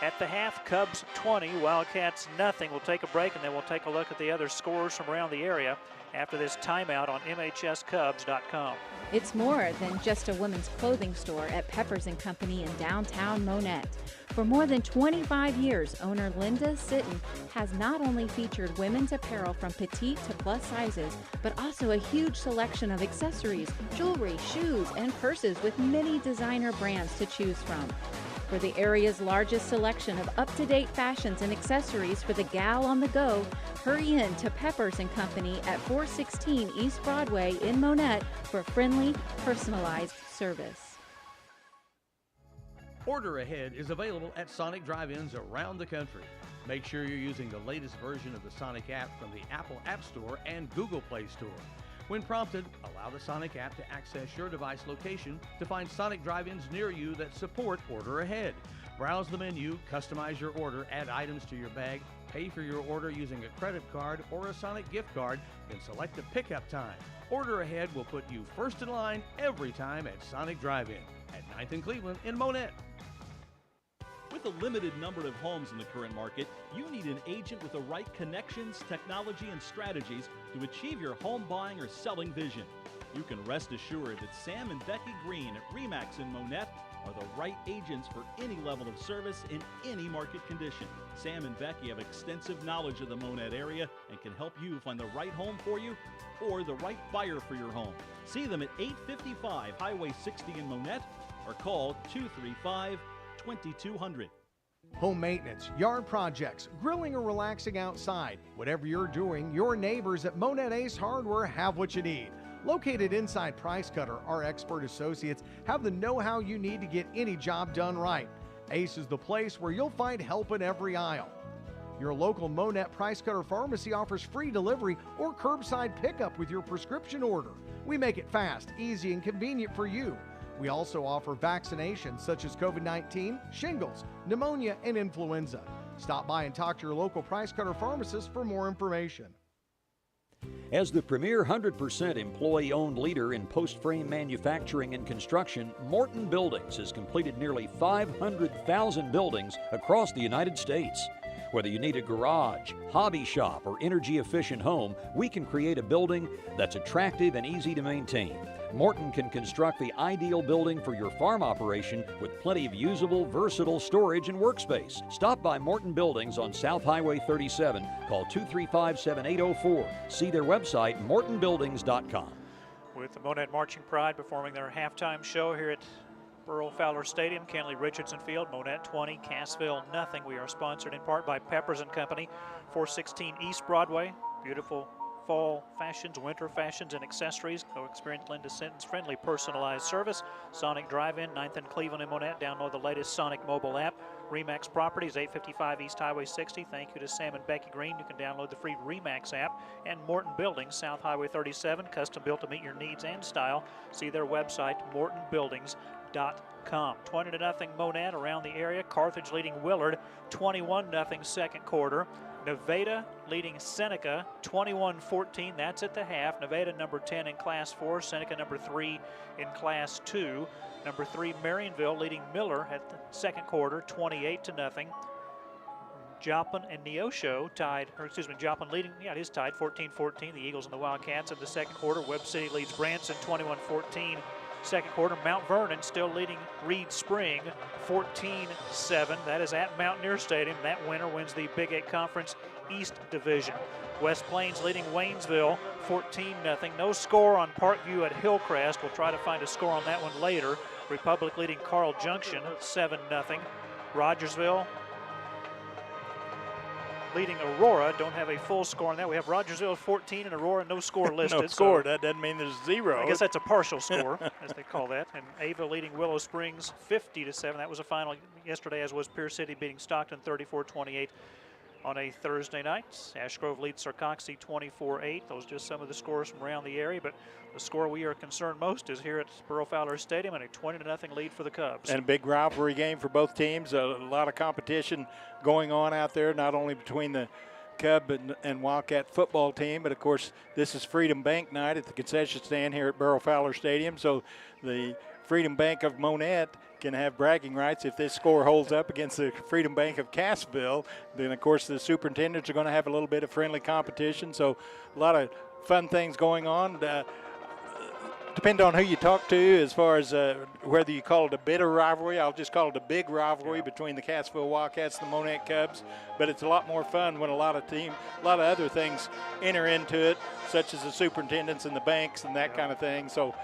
At the half, Cubs 20, Wildcats nothing. We'll take a break, and then we'll take a look at the other scores from around the area after this timeout on MHSCubs.com. It's more than just a women's clothing store at Peppers & Company in downtown Monett. For more than 25 years, owner Linda Sitton has not only featured women's apparel from petite to plus sizes, but also a huge selection of accessories, jewelry, shoes, and purses with many designer brands to choose from. For the area's largest selection of up-to-date fashions and accessories for the gal on the go, hurry in to Peppers & Company at 416 East Broadway in Monett for friendly, personalized service. Order Ahead is available at Sonic drive-ins around the country. Make sure you're using the latest version of the Sonic app from the Apple App Store and Google Play Store. When prompted, allow the Sonic app to access your device location to find Sonic drive-ins near you that support Order Ahead. Browse the menu, customize your order, add items to your bag, pay for your order using a credit card or a Sonic gift card, then select a pickup time. Order Ahead will put you first in line every time at Sonic Drive-In at 9th and Cleveland in Monett. With a limited number of homes in the current market, you need an agent with the right connections, technology, and strategies to achieve your home buying or selling vision. You can rest assured that Sam and Becky Green at RE/MAX in Monett are the right agents for any level of service in any market condition. Sam and Becky have extensive knowledge of the Monett area and can help you find the right home for you or the right buyer for your home. See them at 855 Highway 60 in Monett or call 235-2200. Home maintenance, yard projects, grilling or relaxing outside. Whatever you're doing, your neighbors at Monett Ace Hardware have what you need. Located inside Price Cutter, our expert associates have the know-how you need to get any job done right. Ace is the place where you'll find help in every aisle. Your local Monett Price Cutter pharmacy offers free delivery or curbside pickup with your prescription order. We make it fast, easy, and convenient for you. We also offer vaccinations such as COVID-19, shingles, pneumonia, and influenza. Stop by and talk to your local Price Cutter pharmacist for more information. As the premier 100% employee-owned leader in post-frame manufacturing and construction, Morton Buildings has completed nearly 500,000 buildings across the United States. Whether you need a garage, hobby shop, or energy-efficient home, we can create a building that's attractive and easy to maintain. Morton can construct the ideal building for your farm operation with plenty of usable, versatile storage and workspace. Stop by Morton Buildings on South Highway 37. Call 235-7804. See their website, mortonbuildings.com. With the Monett Marching Pride performing their halftime show here at Burl Fowler Stadium, Kenley Richardson Field, Monett 20, Cassville nothing. We are sponsored in part by Peppers & Company, 416 East Broadway. Beautiful fall fashions, winter fashions, and accessories. Go experience Linda Sinton's friendly personalized service. Sonic Drive-In, 9th and Cleveland in Monett. Download the latest Sonic mobile app. RE/MAX Properties, 855 East Highway 60. Thank you to Sam and Becky Green. You can download the free RE/MAX app. And Morton Buildings, South Highway 37, custom built to meet your needs and style. See their website, mortonbuildings.com. 20-0 Monett around the area. Carthage leading Willard, 21-0 second quarter. Nevada leading Seneca 21-14. That's at the half. Nevada number 10 in Class 4. Seneca number 3 in Class 2. Number 3 Marionville leading Miller at the second quarter 28-0. Joplin and Neosho tied, Joplin leading, it is tied 14-14. The Eagles and the Wildcats in the second quarter. Webb City leads Branson 21-14. Second quarter, Mount Vernon still leading Reed Spring 14-7. That is at Mountaineer Stadium. That winner wins the Big 8 Conference East Division. West Plains leading Waynesville 14-0. No score on Parkview at Hillcrest. We'll try to find a score on that one later. Republic leading Carl Junction 7-0. Rogersville leading Aurora. Don't have a full score on that. We have Rogersville 14 and Aurora no score listed. No score. That doesn't mean there's zero. I guess that's a partial score, as they call that. And Ava leading Willow Springs 50-7. That was a final yesterday, as was Pierce City beating Stockton 34-28 on a Thursday night. Ash Grove leads Sarcoxy 24-8. Those are just some of the scores from around the area, but the score we are concerned most is here at Burl Fowler Stadium, and a 20-0 lead for the Cubs. And a big rivalry game for both teams. A lot of competition going on out there, not only between the Cub and Wildcat football team, but of course this is Freedom Bank night at the concession stand here at Burl Fowler Stadium. So the Freedom Bank of Monett can have bragging rights if this score holds up against the Freedom Bank of Cassville. Then, of course, the superintendents are going to have a little bit of friendly competition. So a lot of fun things going on. Depending on who you talk to as far as whether you call it a bitter rivalry, I'll just call it a big rivalry between the Cassville Wildcats and the Monett Cubs. But it's a lot more fun when a lot of other things enter into it, such as the superintendents and the banks and that kind of thing. So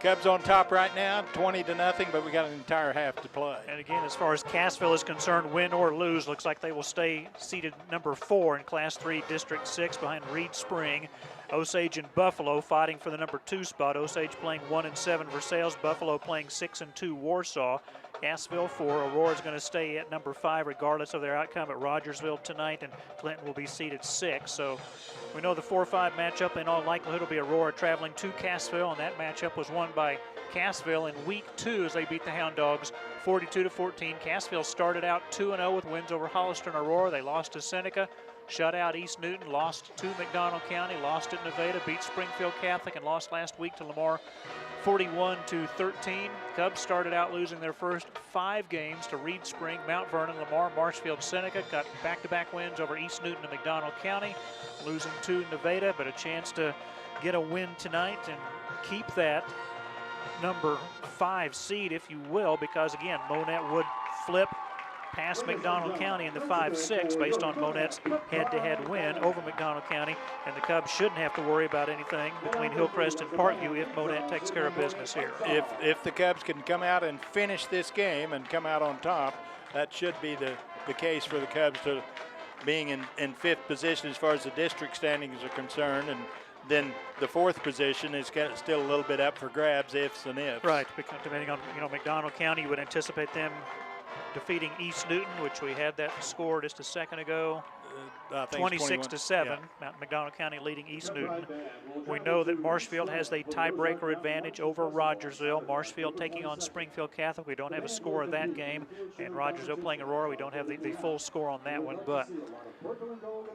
Cubs on top right now, 20-0, but we got an entire half to play. And again, as far as Cassville is concerned, win or lose, looks like they will stay seated number 4 in Class 3 District 6 behind Reed Spring. Osage and Buffalo fighting for the number 2 spot. Osage playing 1-7 Versailles. Buffalo playing 6-2 Warsaw. Cassville 4. Aurora's going to stay at number 5 regardless of their outcome at Rogersville tonight, and Clinton will be seated 6. So we know the 4-5 matchup in all likelihood will be Aurora traveling to Cassville, and that matchup was won by Cassville in week 2 as they beat the Hound Dogs 42-14. Cassville started out 2-0 with wins over Hollister and Aurora. They lost to Seneca, shut out East Newton, lost to McDonald County, lost at Nevada, beat Springfield Catholic, and lost last week to Lamar 41-13. Cubs started out losing their first 5 games to Reed Spring, Mount Vernon, Lamar, Marshfield, Seneca. Got back-to-back wins over East Newton and McDonald County, losing to Nevada, but a chance to get a win tonight and keep that number 5 seed, if you will, because again, Monett would flip past McDonald County in the 5-6 based on Monett's head-to-head win over McDonald County, and the Cubs shouldn't have to worry about anything between Hillcrest and Parkview if Monett takes care of business here. If the Cubs can come out and finish this game and come out on top, that should be the case for the Cubs to being in 5th position as far as the district standings are concerned, and then the 4th position is still a little bit up for grabs, ifs and ifs. Right, because depending on McDonald County, you would anticipate them defeating East Newton, which we had that score just a second ago, 26-7. Yeah. McDonald County leading East Newton. We know that Marshfield has the tiebreaker advantage over Rogersville. Marshfield taking on Springfield Catholic. We don't have a score of that game. And Rogersville playing Aurora. We don't have the full score on that one. But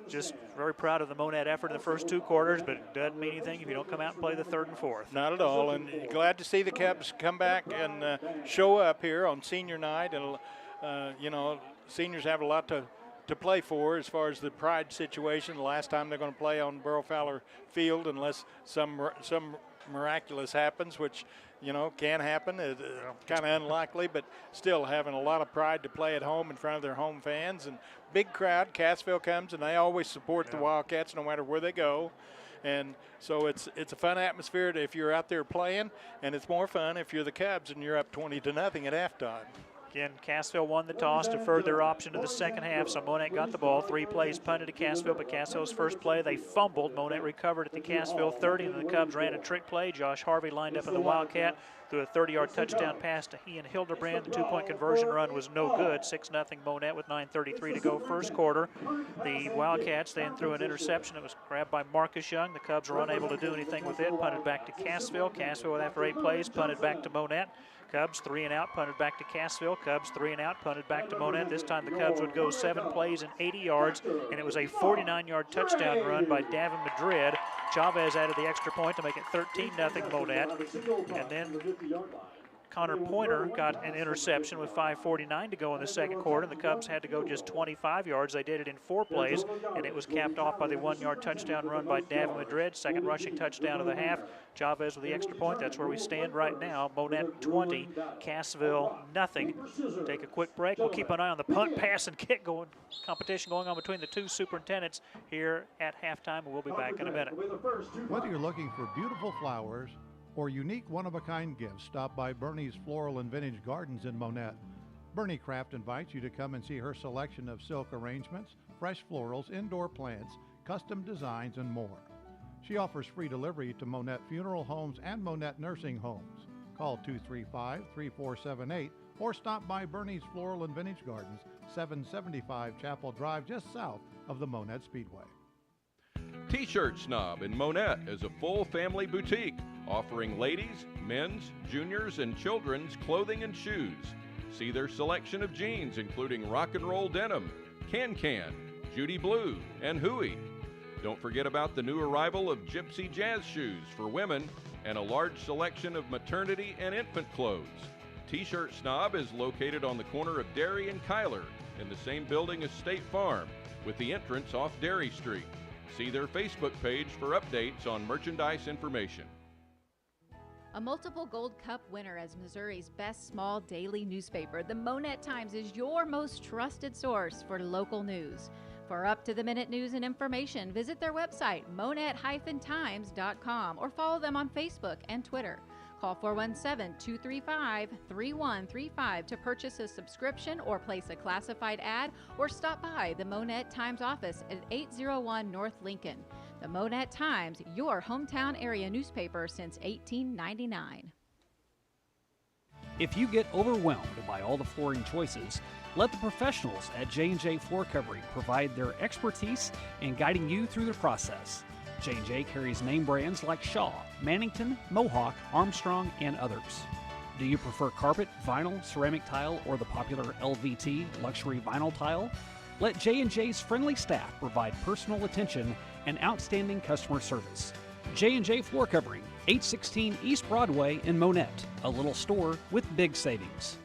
just very proud of the Monett effort in the first 2 quarters, but it doesn't mean anything if you don't come out and play the 3rd and 4th. Not at all. And glad to see the Cubs come back and show up here on senior night. And seniors have a lot to play for as far as the pride situation. The last time they're going to play on Burrow Fowler Field, unless some miraculous happens, which can happen. It's kind of unlikely, but still having a lot of pride to play at home in front of their home fans. And big crowd. Cassville comes, and they always support the Wildcats no matter where they go. And so it's a fun atmosphere if you're out there playing, and it's more fun if you're the Cubs and you're up 20-0 at halftime. Again, Cassville won the toss, deferred their option to the second half, so Monett got the ball. 3 plays punted to Cassville, but Cassville's first play, they fumbled. Monett recovered at the Cassville 30, and the Cubs ran a trick play. Josh Harvey lined up in the Wildcat, threw a 30-yard touchdown pass to Ian Hildebrand. The 2-point conversion run was no good. 6-0 Monett with 9:33 to go first quarter. The Wildcats then threw an interception. It was grabbed by Marcus Young. The Cubs were unable to do anything with it. Punted back to Cassville. Cassville, after 8 plays, punted back to Monett. Cubs 3 and out, punted back to Cassville. Cubs 3 and out, punted back to Monett. This time the Cubs would go 7 plays and 80 yards, and it was a 49-yard touchdown run by Davin Madrid. Chavez added the extra point to make it 13-0 Monett. And then Connor Pointer got an interception with 5:49 to go in the second quarter. The Cubs had to go just 25 yards. They did it in 4 plays, and it was capped off by the 1-yard touchdown run by Davin Madrid. Second rushing touchdown of the half. Chavez with the extra point. That's where we stand right now. Monett 20, Cassville nothing. Take a quick break. We'll keep an eye on the punt, pass, and kick competition going on between the 2 superintendents here at halftime. We'll be back in a minute. Whether you're looking for beautiful flowers or unique one-of-a-kind gifts, stop by Bernie's Floral and Vintage Gardens in Monett. Bernie Craft invites you to come and see her selection of silk arrangements, fresh florals, indoor plants, custom designs, and more. She offers free delivery to Monett Funeral Homes and Monett Nursing Homes. Call 235-3478 or stop by Bernie's Floral and Vintage Gardens, 775 Chapel Drive, just south of the Monett Speedway. T-Shirt Snob in Monett is a full family boutique offering ladies, men's, juniors, and children's clothing and shoes. See their selection of jeans including rock and roll denim, Can-Can, Judy Blue, and Huey. Don't forget about the new arrival of Gypsy Jazz shoes for women and a large selection of maternity and infant clothes. T-Shirt Snob is located on the corner of Dairy and Kyler in the same building as State Farm, with the entrance off Dairy Street. See their Facebook page for updates on merchandise information. A multiple Gold Cup winner as Missouri's best small daily newspaper, the Monett Times is your most trusted source for local news. For up-to-the-minute news and information, visit their website, monett-times.com, or follow them on Facebook and Twitter. Call 417-235-3135 to purchase a subscription or place a classified ad, or stop by the Monett Times office at 801 North Lincoln. The Monett Times, your hometown area newspaper since 1899. If you get overwhelmed by all the flooring choices, let the professionals at J&J Floor Covering provide their expertise in guiding you through the process. J&J carries name brands like Shaw, Mannington, Mohawk, Armstrong, and others. Do you prefer carpet, vinyl, ceramic tile, or the popular LVT luxury vinyl tile? Let J&J's friendly staff provide personal attention and outstanding customer service. J&J Floor Covering, 816 East Broadway in Monett, a little store with big savings.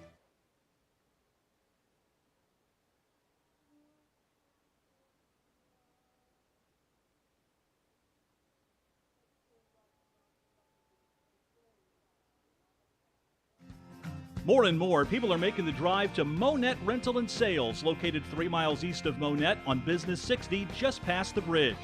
More and more people are making the drive to Monett Rental and Sales, located 3 miles east of Monett on Business 60, just past the bridge.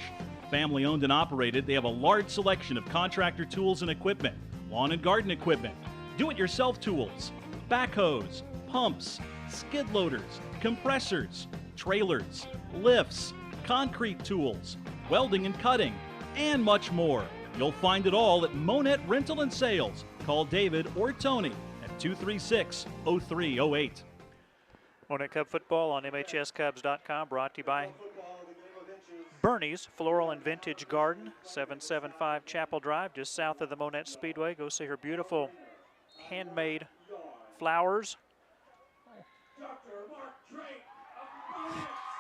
Family owned and operated, they have a large selection of contractor tools and equipment, lawn and garden equipment, do-it-yourself tools, backhoes, pumps, skid loaders, compressors, trailers, lifts, concrete tools, welding and cutting, and much more. You'll find it all at Monett Rental and Sales. Call David or Tony at 236-0308. Monett Cub football on MHSCubs.com, brought to you by Bernie's Floral and Vintage Garden, 775 Chapel Drive, just south of the Monett Speedway. Go see her beautiful handmade flowers.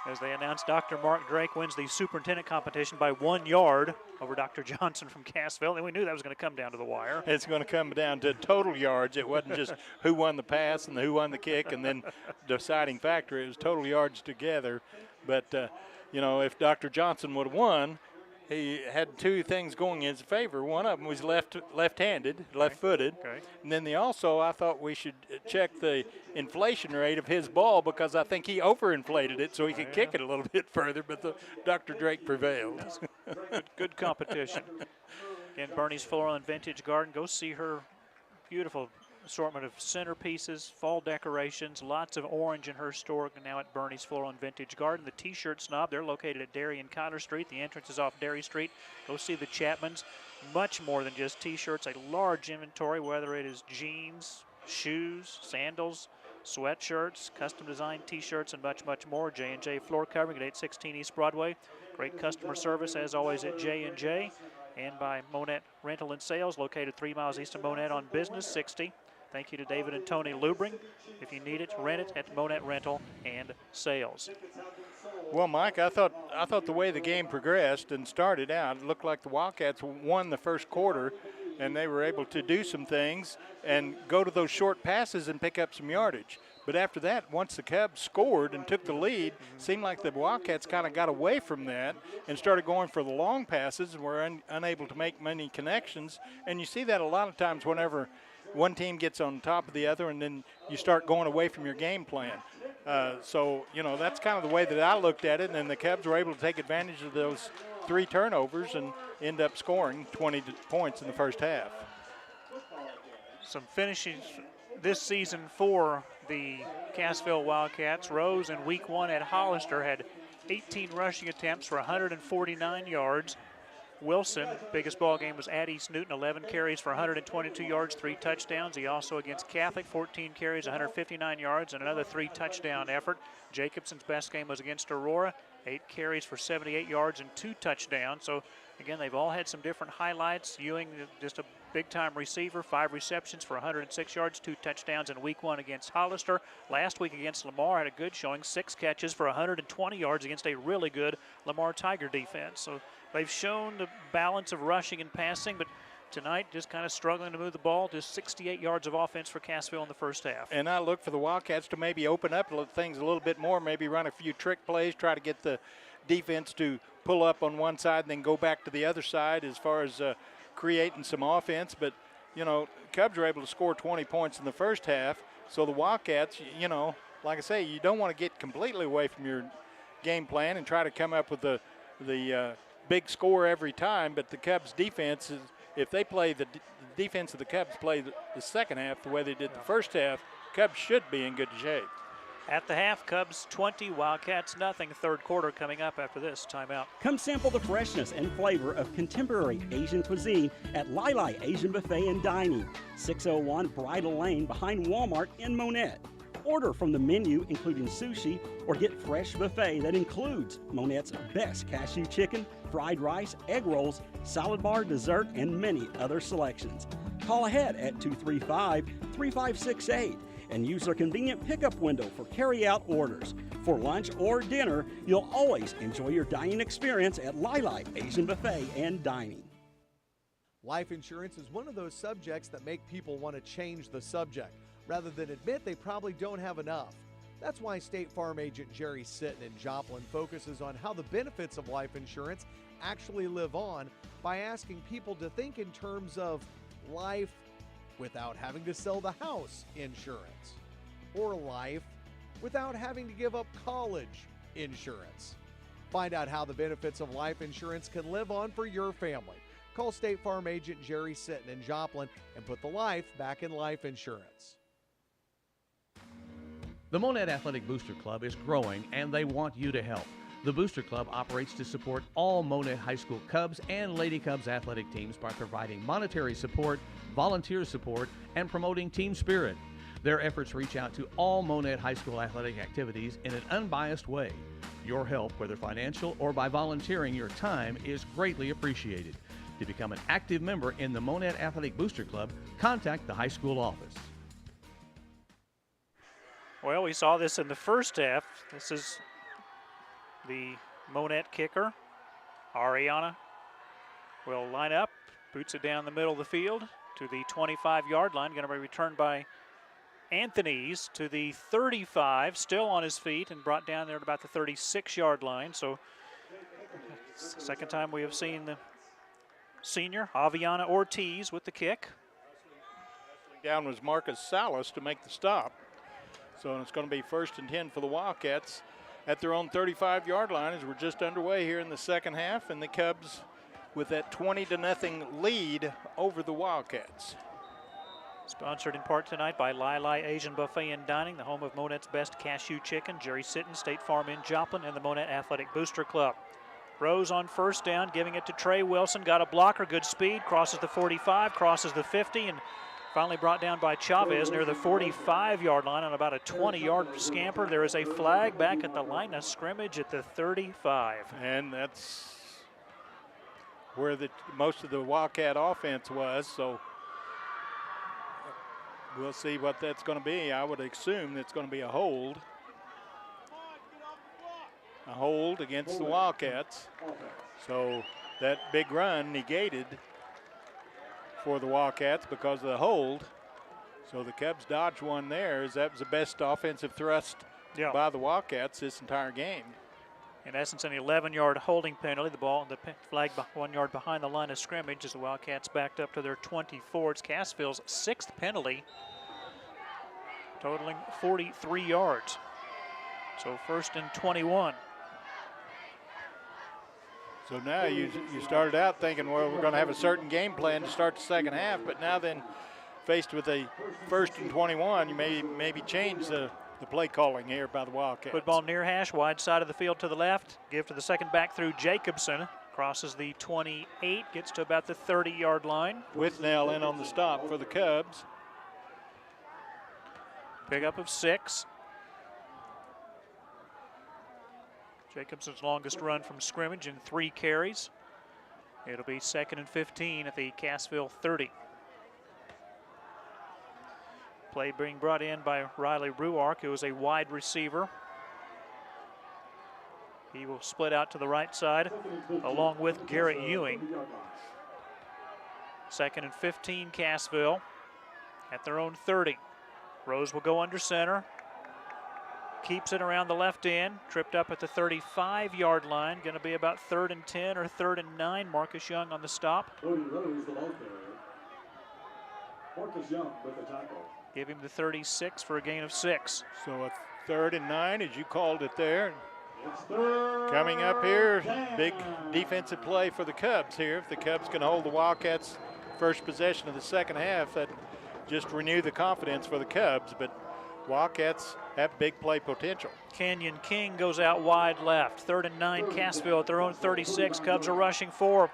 As they announced, Dr. Mark Drake wins the superintendent competition by 1 yard over Dr. Johnson from Cassville. And we knew that was going to come down to the wire. It's going to come down to total yards. It wasn't just who won the pass and who won the kick and then deciding factor. It was total yards together. But, you know, if Dr. Johnson would have won, he had 2 things going in his favor. One of them was left-handed, left-footed. Okay. And then I thought we should check the inflation rate of his ball, because I think he overinflated it so he could kick it a little bit further, but Dr. Drake prevailed. Good competition. Again, Bernie's Floral and Vintage Garden. Go see her beautiful assortment of centerpieces, fall decorations, lots of orange in her store now at Bernie's Floral and Vintage Garden. The T-Shirt Snob, they're located at Dairy and Kyler Street. The entrance is off Dairy Street. Go see the Chapmans. Much more than just T-shirts, a large inventory, whether it is jeans, shoes, sandals, sweatshirts, custom designed T-shirts, and much, much more. J&J Floor Covering at 816 East Broadway. Great customer service, as always, at J&J. And by Monett Rental and Sales, located 3 miles east of Monett on Business 60. Thank you to David and Tony Lubring. If you need it, rent it at Monett Rental and Sales. Well, Mike, I thought the way the game progressed and started out, it looked like the Wildcats won the first quarter, and they were able to do some things and go to those short passes and pick up some yardage. But after that, once the Cubs scored and took the lead, it seemed like the Wildcats kind of got away from that and started going for the long passes and were unable to make many connections. And you see that a lot of times whenever one team gets on top of the other, and then you start going away from your game plan. So, you know, that's kind of the way that I looked at it, and the Cubs were able to take advantage of those 3 turnovers and end up scoring 20 points in the first half. Some finishes this season for the Cassville Wildcats. Rose in week 1 at Hollister had 18 rushing attempts for 149 yards. Wilson, biggest ball game was at East Newton, 11 carries for 122 yards, 3 touchdowns. He also against Catholic, 14 carries, 159 yards, and another 3 touchdown effort. Jacobson's best game was against Aurora, 8 carries for 78 yards and 2 touchdowns. So again, they've all had some different highlights. Ewing, just a big-time receiver, 5 receptions for 106 yards, 2 touchdowns in week 1 against Hollister. Last week against Lamar had a good showing, 6 catches for 120 yards against a really good Lamar Tiger defense. So they've shown the balance of rushing and passing, but tonight just kind of struggling to move the ball. Just 68 yards of offense for Cassville in the first half. And I look for the Wildcats to maybe open up things a little bit more, maybe run a few trick plays, try to get the defense to pull up on one side and then go back to the other side as far as creating some offense. But, you know, Cubs were able to score 20 points in the first half. So the Wildcats, you know, like I say, you don't want to get completely away from your game plan and try to come up with the big score every time. But the Cubs defense, if they play the defense of the Cubs play the second half the way they did the first half, Cubs should be in good shape. At the half, Cubs 20, Wildcats nothing. Third quarter coming up after this timeout. Come sample the freshness and flavor of contemporary Asian cuisine at Lai Asian Buffet and Dining, 601 Bridal Lane behind Walmart in Monett. Order from the menu including sushi or get fresh buffet that includes Monett's best cashew chicken, fried rice, egg rolls, salad bar, dessert, and many other selections. Call ahead at 235-3568 and use their convenient pickup window for carry-out orders. For lunch or dinner, you'll always enjoy your dining experience at Lai Asian Buffet and Dining. Life insurance is one of those subjects that make people want to change the subject, rather than admit they probably don't have enough. That's why State Farm agent Jerry Sitton in Joplin focuses on how the benefits of life insurance actually live on by asking people to think in terms of life without having to sell the house insurance, or life without having to give up college insurance. Find out how the benefits of life insurance can live on for your family. Call State Farm agent Jerry Sitton in Joplin and put the life back in life insurance. The Monett Athletic Booster Club is growing and they want you to help. The Booster Club operates to support all Monett High School Cubs and Lady Cubs athletic teams by providing monetary support, volunteer support, and promoting team spirit. Their efforts reach out to all Monett High School athletic activities in an unbiased way. Your help, whether financial or by volunteering your time, is greatly appreciated. To become an active member in the Monett Athletic Booster Club, contact the high school office. Well, we saw this in the first half. This is the Monett kicker. Ariana will line up, boots it down the middle of the field to the 25-yard line. Going to be returned by Anthony's to the 35, still on his feet and brought down there at about the 36-yard line. So second time we have seen the senior, Aviana Ortiz, with the kick. Down was Marcus Salas to make the stop. So it's going to be 1st and 10 for the Wildcats at their own 35-yard line as we're just underway here in the second half, and the Cubs with that 20-0 lead over the Wildcats. Sponsored in part tonight by Lai Asian Buffet and Dining, the home of Monett's best cashew chicken, Jerry Sitton, State Farm in Joplin, and the Monett Athletic Booster Club. Rose on first down, giving it to Trey Wilson. Got a blocker, good speed, crosses the 45, crosses the 50, and finally brought down by Chavez near the 45-yard line on about a 20-yard scamper. There is a flag back at the line of scrimmage at the 35. And that's where most of the Wildcat offense was, so we'll see what that's going to be. I would assume it's going to be a hold. A hold against the Wildcats. So that big run negated for the Wildcats because of the hold. So the Cubs dodged one there, as that was the best offensive thrust by the Wildcats this entire game. In essence, an 11-yard holding penalty. The ball, the flag 1 yard behind the line of scrimmage as the Wildcats backed up to their 24. It's Cassville's 6th penalty, totaling 43 yards. So 1st and 21. So now you started out thinking, well, we're going to have a certain game plan to start the second half, but now then faced with a 1st and 21, you maybe change the play calling here by the Wildcats. Football near hash, wide side of the field to the left. Give to the second back through Jacobson. Crosses the 28, gets to about the 30-yard line. Withnell in on the stop for the Cubs. Pickup of 6. Jacobson's longest run from scrimmage in 3 carries. It'll be 2nd and 15 at the Cassville 30. Play being brought in by Riley Ruark, who is a wide receiver. He will split out to the right side along with Garrett Ewing. 2nd and 15, Cassville at their own 30. Rose will go under center. Keeps it around the left end. Tripped up at the 35-yard line. Going to be about 3rd and 10 or 3rd and 9. Marcus Young on the stop. Rose, the ball carrier. Marcus Young with the tackle. Give him the 36 for a gain of 6. So a 3rd and 9, as you called it there. Coming up here, big defensive play for the Cubs here. If the Cubs can hold the Wildcats' first possession of the second half, that just renew the confidence for the Cubs. But Wildcats have big play potential. Kenyon King goes out wide left. 3rd and 9, Cassville at their own 36. Cubs are rushing 4.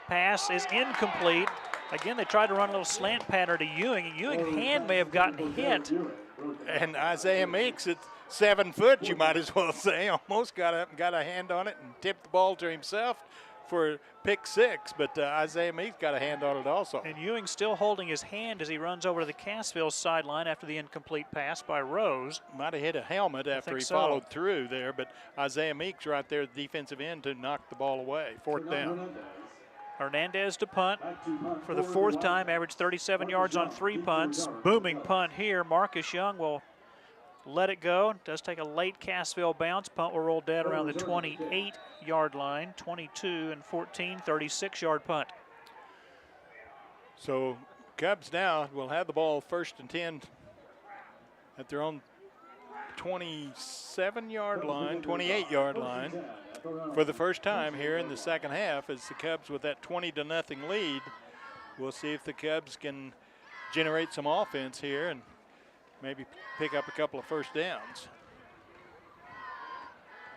Pass is incomplete. Again, they tried to run a little slant pattern to Ewing, and Ewing's hand may have gotten hit. And Isaiah Meeks at 7 foot, you might as well say, almost got up and got a hand on it and tipped the ball to himself for pick 6, but Isaiah Meeks got a hand on it also. And Ewing still holding his hand as he runs over to the Cassville sideline after the incomplete pass by Rose. Might have hit a helmet after he followed through there, but Isaiah Meeks right there at the defensive end to knock the ball away. 4th down. Hernandez to punt for the 4th time, averaged 37 yards on 3 punts. Booming punt here. Marcus Young will let it go. Does take a late Cassville bounce. Punt will roll dead around the 28-yard line. 22 and 14, 36-yard punt. So Cubs now will have the ball 1st and 10 at their own 27-yard line, 28-yard line for the first time here in the second half, as the Cubs with that 20-0 lead. We'll see if the Cubs can generate some offense here and maybe pick up a couple of first downs.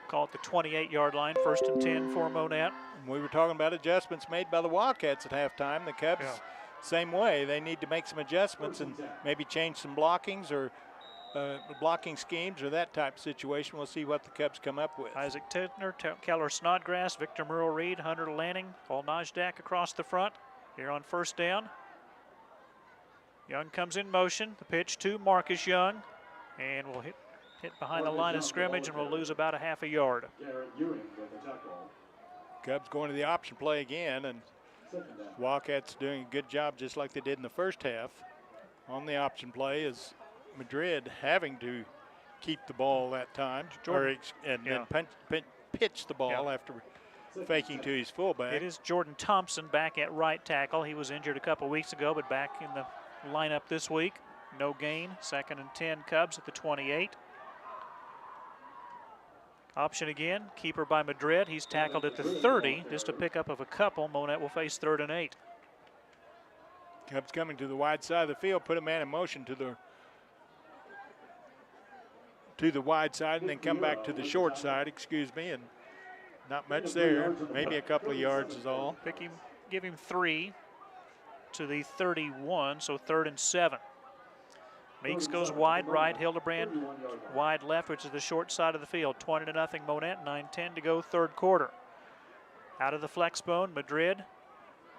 Call it the 28-yard line, 1st and 10 for Monett. We were talking about adjustments made by the Wildcats at halftime. The Cubs, same way. They need to make some adjustments and maybe change some blockings or blocking schemes or that type of situation. We'll see what the Cubs come up with. Isaac Titner, Keller Snodgrass, Victor Merrill-Reed, Hunter Lanning, Paul Najdak across the front here on 1st down. Young comes in motion. The pitch to Marcus Young, and will hit behind the line of scrimmage and will lose about a half a yard. Cubs going to the option play again, and Wildcats doing a good job just like they did in the first half. On the option play is Madrid having to keep the ball that time, then pitch the ball after faking to his fullback. It is Jordan Thompson back at right tackle. He was injured a couple weeks ago, but back in the lineup this week. No gain. 2nd and 10, Cubs at the 28. Option again. Keeper by Madrid. He's tackled at the 30. Just a pickup of a couple. Monett will face 3rd and 8. Cubs coming to the wide side of the field. Put a man in motion to the wide side and then come back to the short side, and not much there. Maybe a couple of yards is all. Give him 3 to the 31, so 3rd and 7. Meeks goes wide right, Hildebrand wide left, which is the short side of the field. 20-0 Monett, 9:10 to go, 3rd quarter. Out of the flex bone, Madrid.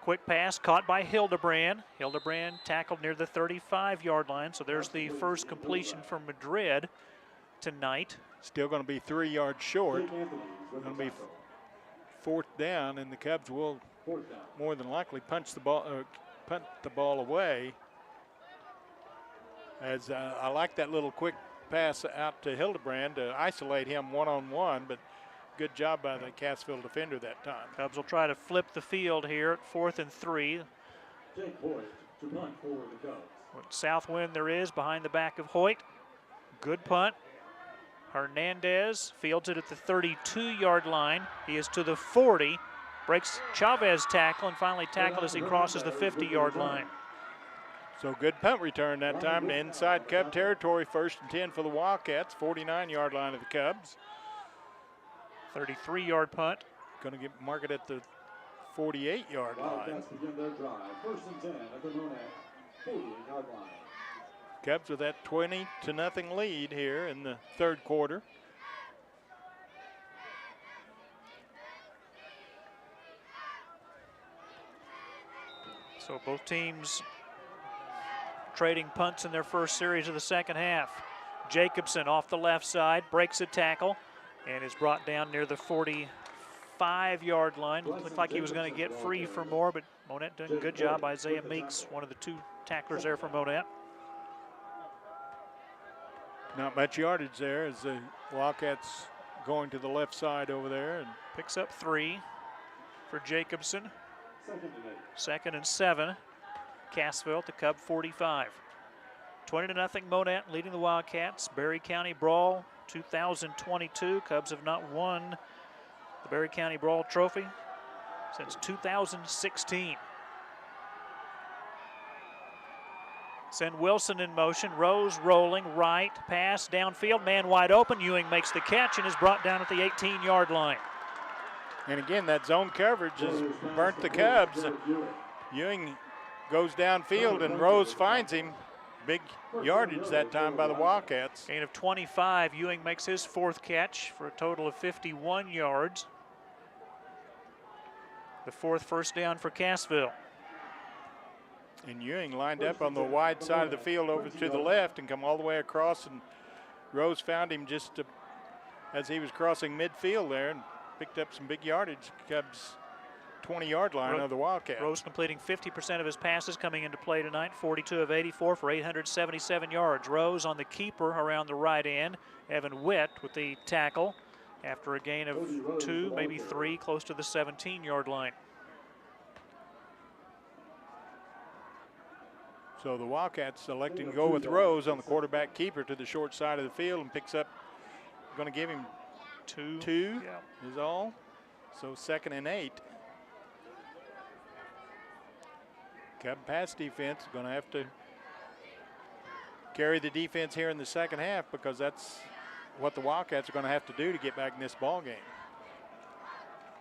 Quick pass caught by Hildebrand. Hildebrand tackled near the 35-yard line, so there's the first completion for Madrid tonight. Still going to be 3 yards short. Going to be 4th down, and the Cubs will more than likely punt the ball away. As I like that little quick pass out to Hildebrand to isolate him one-on-one, but good job by the Cassville defender that time. Cubs will try to flip the field here at 4th and 3. What south wind there is behind the back of Hoyt. Good punt. Hernandez fields it at the 32-yard line. He is to the 40. Breaks Chavez tackle and finally tackled as he crosses the 50-yard line. So good punt return that time to inside Cub territory. 1st and 10 for the Wildcats. 49-yard line of the Cubs. 33-yard punt. Going to mark it at the 48-yard line. Wildcats begin their drive. 1st and 10 at the Monett 48-yard line. Cubs with that 20-0 lead here in the 3rd quarter. So both teams trading punts in their first series of the second half. Jacobson off the left side, breaks a tackle, and is brought down near the 5-yard line. Looked like he was going to get free for more, but Monett doing a good job. Isaiah Meeks, one of the 2 tacklers there for Monett. Not much yardage there as the Wildcats going to the left side over there. And picks up 3 for Jacobson. 2nd and 7. Cassville to Cub 45. 20-0 Monett leading the Wildcats. Berry County Brawl 2022. Cubs have not won the Berry County Brawl Trophy since 2016. Send Wilson in motion. Rose rolling right. Pass downfield. Man wide open. Ewing makes the catch and is brought down at the 18-yard line. And again, that zone coverage has burnt the Cubs. Ewing goes downfield and Rose finds him. Big yardage that time by the Wildcats. Gain of 25. Ewing makes his 4th catch for a total of 51 yards. The 4th first down for Cassville. And Ewing lined up on the wide side of the field over to the left and come all the way across, and Rose found him just as he was crossing midfield there and picked up some big yardage. Cubs 20-yard line of the Wildcats. Rose completing 50% of his passes coming into play tonight, 42 of 84 for 877 yards. Rose on the keeper around the right end. Evan Witt with the tackle after a gain of 2, maybe 3, close to the 17-yard line. So the Wildcats electing to go with Rose on the quarterback keeper to the short side of the field and picks up, going to give him 2 is all. So 2nd and 8. Cub pass defense going to have to carry the defense here in the second half because that's what the Wildcats are going to have to do to get back in this ball game.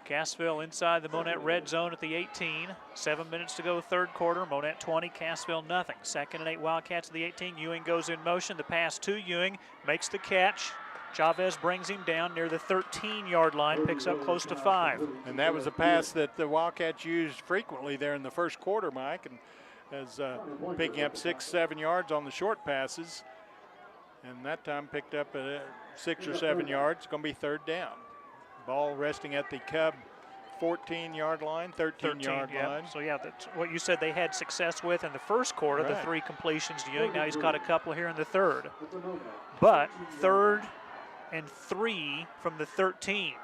Cassville inside the Monett red zone at the 18. 7 minutes to go, 3rd quarter. Monett 20, Cassville nothing. 2nd and 8 Wildcats at the 18. Ewing goes in motion. The pass to Ewing, makes the catch. Chavez brings him down near the 13-yard line, picks up close to 5. And that was a pass that the Wildcats used frequently there in the first quarter, Mike, and as picking up 6-7 yards on the short passes. And that time picked up 6 or 7 yards. It's going to be 3rd down. Ball resting at the Cub 14-yard line, 13-yard line. So, yeah, that's what you said they had success with in the first quarter, the 3 completions to Ewing. Now he's caught a couple here in the 3rd. But 3rd and 3 from the 13.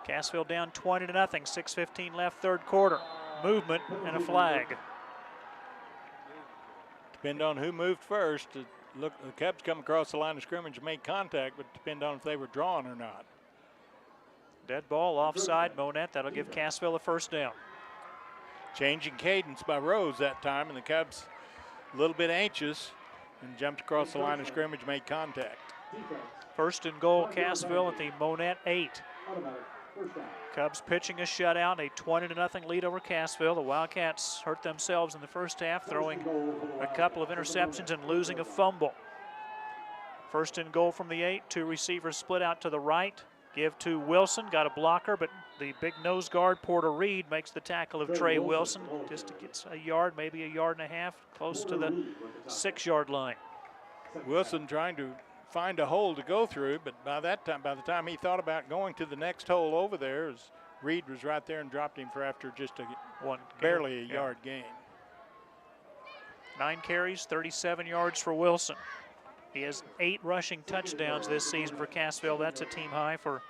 Cassville down 20-0, 6:15 left, 3rd quarter. Movement and a flag. Depend on who moved first. Look, the Cubs come across the line of scrimmage and made contact, but depend on if they were drawn or not. Dead ball offside, Monett. That'll give Cassville a 1st down. Changing cadence by Rose that time, and the Cubs a little bit anxious and jumped across the line of scrimmage, made contact. 1st and goal, Cassville at the Monett 8. Cubs pitching a shutout, a 20-0 lead over Cassville. The Wildcats hurt themselves in the first half, throwing a couple of interceptions and losing a fumble. 1st and goal from the 8. 2 receivers split out to the right. Give to Wilson, got a blocker, but the big nose guard, Porter Reed, makes the tackle of Trey Wilson. Just gets a yard, maybe a yard and a half, close to the 6-yard line. Wilson trying to find a hole to go through, but by the time he thought about going to the next hole over there, as Reed was right there and dropped him for after just barely a yard gain. 9 carries, 37 yards for Wilson. He has 8 rushing touchdowns this season for Cassville. That's a team high for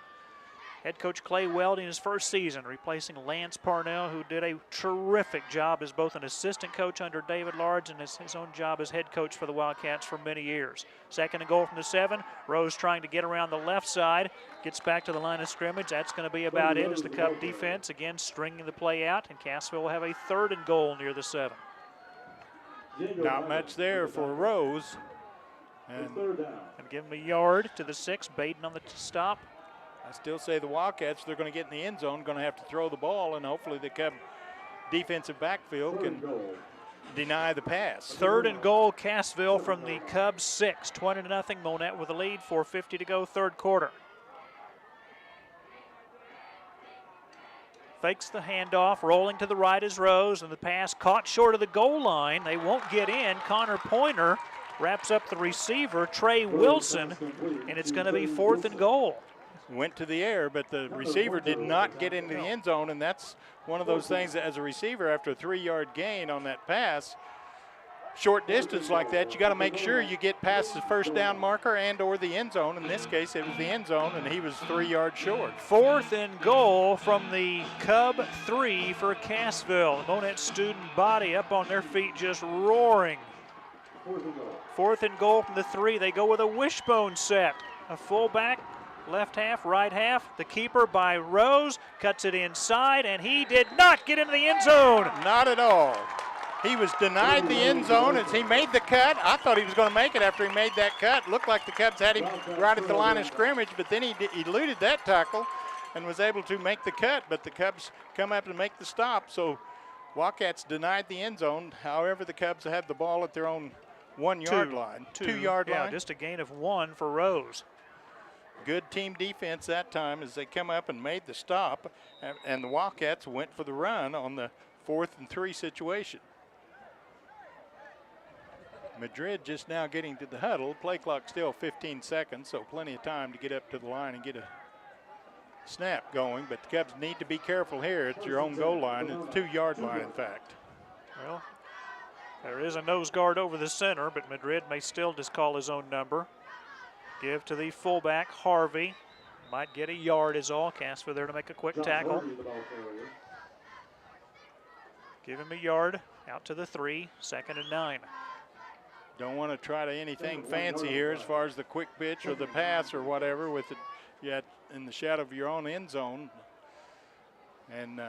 head coach Clay Weld in his first season, replacing Lance Parnell, who did a terrific job as both an assistant coach under David Large and his own job as head coach for the Wildcats for many years. 2nd and goal from the 7. Rose trying to get around the left side, gets back to the line of scrimmage. That's going to be about it as the Cub defense again stringing the play out, and Cassville will have a 3rd and goal near the 7. Not much there for Rose. And give him a yard to the 6. Baden on the stop. I still say the Wildcats, they're going to get in the end zone, going to have to throw the ball, and hopefully the Cub defensive backfield can deny the pass. 3rd and goal, Cassville from the Cubs 6. 20-0, Monett with a lead, 4:50 to go, 3rd quarter. Fakes the handoff, rolling to the right is Rose, and the pass caught short of the goal line. They won't get in. Connor Pointer wraps up the receiver, Trey Wilson, and it's going to be 4th and goal. went to the air, but the receiver did not get into the end zone, and that's one of those things that as a receiver, after a 3-yard gain on that pass, short distance like that, you got to make sure you get past the first down marker and or the end zone. In this case, it was the end zone, and he was 3 yards short. 4th and goal from the Cub 3 for Cassville. The Monett student body up on their feet just roaring. 4th and goal from the 3. They go with a wishbone set. A fullback, left half, right half. The keeper by Rose cuts it inside, and he did not get into the end zone. Not at all. He was denied the end zone as he made the cut. I thought he was going to make it after he made that cut. Looked like the Cubs had him right at the line of scrimmage, but then he eluded that tackle and was able to make the cut, but the Cubs come up and make the stop. So Wildcats denied the end zone. However, the Cubs have the ball at their own 1-yard line, 2-yard line. Yeah, just a gain of 1 for Rose. Good team defense that time as they come up and made the stop, and the Wildcats went for the run on the 4th and 3 situation. Madrid just now getting to the huddle. Play clock still 15 seconds, so plenty of time to get up to the line and get a snap going. But the Cubs need to be careful here. It's your own goal line. It's 2-yard line, in fact. Well, there is a nose guard over the center, but Madrid may still just call his own number. Give to the fullback, Harvey. Might get a yard is all. Cassville there to make a quick tackle. Give him a yard. Out to the 3, 2nd and 9. Don't want to try to anything fancy here as far as the quick pitch or the pass or whatever with it yet in the shadow of your own end zone. And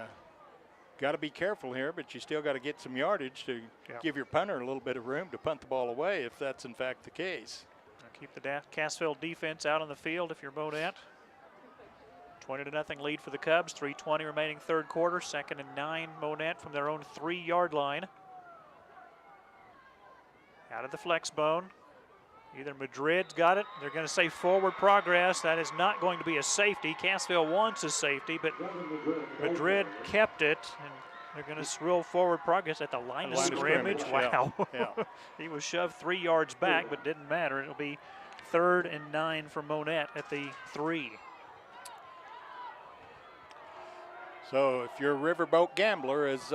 got to be careful here, but you still got to get some yardage to give your punter a little bit of room to punt the ball away if that's in fact the case. Keep the Cassville defense out on the field if you're Monett. 20-0 lead for the Cubs. 3:20 remaining third quarter. 2nd and 9 Monett from their own 3-yard line. Out of the flex bone. Either Madrid's got it. They're going to say forward progress. That is not going to be a safety. Cassville wants a safety, but Madrid kept it. And they're going to rule forward progress at the line of scrimmage. Wow. Yeah. He was shoved 3 yards back, but didn't matter. It'll be 3rd and 9 for Monett at the 3. So if you're a riverboat gambler, as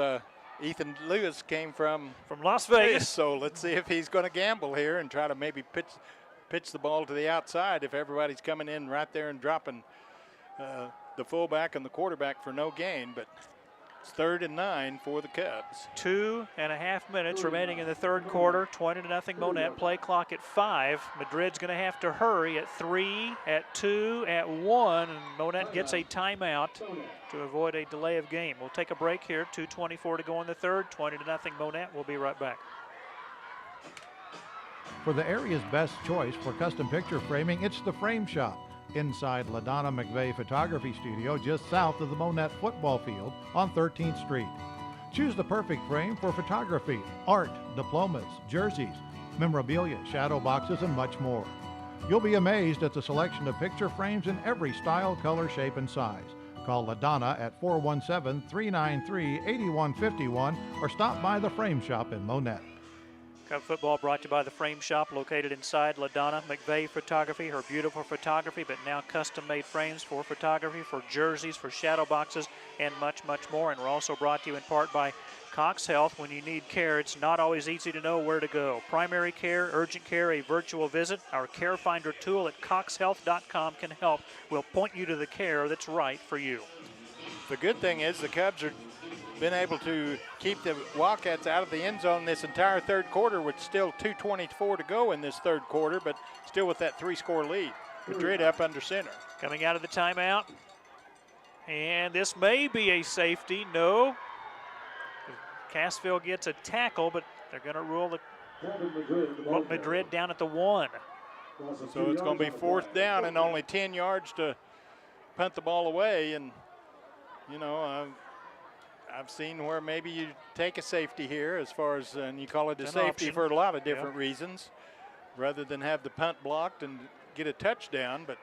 Ethan Lewis came from Las Vegas. So let's see if he's going to gamble here and try to maybe pitch the ball to the outside if everybody's coming in right there and dropping the fullback and the quarterback for no gain. But it's 3rd and 9 for the Cubs. 2.5 minutes remaining in the third quarter. 20-0 Monett. Play clock at 5. Madrid's going to have to hurry at 3, at 2, at 1, and Monett gets a timeout to avoid a delay of game. We'll take a break here. 2:24 to go in the third. 20-0 Monett. We'll be right back. For the area's best choice for custom picture framing, it's the Frame Shop. Inside LaDonna McVeigh Photography Studio, just south of the Monett football field on 13th Street. Choose the perfect frame for photography, art, diplomas, jerseys, memorabilia, shadow boxes, and much more. You'll be amazed at the selection of picture frames in every style, color, shape, and size. Call LaDonna at 417-393-8151 or stop by the Frame Shop in Monett. Cub football brought to you by the Frame Shop, located inside LaDonna McVeigh Photography. Her beautiful photography, but now custom-made frames for photography, for jerseys, for shadow boxes, and much, much more. And we're also brought to you in part by Cox Health. When you need care, it's not always easy to know where to go. Primary care, urgent care, a virtual visit. Our Care Finder tool at coxhealth.com can help. We'll point you to the care that's right for you. The good thing is the Cubs are been able to keep the Wildcats out of the end zone this entire third quarter with still 2:24 to go in this third quarter, but still with that 3-score lead. Madrid up under center. Coming out of the timeout. And this may be a safety. No. Cassville gets a tackle, but they're going to rule the Madrid down at the 1. So it's going to be 4th down and only 10 yards to punt the ball away. And, you know, I've seen where maybe you take a safety here as far as, and you call it a safety for a lot of different reasons, rather than have the punt blocked and get a touchdown. But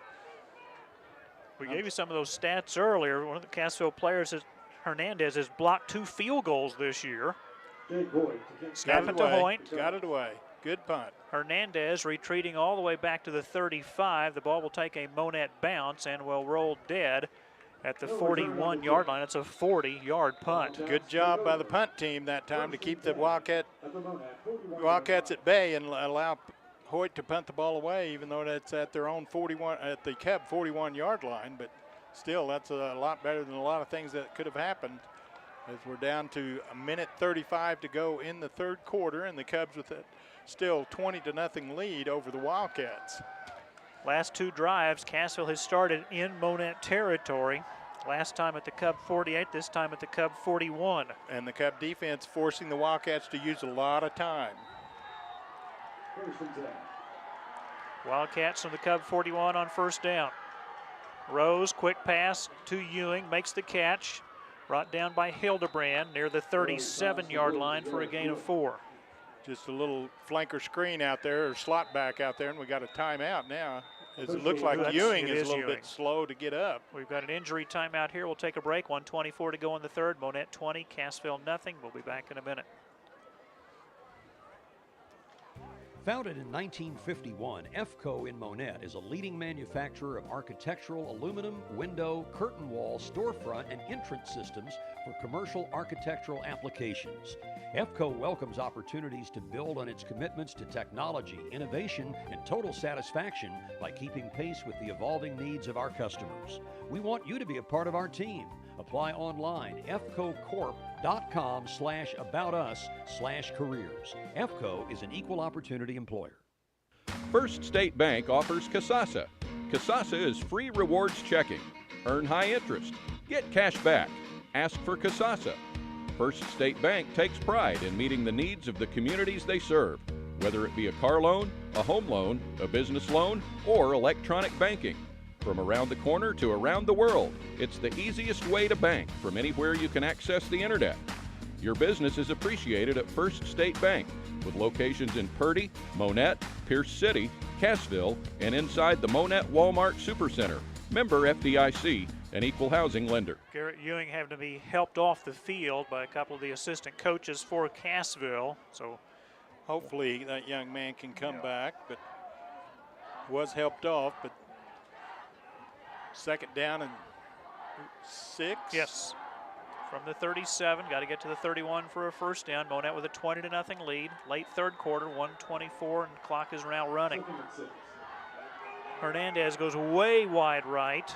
we gave you some of those stats earlier. One of the Cassville players, Hernandez, has blocked 2 field goals this year. Snap it to Hoyt. Got it away. Good punt. Hernandez retreating all the way back to the 35. The ball will take a Monett bounce and will roll dead at the 41-yard line. It's a 40-yard punt. Good job by the punt team that time to keep the Wildcats at bay and allow Hoyt to punt the ball away, even though that's at their own 41, at the Cub 41-yard line. But still, that's a lot better than a lot of things that could have happened. As we're down to a minute 35 to go in the third quarter, and the Cubs with it still 20-0 lead over the Wildcats. Last two drives, Cassville has started in Monett territory. Last time at the Cub 48, this time at the Cub 41. And the Cub defense forcing the Wildcats to use a lot of time. Wildcats from the Cub 41 on first down. Rose, quick pass to Ewing, makes the catch. Brought down by Hildebrand near the 37-yard line for a gain of 4. Just a little flanker screen out there, or slot back out there, and we got a timeout now. As it looks like Ewing is a little bit slow to get up. We've got an injury timeout here. We'll take a break. 1:24 to go in the third. Monett 20, Cassville nothing. We'll be back in a minute. Founded in 1951, EFCO in Monett is a leading manufacturer of architectural aluminum, window, curtain wall, storefront, and entrance systems for commercial architectural applications. EFCO welcomes opportunities to build on its commitments to technology, innovation, and total satisfaction by keeping pace with the evolving needs of our customers. We want you to be a part of our team. Apply online, fcocorp.com/aboutus/careers. EFCO is an equal opportunity employer. First State Bank offers Casasa. Casasa is free rewards checking. Earn high interest. Get cash back. Ask for Casasa. First State Bank takes pride in meeting the needs of the communities they serve, whether it be a car loan, a home loan, a business loan, or electronic banking. From around the corner to around the world, it's the easiest way to bank from anywhere you can access the internet. Your business is appreciated at First State Bank, with locations in Purdy, Monett, Pierce City, Cassville, and inside the Monett Walmart Supercenter. Member FDIC, an equal housing lender. Garrett Ewing having to be helped off the field by a couple of the assistant coaches for Cassville. So hopefully that young man can come back, but was helped off. But second down and 6. Yes. From the 37, got to get to the 31 for a first down. Monett with a 20-0 lead. Late third quarter, 1:24, and the clock is now running. Hernandez goes way wide right.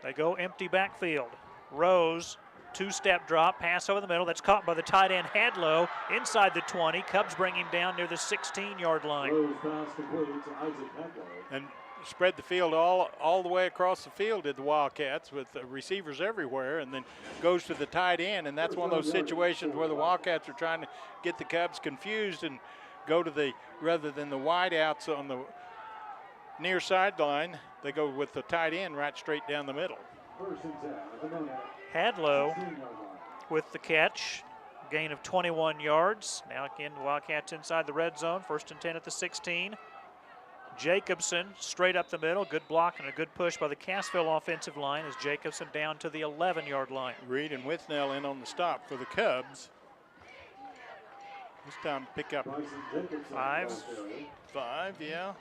They go empty backfield. Rose, two-step drop, pass over the middle. That's caught by the tight end Hadlow inside the 20. Cubs bring him down near the 16-yard line. And spread the field all the way across the field did the Wildcats, with receivers everywhere, and then goes to the tight end. And that's one of those situations where the Wildcats are trying to get the Cubs confused and go to the, rather than the wide outs on the near sideline, they go with the tight end right straight down the middle. Hadlow with the catch, gain of 21 yards. Now again, the Wildcats inside the red zone, 1st and 10 at the 16. Jacobson straight up the middle, good block and a good push by the Cassville offensive line as Jacobson down to the 11-yard line. Reed and Withnell in on the stop for the Cubs. This time pick up 5, yeah.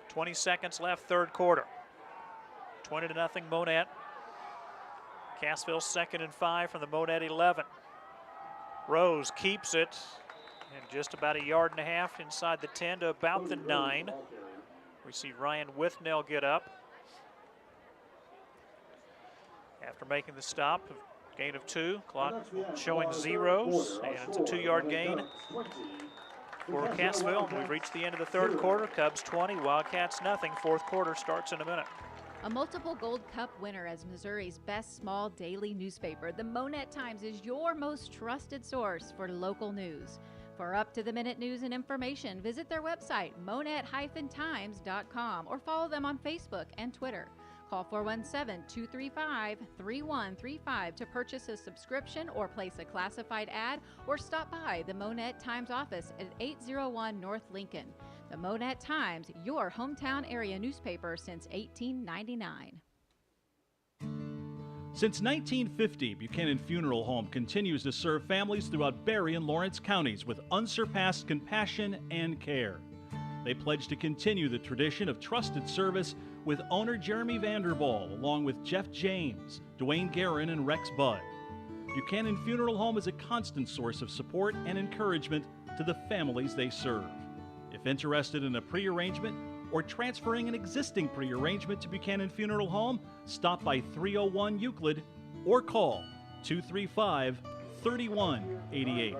20 seconds left, third quarter. 20-0 Monett. Cassville 2nd and 5 from the Monett 11. Rose keeps it, and just about a yard and a half inside the 10 to about the 9. We see Ryan Withnell get up after making the stop. Gain of 2, clock showing zeros, and it's a 2-yard gain for Cassville. We've reached the end of the third quarter. Cubs 20, Wildcats nothing. Fourth quarter starts in a minute. A multiple Gold Cup winner as Missouri's best small daily newspaper, the Monett Times is your most trusted source for local news. For up-to-the-minute news and information, visit their website, monett-times.com, or follow them on Facebook and Twitter. Call 417-235-3135 to purchase a subscription or place a classified ad, or stop by the Monett Times office at 801 North Lincoln. The Monett Times, your hometown area newspaper since 1899. Since 1950, Buchanan Funeral Home continues to serve families throughout Berry and Lawrence counties with unsurpassed compassion and care. They pledge to continue the tradition of trusted service with owner Jeremy Vanderball, along with Jeff James, Dwayne Guerin, and Rex Budd. Buchanan Funeral Home is a constant source of support and encouragement to the families they serve. If interested in a pre-arrangement or transferring an existing pre-arrangement to Buchanan Funeral Home, stop by 301 Euclid or call 235-3188.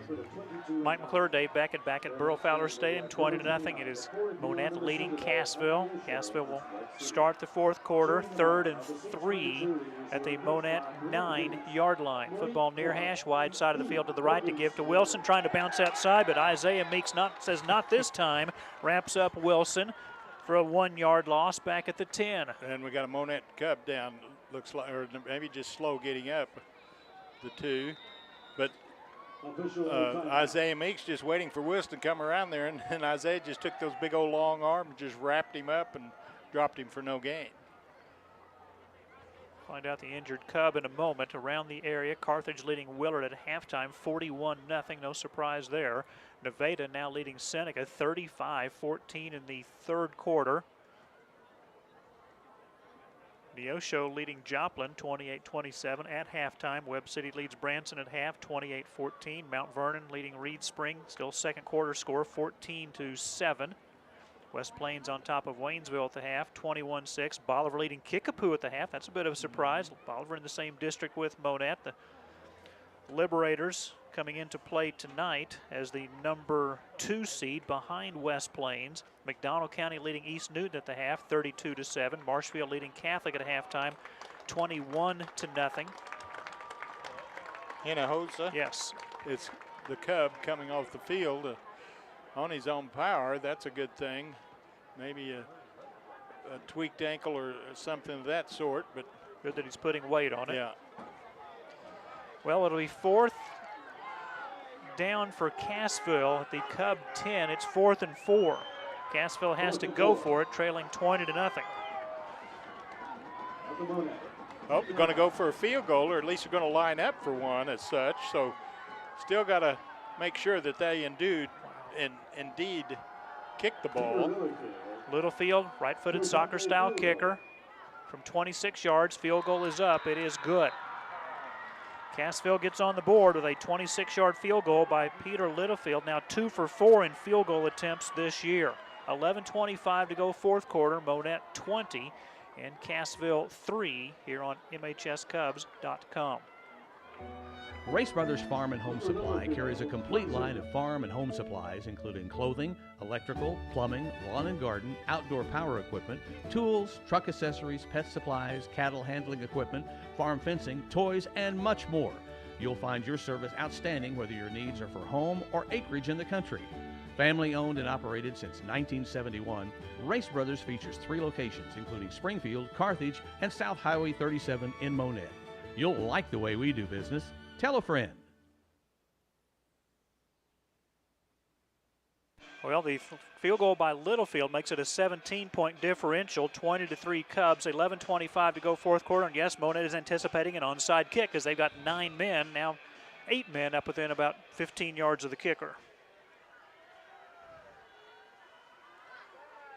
Mike McClure, Dave Beckett back at Burl Fowler Stadium, 20-0. It is Monett leading Cassville. Cassville will start the fourth quarter, 3rd and 3 at the Monett 9-yard line. Football near hash, wide side of the field to the right to give to Wilson, trying to bounce outside, but Isaiah Meeks says not this time. Wraps up Wilson for a 1-yard loss back at the 10. And we got a Monett Cub down, looks like, or maybe just slow getting up the 2. But Isaiah Meeks just waiting for Wilson to come around there, and Isaiah just took those big old long arms and just wrapped him up and dropped him for no gain. Find out the injured Cub in a moment. Around the area, Carthage leading Willard at halftime, 41-0. No surprise there. Nevada now leading Seneca 35-14 in the third quarter. Neosho leading Joplin 28-27 at halftime. Webb City leads Branson at half 28-14. Mount Vernon leading Reed Spring, still second quarter score 14-7. West Plains on top of Waynesville at the half 21-6. Bolivar leading Kickapoo at the half. That's a bit of a surprise. Bolivar in the same district with Monett. The Liberators coming into play tonight as the number 2 seed behind West Plains. McDonald County leading East Newton at the half, 32-7. Marshfield leading Catholic at halftime, 21-0. Hinojosa? Yes. It's the Cub coming off the field on his own power. That's a good thing. Maybe a tweaked ankle or something of that sort, but good that he's putting weight on it. Yeah. Well, it'll be 4th down for Cassville at the Cub 10. It's 4th and 4. Cassville has to go for it, trailing 20-0. Oh, they're going to go for a field goal, or at least they're going to line up for one as such. So still got to make sure that they indeed kick the ball. Littlefield, right-footed soccer-style kicker from 26 yards. Field goal is up. It is good. Cassville gets on the board with a 26-yard field goal by Peter Littlefield. Now 2 for 4 in field goal attempts this year. 11:25 to go fourth quarter. Monett 20 and Cassville 3 here on MHSCubs.com. Race Brothers Farm and Home Supply carries a complete line of farm and home supplies, including clothing, electrical, plumbing, lawn and garden, outdoor power equipment, tools, truck accessories, pet supplies, cattle handling equipment, farm fencing, toys, and much more. You'll find your service outstanding whether your needs are for home or acreage in the country. Family owned and operated since 1971, Race Brothers features 3 locations, including Springfield, Carthage, and South Highway 37 in Monett. You'll like the way we do business. Tell a friend. Well, the field goal by Littlefield makes it a 17-point differential, 20-3 Cubs, 11:25 to go fourth quarter. And yes, Monett is anticipating an onside kick because they've got 9 men, now 8 men up within about 15 yards of the kicker.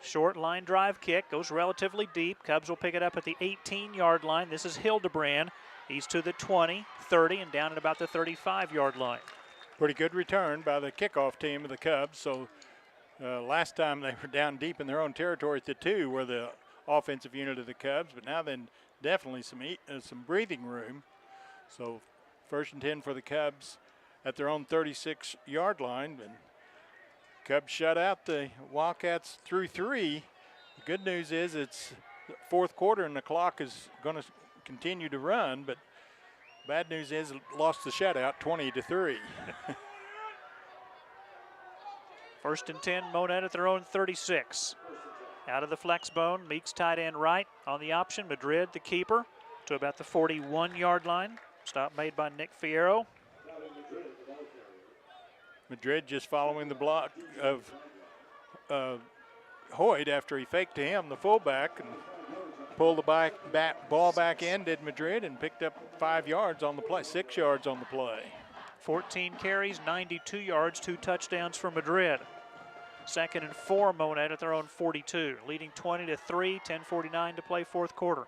Short line drive kick, goes relatively deep. Cubs will pick it up at the 18-yard line. This is Hildebrand. He's to the 20, 30, and down at about the 35-yard line. Pretty good return by the kickoff team of the Cubs. So last time they were down deep in their own territory at the 2 were the offensive unit of the Cubs, but now then definitely some breathing room. So 1st and 10 for the Cubs at their own 36-yard line. And Cubs shut out the Wildcats through 3. The good news is it's the fourth quarter and the clock is going to continue to run, but bad news is it lost the shutout 20-3. 1st and 10, Monett at their own 36. Out of the flex bone, Meeks tight end right on the option. Madrid, the keeper, to about the 41-yard line. Stop made by Nick Fierro. Madrid just following the block of Hoyt, after he faked to him, the fullback, and pulled the ball back in, did Madrid, and picked up 5 yards on the play, 6 yards on the play. 14 carries, 92 yards, 2 touchdowns for Madrid. 2nd and 4, Monett at their own 42, leading 20-3, 10:49 to play, 4th quarter.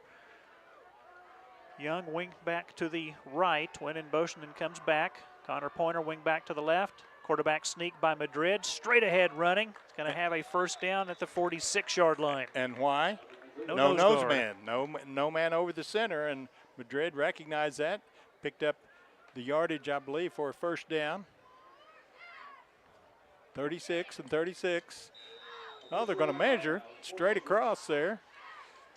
Young wing back to the right, went in motion and comes back. Connor Pointer wing back to the left. Quarterback sneak by Madrid, straight ahead running. It's going to have a first down at the 46-yard line. And why? No nose man. No man over the center, and Madrid recognized that, picked up the yardage, I believe, for a first down. 36 and 36. Oh, they're going to measure straight across there.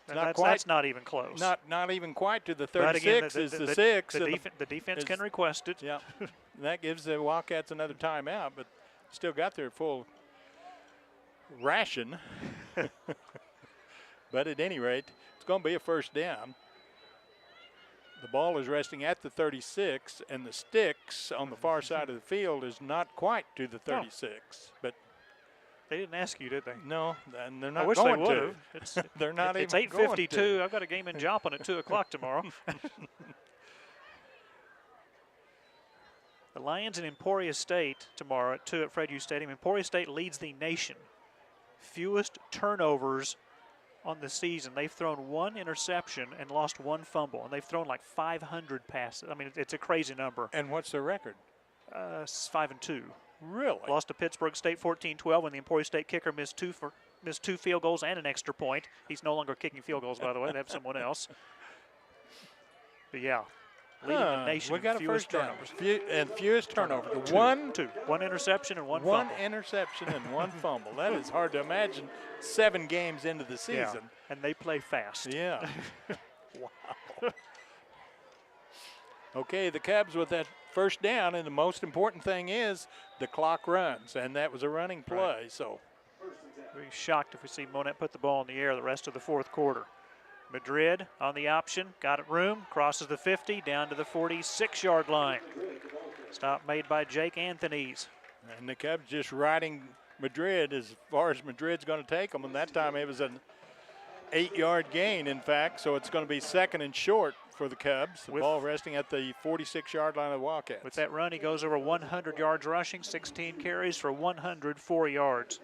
That's not even close. Not even quite to the 36 is the 6. The defense can request it. Yeah, that gives the Wildcats another timeout, but still got their full ration. But at any rate, it's going to be a first down. The ball is resting at the 36, and the sticks on the far side of the field is not quite to the 36. But they didn't ask you, did they? No, and they're not I wish going they would to. have. They're not It's even going 8:52. to. I've got a game in Joplin at 2 o'clock tomorrow. The Lions and Emporia State tomorrow at 2 at Fred Hughes Stadium. Emporia State leads the nation. Fewest turnovers on the season. They've thrown 1 interception and lost 1 fumble, and they've thrown like 500 passes. I mean, it's a crazy number. And what's their record? 5-2. Really? Lost to Pittsburgh State 14-12 when the Emporia State kicker missed 2 field goals and an extra point. He's no longer kicking field goals, by the way. They have someone else. But yeah, leading the nation. We got in a first down. Fewest turnovers. 2. 1 interception and 1 fumble. 1 interception and 1 fumble. That is hard to imagine 7 games into the season. Yeah, and they play fast. Yeah. Wow. Okay, the Cubs with that first down, and the most important thing is the clock runs, and that was a running play. Right. So we'll be shocked if we see Monett put the ball in the air the rest of the 4th quarter. Madrid on the option, got it room, crosses the 50, down to the 46-yard line. Stop made by Jake Anthony's. And the Cubs just riding Madrid as far as Madrid's going to take them, and that time it was an 8-yard gain, in fact, so it's going to be 2nd and short for the Cubs. The ball resting at the 46-yard line of the Wildcats. With that run, he goes over 100 yards rushing, 16 carries for 104 yards.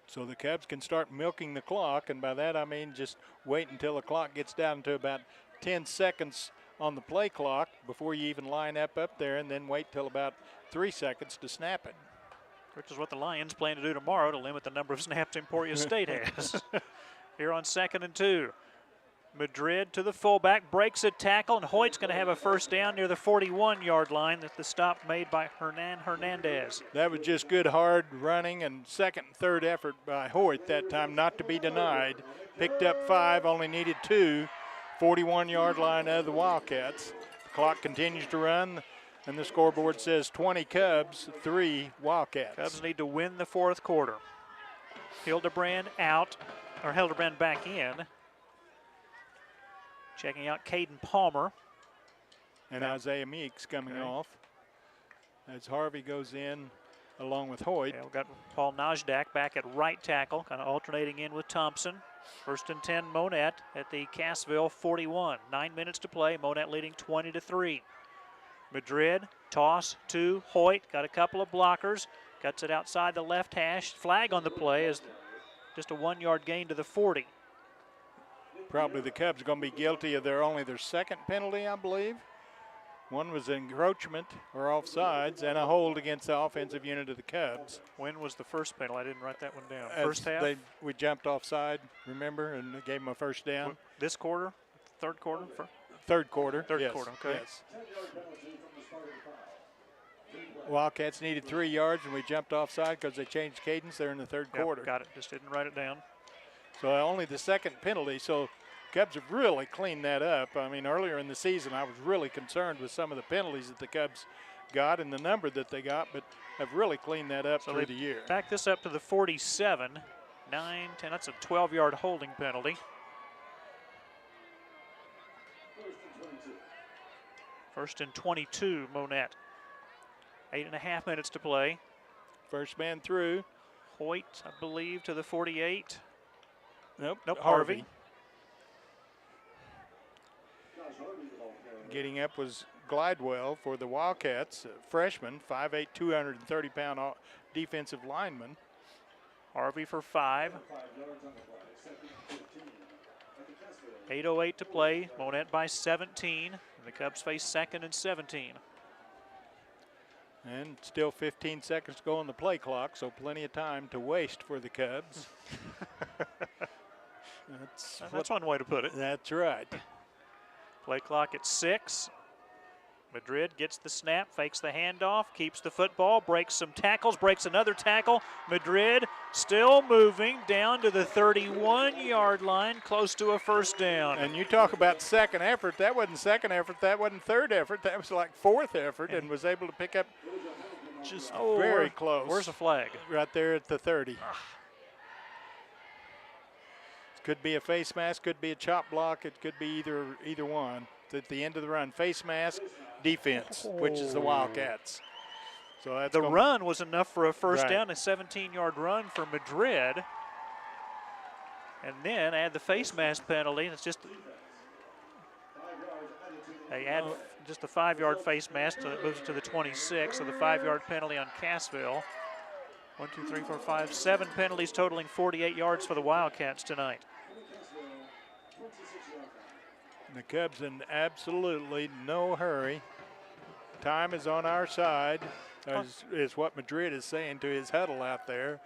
So the Cubs can start milking the clock, and by that I mean just wait until the clock gets down to about 10 seconds on the play clock before you even line up there, and then wait till about 3 seconds to snap it. Which is what the Lions plan to do tomorrow to limit the number of snaps Emporia State has. Here on 2nd and 2. Madrid to the fullback, breaks a tackle, and Hoyt's going to have a first down near the 41-yard line. That's the stop made by Hernan Hernandez. That was just good hard running and 2nd and 3rd effort by Hoyt that time, not to be denied. Picked up 5, only needed 2. 41-yard line of the Wildcats. The clock continues to run, and the scoreboard says 20 Cubs, 3 Wildcats. Cubs need to win the 4th quarter. Hildebrand back in. Checking out Caden Palmer. And Isaiah Meeks coming off as Harvey goes in along with Hoyt. Yeah, we've got Paul Najdak back at right tackle, kind of alternating in with Thompson. 1st and 10, Monett at the Cassville 41. 9 minutes to play. Monett leading 20-3. Madrid, toss to Hoyt. Got a couple of blockers. Cuts it outside the left hash. Flag on the play is just a 1-yard gain to the 40. Probably the Cubs are going to be guilty of their 2nd penalty, I believe. One was encroachment or offsides and a hold against the offensive unit of the Cubs. When was the first penalty? I didn't write that one down. First half? We jumped offside, remember, and gave them a first down. This quarter? 3rd quarter? 3rd quarter. 3rd yes, quarter, okay. Yes. Wildcats needed 3 yards, and we jumped offside because they changed cadence there in the 3rd quarter. Got it. Just didn't write it down. So only the 2nd penalty. So Cubs have really cleaned that up. I mean, earlier in the season, I was really concerned with some of the penalties that the Cubs got and the number that they got, but have really cleaned that up through the year. Back this up to the 47. 9, 10, that's a 12-yard holding penalty. 1st and 22, Monett. 8.5 minutes to play. First man through. Hoyt, I believe, to the 48. Nope, Harvey. Getting up was Glidewell for the Wildcats, freshman, 5'8", 230-pound defensive lineman. Harvey for 5. 8:08 to play. Monett by 17. And the Cubs face 2nd and 17. And still 15 seconds to go on the play clock, so plenty of time to waste for the Cubs. That's one way to put it. That's right. Play clock at 6. Madrid gets the snap, fakes the handoff, keeps the football, breaks some tackles, breaks another tackle. Madrid still moving down to the 31-yard line, close to a first down. And you talk about second effort. That wasn't second effort. That wasn't third effort. That was like fourth effort, and was able to pick up just very close. Where's the flag? Right there at the 30. Could be a face mask, could be a chop block. It could be either one. It's at the end of the run, face mask, defense, which is the Wildcats. So that's the run was enough for a first Right. down, a 17-yard run for Madrid. And then add the face mask penalty. It's just they add just a 5-yard face mask, so it moves to the 26. So the 5-yard penalty on Cassville. 1, 2, 3, 4, 5, 7 penalties totaling 48 yards for the Wildcats tonight. The Cubs in absolutely no hurry. Time is on our side, is what Madrid is saying to his huddle out there.